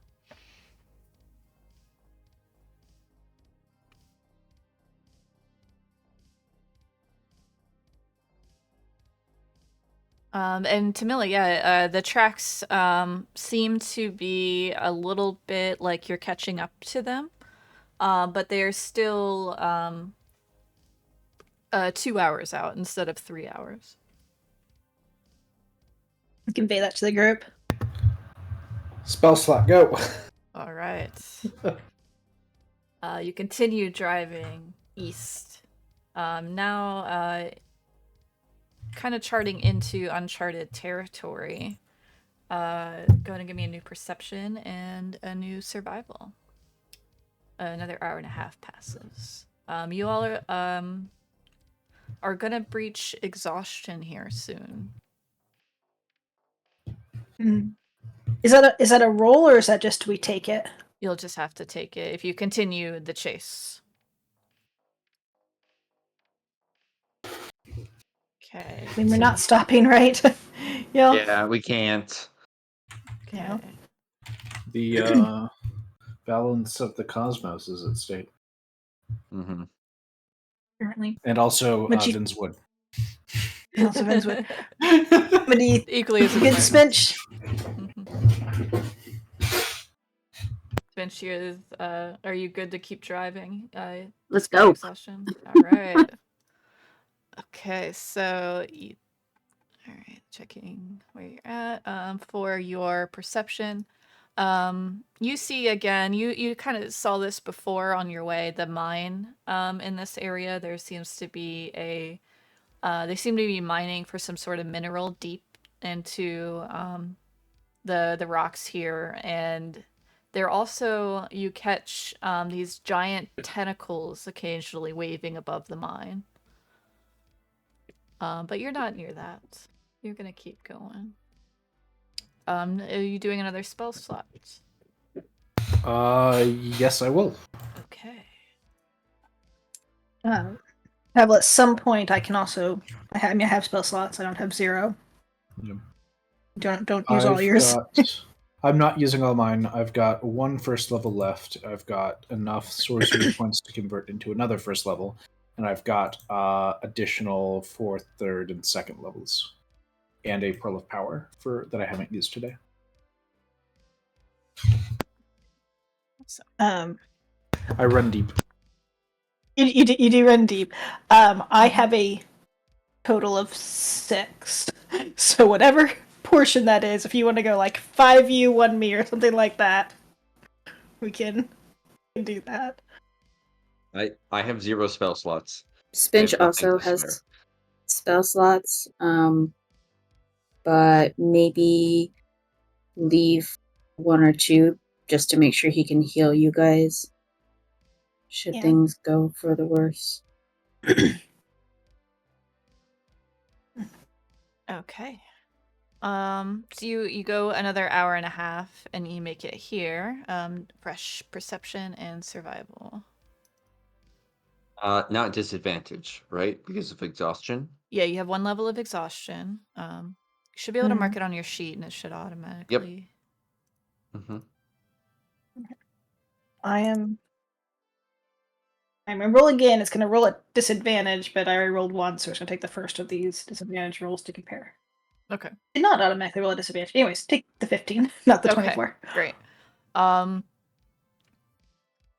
And Tamila, yeah, the tracks seem to be a little bit like you're catching up to them, but they're still 2 hours out instead of 3 hours. Convey that to the group. Spell slot, go. All right. You continue driving east. Now, kind of charting into uncharted territory. Go ahead and give me a new perception and a new survival. Another hour and a half passes. You all are gonna breach exhaustion here soon. Is that a roll or is that just we take it? You'll just have to take it if you continue the chase. Okay. I mean, we're not stopping, right? Yeah, we can't. Yeah. The balance of the cosmos is at stake. Mm-hmm. Currently. And also But you- Vinswood. Also Vinswood. But do you Equally as good important. Spinch? Spinch, are you good to keep driving? Let's despite go. Exhaustion. All right. Okay, so all right, checking where you're at. For your perception, you see again. You kind of saw this before on your way. The mine in this area. There seems to be a. They seem to be mining for some sort of mineral deep into the rocks here, and they're also you catch these giant tentacles occasionally waving above the mine. But you're not near that. You're gonna keep going. Are you doing another spell slot? Yes, I will. Okay. Pavel, at some point I can also. I have spell slots. I don't have 0. Yeah. Don't use all yours. I'm not using all mine. I've got 1 first level left. I've got enough sorcery points to convert into another first level, and I've got additional 4th, 3rd, and 2nd levels, and a Pearl of Power that I haven't used today. I run deep. You do run deep. I have a total of 6. So whatever portion that is, if you want to go like 5 you, 1 me, or something like that, we can do that. I have 0 spell slots. Spinch I have also nothing to has spare. spell slots, but maybe leave 1 or 2 just to make sure he can heal you guys should Yeah. things go for the worse. Okay. So you go another hour and a half and you make it here. Fresh perception and survival. Not disadvantage, right? Because of exhaustion. Yeah, you have 1 level of exhaustion. You should be able to mark it on your sheet and it should automatically. Mm-hmm. I am I'm gonna roll again. It's gonna roll at disadvantage, but I already rolled once, so it's gonna take the first of these disadvantage rolls to compare. Okay. Did not automatically roll a disadvantage. Anyways, take the 15, not the Okay. 24. Great.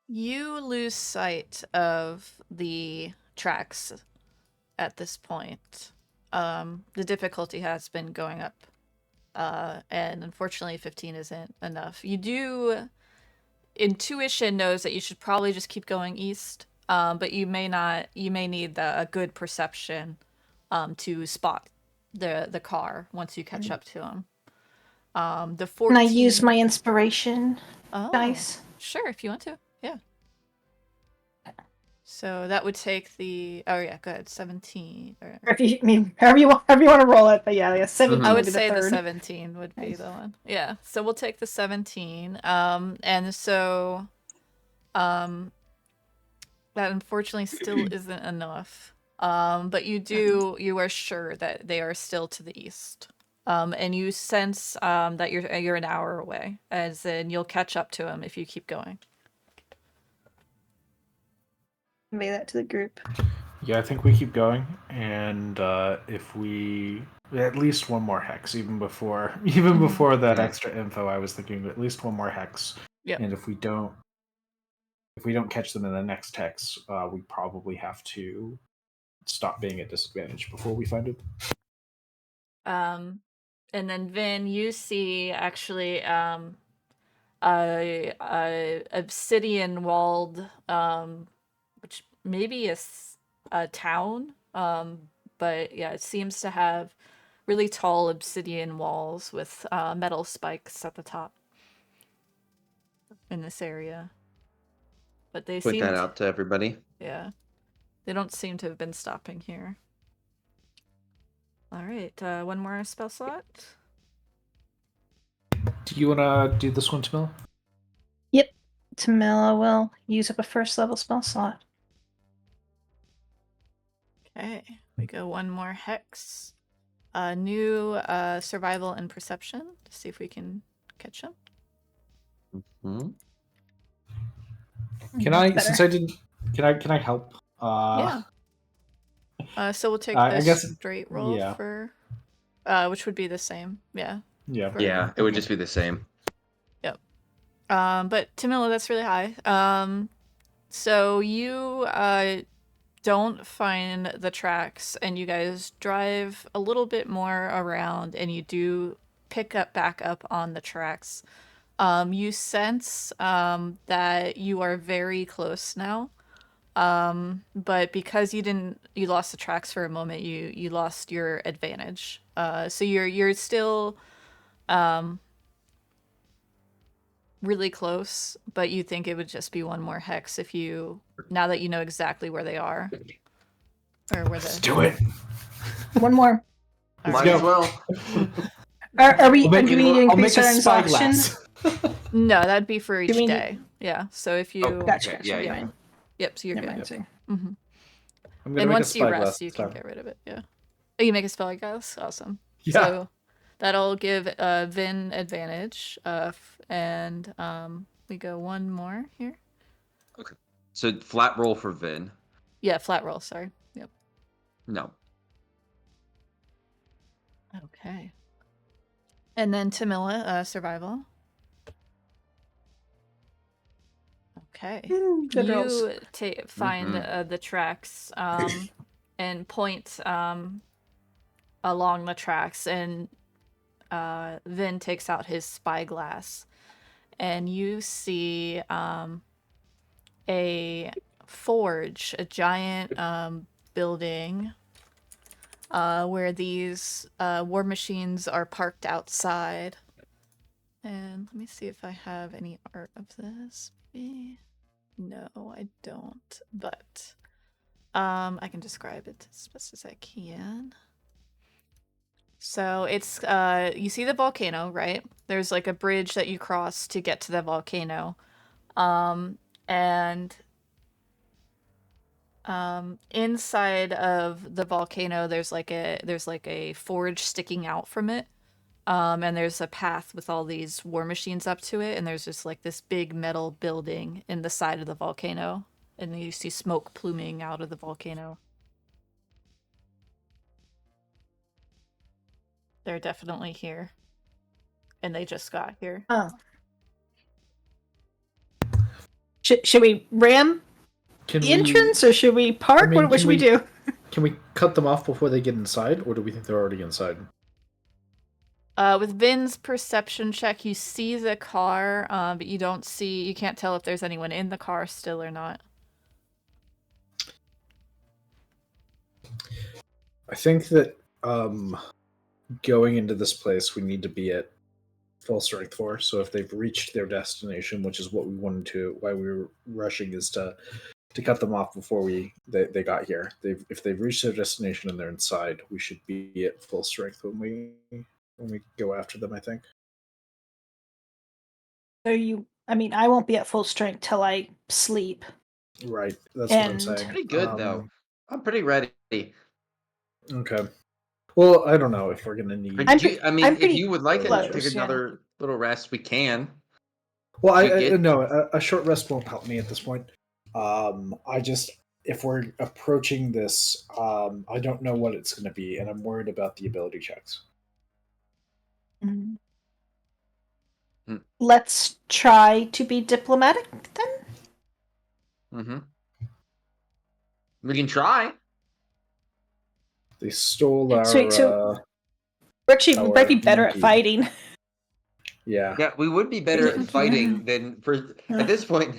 You lose sight of the tracks at this point. The difficulty has been going up. And unfortunately 15 isn't enough. You do intuition knows that you should probably just keep going east. But you may not, you may need a good perception to spot the car once you catch up to him. The 14 Can I use my inspiration dice? Sure, if you want to. Yeah. So that would take the go ahead, 17. Or if you, I mean, however you want to roll it, but yeah, 17 I would would be say the the third. 17 would be Nice. the one. Yeah. So we'll take the 17. And so that unfortunately still isn't enough. But you are sure that they are still to the east. And you sense that you're an hour away, as in you'll catch up to them if you keep going. Convey that to the group. Yeah, I think we keep going, and if we at least one more hex, even before that extra info, I was thinking at least one more hex. Yep. And if we don't catch them in the next hex, we probably have to stop being at disadvantage before we find it. And then Vin, you see actually a obsidian walled which maybe is a town, but yeah, it seems to have really tall obsidian walls with metal spikes at the top in this area. But they Point that out to everybody. Yeah, they don't seem to have been stopping here. All right, one more spell slot. Do you want to do this one, Tamila? Yep. Tamila will use up a first level spell slot. Okay, we go one more hex. New survival and perception to see if we can catch them. Mm-hmm. Can I? Since I didn't, can I help? Yeah. So we'll take I the guess straight roll for, which would be the same. Yeah. Yeah. Yeah, it would just be the same. Yep. But Tamila, that's really high. So you don't find the tracks, and you guys drive a little bit more around, and you do back up on the tracks. You sense that you are very close now. But because you lost the tracks for a moment, you lost your advantage. So you're still really close, but you think it would just be one more hex now that you know exactly where they are. Or where Let's do it. One more. Might as well. Are we? I'll make Do we need to I'll make increase a our spyglass. exhaustion? No, that'd be for each Do we day. Yeah. So if you Gotcha. Yeah, yeah. Fine. Yep, so you're Never good. mind, sorry. Mm-hmm. I'm gonna And make once a you spyglass rest, you this can time. get rid of it. Yeah. Oh, you make a spyglass? Awesome. Yeah. So that'll give Vin advantage. And we go one more here. Okay. So flat roll for Vin. Yeah, flat roll. Sorry. Yep. No. Okay. And then Tamila, survival. Okay. Good rolls. You find the tracks and point along the tracks, and Vin takes out his spyglass, and you see a forge, a giant building where these war machines are parked outside. And let me see if I have any art of this. No, I don't, but I can describe it as best as I can. So it's you see the volcano, right? There's like a bridge that you cross to get to the volcano. And inside of the volcano there's like a forge sticking out from it. And there's a path with all these war machines up to it, and there's just like this big metal building in the side of the volcano and then you see smoke pluming out of the volcano. They're definitely here. And they just got here. Oh. Should we ram the entrance, or should we park? What should we do? Can we cut them off before they get inside, or do we think they're already inside? With Vin's perception check, you see the car, but you can't tell if there's anyone in the car still or not. I think that going into this place, we need to be at full strength for. So if they've reached their destination, which is what we wanted to, why we were rushing, is to cut them off before they got here. If they've reached their destination and they're inside, we should be at full strength when we go after them, I think. So I won't be at full strength till I sleep. Right. That's what I'm And- saying. Pretty good though. I'm pretty ready. Okay. Well, I don't know if we're gonna need. If you would like close, to take yeah. another little rest, we can. Well, no, a short rest won't help me at this point. If we're approaching this, I don't know what it's going to be, and I'm worried about the ability checks. Let's try to be diplomatic then. Mm-hmm. We can try. They stole our. Sweet, so we might be better at monkey. fighting. Yeah. Yeah, we would be better at fighting than at this point.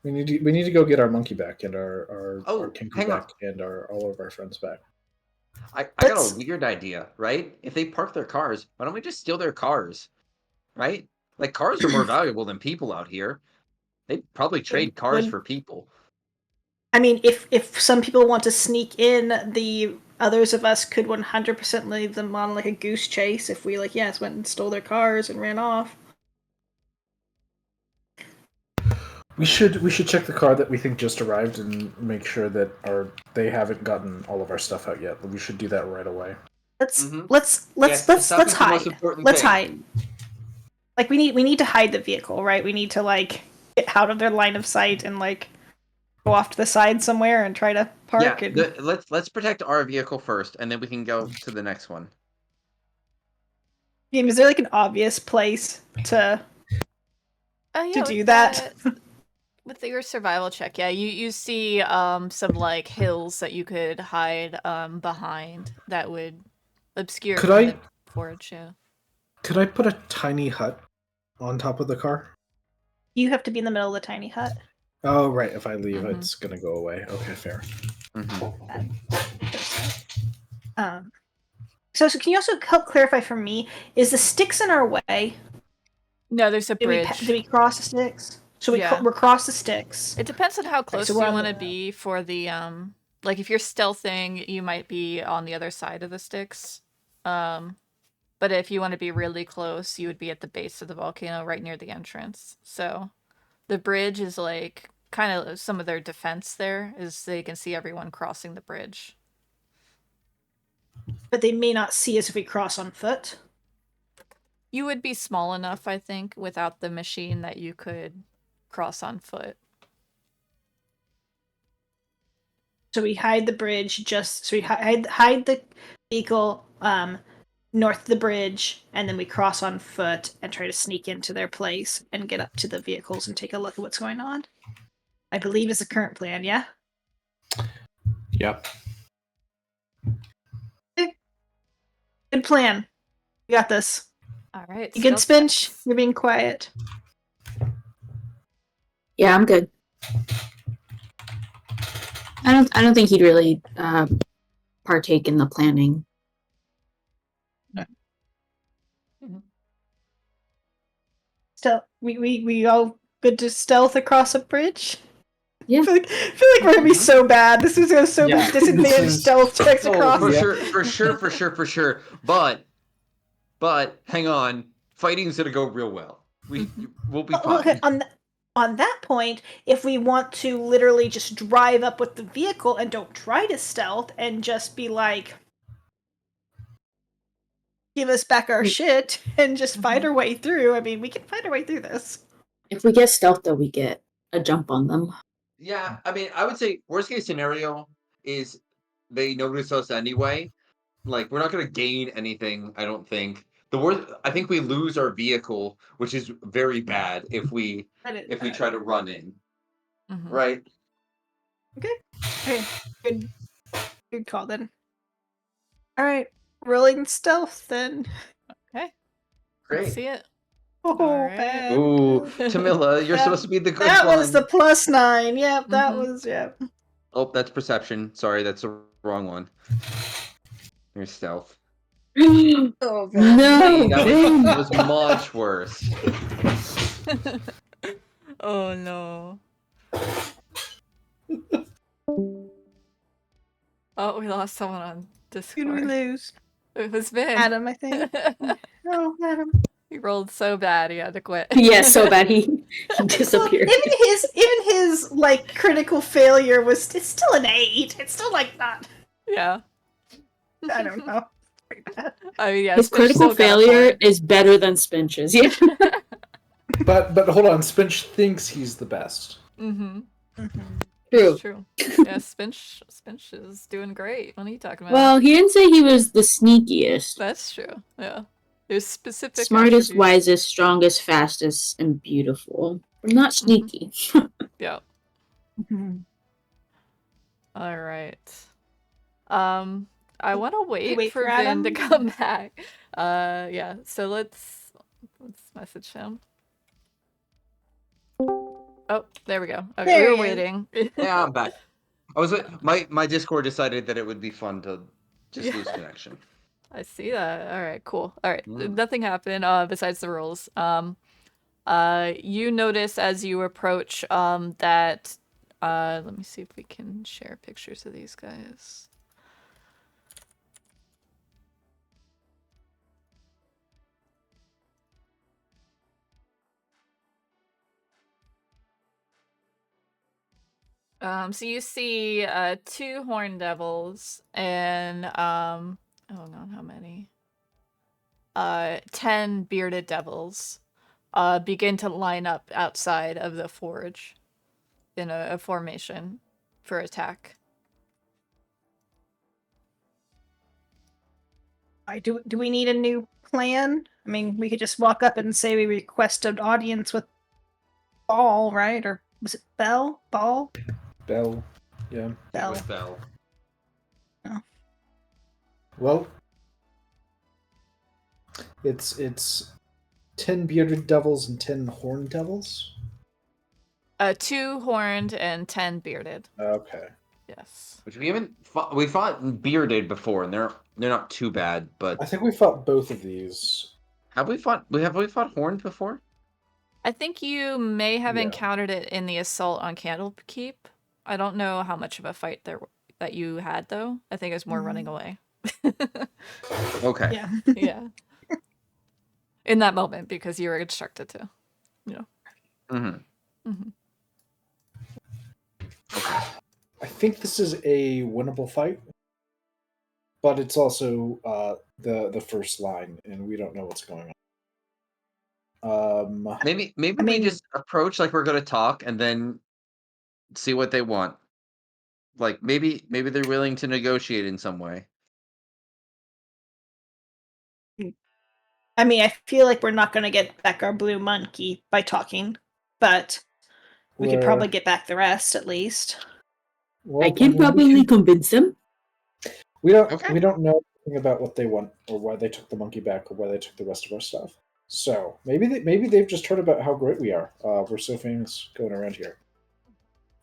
We need to go get our monkey back and our Kinku hang on. back and all of our friends back. I got a weird idea, right? If they park their cars, why don't we just steal their cars? Right? Like, cars are more valuable than people out here. They'd probably trade cars for people. I mean, if some people want to sneak in, the others of us could 100% leave them on like a goose chase if we went and stole their cars and ran off. We should check the car that we think just arrived and make sure that they haven't gotten all of our stuff out yet. We should do that right away. Let's Yes, let's the most hide. important Let's thing. hide. Like we need to hide the vehicle, right? We need to get out of their line of sight and go off to the side somewhere and try to park. Yeah, let's protect our vehicle first, and then we can go to the next one. Is there an obvious place to do that? With your survival check, yeah, you see some hills that you could hide behind that would obscure the forage. Yeah. Could I put a tiny hut on top of the car? You have to be in the middle of the tiny hut. Oh, right. If I leave, it's gonna go away. Okay, fair. So can you also help clarify for me? Is the sticks in our way? No, there's a bridge. Do we cross the sticks? So we're cross the sticks. It depends on how close so you want to be for the if you're stealthing, you might be on the other side of the sticks. But if you want to be really close, you would be at the base of the volcano, right near the entrance. So the bridge is kind of some of their defense there, is they can see everyone crossing the bridge. But they may not see us if we cross on foot. You would be small enough, I think, without the machine that you could cross on foot. So we hide the bridge we hide the vehicle north of the bridge, and then we cross on foot and try to sneak into their place and get up to the vehicles and take a look at what's going on. I believe is the current plan, yeah? Yep. Good plan. We got this. All right. You good, Spinch? You're being quiet. Yeah, I'm good. I don't think he'd really partake in the planning. Stealth. We all good to stealth across a bridge? Yeah. I feel like we're gonna be so bad. This is gonna so many disadvantaged stealth checks across. For sure. But hang on, fighting's gonna go real well. We'll be fine. Okay, on that point, if we want to literally just drive up with the vehicle and don't try to stealth and just be give us back our shit and just fight our way through. I mean, we can fight our way through this. If we get stealth, though, we get a jump on them. Yeah, I mean, I would say worst case scenario is they notice us anyway. Like, we're not going to gain anything, I don't think. The worst, I think we lose our vehicle, which is very bad That is if we bad. try to run in, Mhm. right? Okay, good call then. All right, rolling stealth then. Okay. Great. Let's see it. Oh, Alright. bad. Ooh, Tamila, you're That- supposed to be the good That one. was the +9. Yep, that Mhm. was Oh, that's perception. Sorry, that's the wrong one. Here's stealth. Oh, No, That Ben. was much worse. Oh no. Oh, we lost someone on Who Discord. did we lose? It was Vin. Adam, I think. Oh, Adam. He rolled so bad he had to quit. Yeah, so bad he Well, disappeared. even his like critical failure was it's still an 8. It's still like not. Yeah. I don't know. Pretty bad. I mean, yeah. His Spinch critical still got a failure point. is better than Spinch's. Yeah. But hold on, Spinch thinks he's the best. Mm-hmm. True. It's true. Yeah, Spinch is doing great. What are you talking about? Well, he didn't say he was the sneakiest. That's true. Yeah. There's specific Smartest, attributes. wisest, strongest, fastest, and beautiful. Not sneaky. Yeah. Mhm. All right. I want to wait wait for for Vin to Adam? come back. Yeah. So let's message him. Oh, there we go. Okay, There we were he is. waiting. Yeah, I'm back. My Discord decided that it would be fun to just lose connection. I see that. All right, cool. All right, Mm. nothing happened besides the rules. You notice as you approach that. Let me see if we can share pictures of these guys. So you see 2 horn devils and oh god, how many? 10 bearded devils begin to line up outside of the forge in a formation for attack. Do we need a new plan? I mean, we could just walk up and say we request an audience with Ball, right? Or was it Bell? Ball? Bell. Yeah. Bell. With Bell. Well, it's 10 bearded devils and 10 horned devils. 2 horned and 10 bearded. Okay. Yes. Which we fought bearded before, and they're not too bad. But I think we fought both of these. have we fought horned before? I think you may have Yeah. encountered it in the assault on Candlekeep. I don't know how much of a fight that you had though. I think it was more running away. Okay. Yeah. Yeah. In that moment because you were instructed to. Mm-hmm. Mm-hmm. I think this is a winnable fight, but it's also the first line, and we don't know what's going on. Maybe I we mean- just approach like we're gonna talk, and then see what they want. Like maybe they're willing to negotiate in some way. I mean, I feel like we're not going to get back our blue monkey by talking, but we could probably get back the rest at least. Well, I can mean, probably convince him. We don't Okay. we don't know anything about what they want or why they took the monkey back or why they took the rest of our stuff. So maybe they've just heard about how great we are. We're so famous going around here.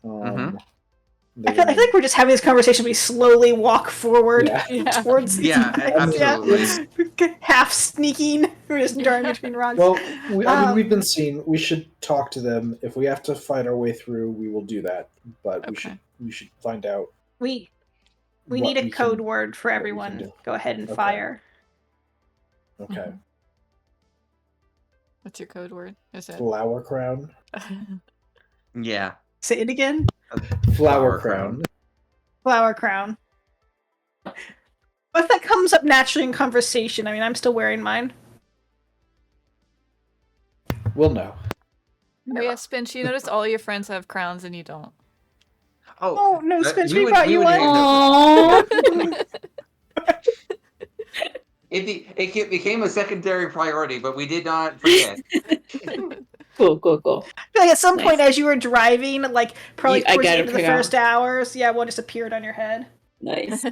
I feel like we're just having this conversation. We slowly walk forward Yeah. towards these Yeah, guys. absolutely. Half sneaking. We're just darting between rocks. Well, I mean, we've been Um, seen. We should talk to them. If we have to fight our way through, we will do that. But Okay. we should find out. we what need a we code can- word for we can everyone. do. Go ahead and Okay. fire. Okay, What's your code word? Is it? flower crown. Yeah. Say it again. Flower crown. Flower crown. What if that comes up naturally in conversation? I mean, I'm still wearing mine. We'll know. Oh yeah, Spinch, you notice all your friends have crowns and you don't. Oh no, Spinch, we would- brought you would one. hang up. Aww. It became a secondary priority, but we did not forget. Cool. Like at some Nice. point, as you were driving, like probably I towards got the it end of the figured out. first hours, yeah, one just appeared on your head. Nice.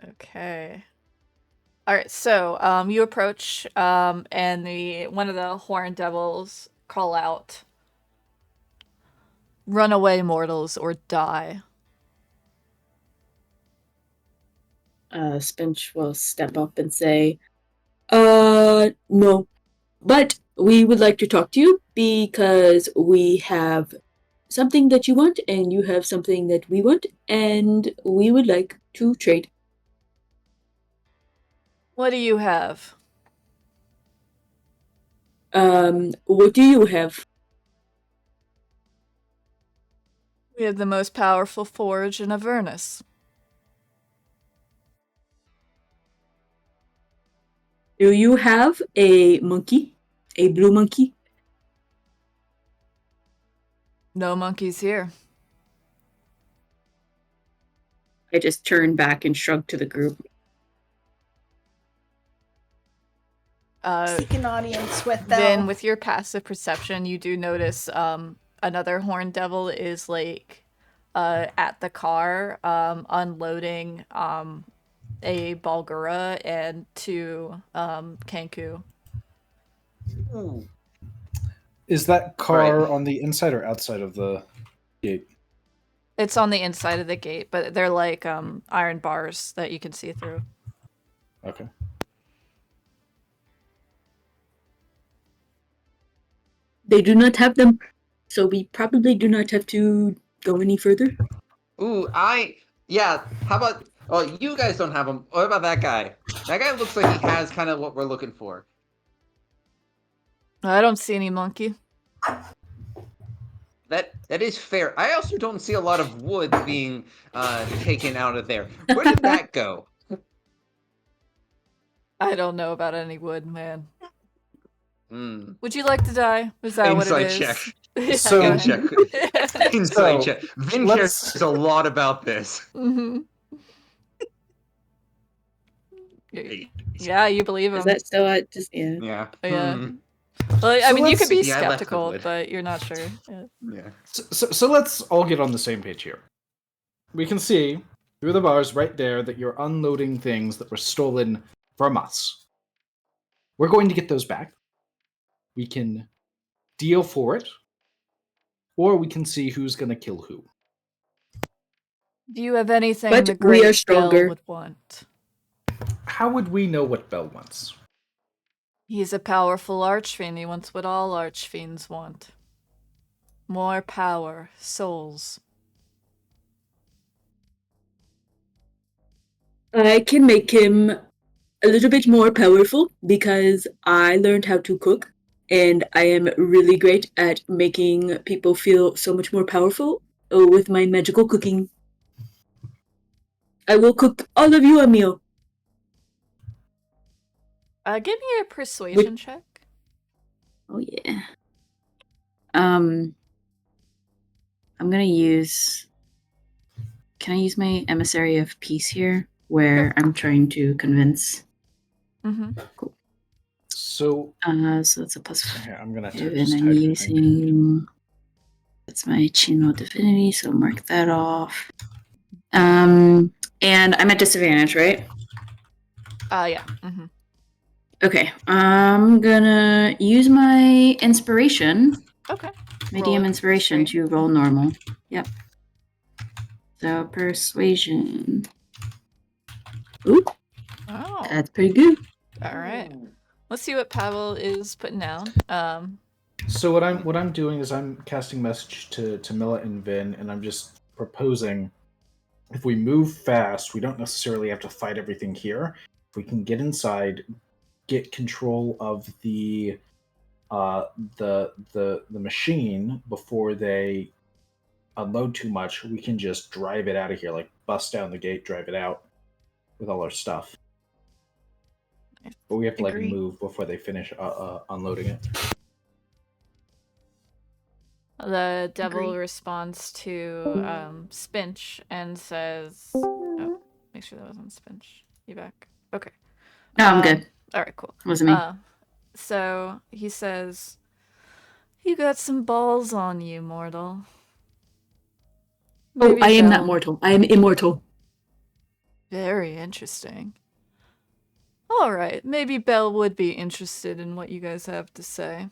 Okay. All right, so you approach, and one of the horned devils call out, "Run away, mortals, or die." Spinch will step up and say, no, but we would like to talk to you because we have something that you want and you have something that we want and we would like to trade. What do you have? What do you have? We have the most powerful forge in Avernus. Do you have a monkey? A blue monkey? No monkeys here. I just turned back and shrugged to the group. Seek an audience with them. Then, with your passive perception, you do notice another horned devil is like at the car, unloading a Balgura and two Kanku. Ooh. Is that car Right. on the inside or outside of the gate? It's on the inside of the gate, but they're like iron bars that you can see through. Okay. They do not have them, so we probably do not have to go any further. Ooh, yeah. How about? Oh, you guys don't have him. What about that guy? That guy looks like he has kind of what we're looking for. I don't see any monkey. That is fair. I also don't see a lot of wood being taken out of there. Where did that go? I don't know about any wood, man. Mm. Would you like to die? Is that what it Insight is? check. Yeah, So- go Insight ahead. check. Insight So, check. Vin let's- cares a lot about this. Mhm. Yeah, you believe him. Is that still at just yeah? Yeah. Yeah. Hmm. Well, I So mean, you let's could be see. Yeah, I left the skeptical, wood. but you're not sure. Yeah. Yeah. So let's all get on the same page here. We can see through the bars right there that you're unloading things that were stolen from us. We're going to get those back. We can deal for it, or we can see who's going to kill who. Do you have anything But the we great are Bell stronger. would want? How would we know what Bell wants? He's a powerful archfiend. He wants what all archfiends want. More power, souls. I can make him a little bit more powerful because I learned how to cook and I am really great at making people feel so much more powerful with my magical cooking. I will cook all of you a meal. Give me a persuasion check. Oh yeah. I'm gonna use. Can I use my emissary of peace here, where I'm trying to convince? Mm-hmm. So, So that's a plus here, I'm going to 5, just and type I'm it in. using. That's my Chino Divinity, so mark that off. And I'm at disadvantage, right? Yeah. Mm-hmm. Okay, I'm gonna use my inspiration, Okay. my Roll DM it inspiration straight. to roll normal. Yep. So persuasion. Ooh, Oh. that's pretty good. All right. Let's see what Pavel is putting down. So what I'm doing is I'm casting message to Tamila and Vin, and I'm just proposing if we move fast, we don't necessarily have to fight everything here. If we can get inside, get control of the machine before they unload too much, we can just drive it out of here, like bust down the gate, drive it out with all our stuff. But we have to Agree. move before they finish unloading it. The devil Agree. responds to Spinch and says, oh, make sure that wasn't Spinch. You back? Okay. No, I'm good. All right, cool. Wasn't me. So he says, "You got some balls on you, mortal." Oh, Maybe I am not Belle- mortal. I am immortal. Very interesting. All right, maybe Belle would be interested in what you guys have to say.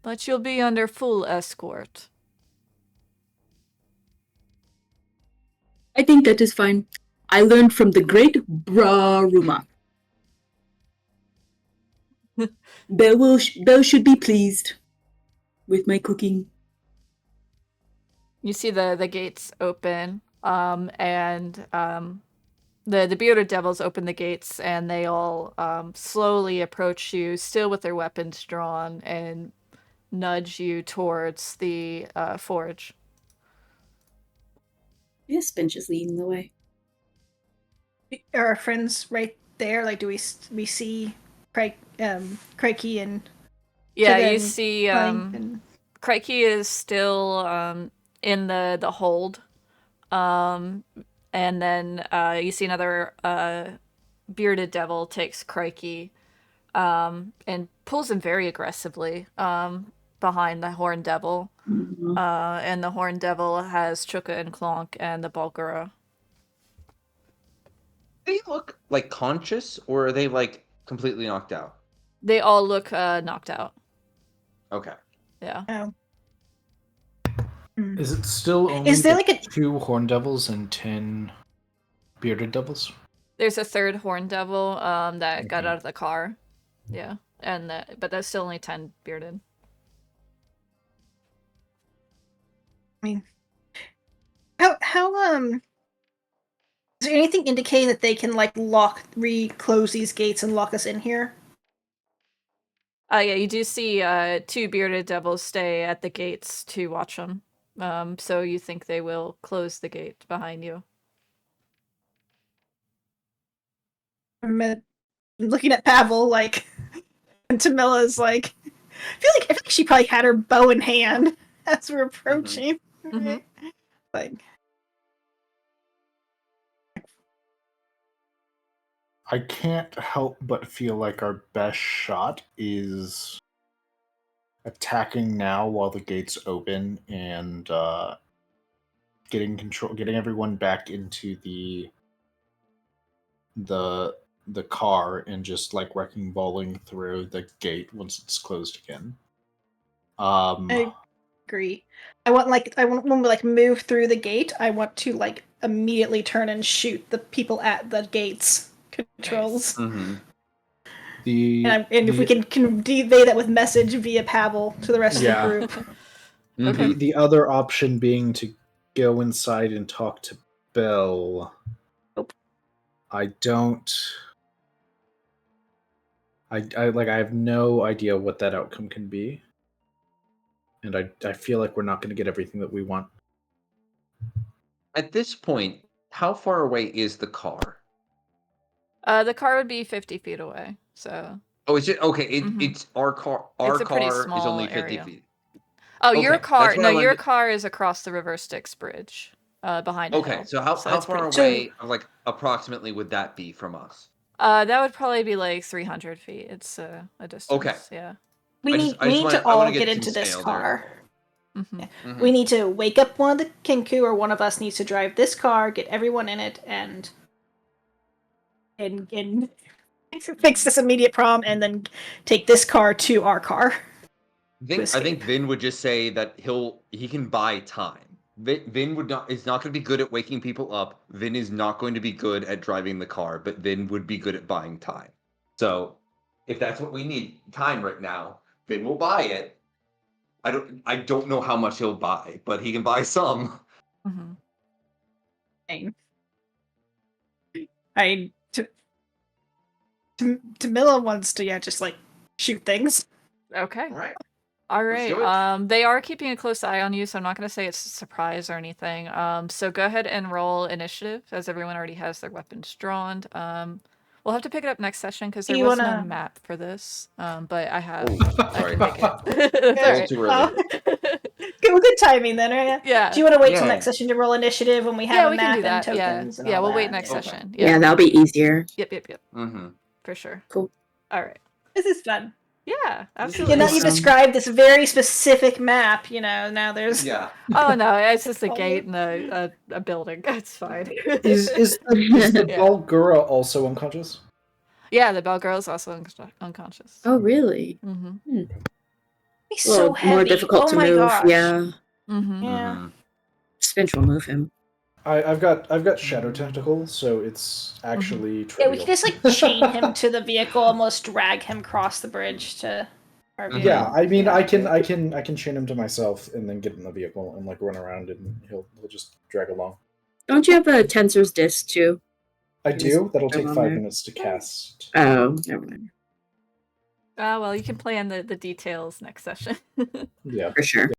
But you'll be under full escort. I think that is fine. I learned from the great Braruma. Belle should be pleased with my cooking. You see the gates open, and the bearded devils open the gates, and they all slowly approach you, still with their weapons drawn, and nudge you towards the forge. Yes, Spinch is leading the way. Are our friends right there? Like, do we see Krikey and Yeah, Chukka you and see Clonk and Krikey is still in the hold. And then you see another bearded devil takes Krikey and pulls him very aggressively behind the horned devil. Mhm. And the horned devil has Chukka and Clonk and the Bulgara. They look like conscious, or are they like completely knocked out? They all look knocked out. Okay. Yeah. oh, Is it still only Is there like a 2 horn devils and 10 bearded devils? There's a third horned devil that got Okay. out of the car. Yeah. But there's still only 10 bearded. how is there anything indicating that they can like close these gates and lock us in here? Yeah, you do see 2 bearded devils stay at the gates to watch them. So you think they will close the gate behind you. I'm looking at Pavel like, and Tamila's like, I feel like she probably had her bow in hand as we're approaching. Mhm. Right? Like, I can't help but feel like our best shot is attacking now while the gates open and getting everyone back into the car and just like wrecking balling through the gate once it's closed again. I agree. I want when we like move through the gate, I want to like immediately turn and shoot the people at the gates controls. Mm-hmm. And if we can convey that with message via Pavel to the rest of the group. Okay. The other option being to go inside and talk to Belle. Nope. I don't. I have no idea what that outcome can be, and I feel like we're not going to get everything that we want. At this point, how far away is the car? The car would be 50 feet away. So. Oh, is it okay? Mhm. It's our car. Our It's a pretty car is small only 50 area. feet. Oh, your Okay, car. that's what No, I wanted your to- car is across the River Styx Bridge, behind a Okay, hill. so how it's far pretty- away, like approximately, would that be from us? That would probably be like 300 feet. It's a distance. Okay. Yeah. We I need just wanna to all get get some into this scale there. car. Mm-hmm. Mhm. We need to wake up one of the Kinku, or one of us needs to drive this car, get everyone in it, and fix this immediate problem, and then take this car to our car. I think Vin would just say that he can buy time. Vin is not going to be good at waking people up. Vin is not going to be good at driving the car, but Vin would be good at buying time. So, if that's what we need, time right now, Vin will buy it. I don't know how much he'll buy, but he can buy some. Mm-hmm. Tamila wants to just like shoot things. Okay. All right. All Let's do right. it. They are keeping a close eye on you, so I'm not going to say it's a surprise or anything. So go ahead and roll initiative, as everyone already has their weapons drawn. We'll have to pick it up next session because Do there you was no wanna- map for this. But I have. Oh, I sorry. can make it. A That's little alright. too early. Good timing then, right? Yeah. Do you want to wait till Yeah. next session to roll initiative when we have Yeah, a we map can do and that. tokens? Yeah, And yeah. all We'll wait that? next Okay. session. Yeah, that'll be easier. Yep. Mm-hmm. For sure. Cool. All right. This is fun. Yeah, Yeah, absolutely. now you Awesome. described this very specific map. Now there's Yeah. Oh no, it's just a All gate and a building. It's fine. Is the Yeah. Balgura also unconscious? Yeah, the bell girl is also unconscious. Oh, really? Mm-hmm. He's Well, so heavy. more difficult oh to my move. gosh. Yeah, Mm-hmm. Yeah. Mhm. Spinch will move him. I've got shadow tentacle, so it's actually Yeah, trivial. we can just like chain him to the vehicle, almost drag him across the bridge to our Mhm. vehicle. Yeah, I mean, I can chain him to myself and then get in the vehicle and like run around and he'll just drag along. Don't you have a tensor's disc too? I do. That'll Still take on 5 there. minutes to cast. Oh, never mind. Well, you can plan the details next session. Yeah. For sure.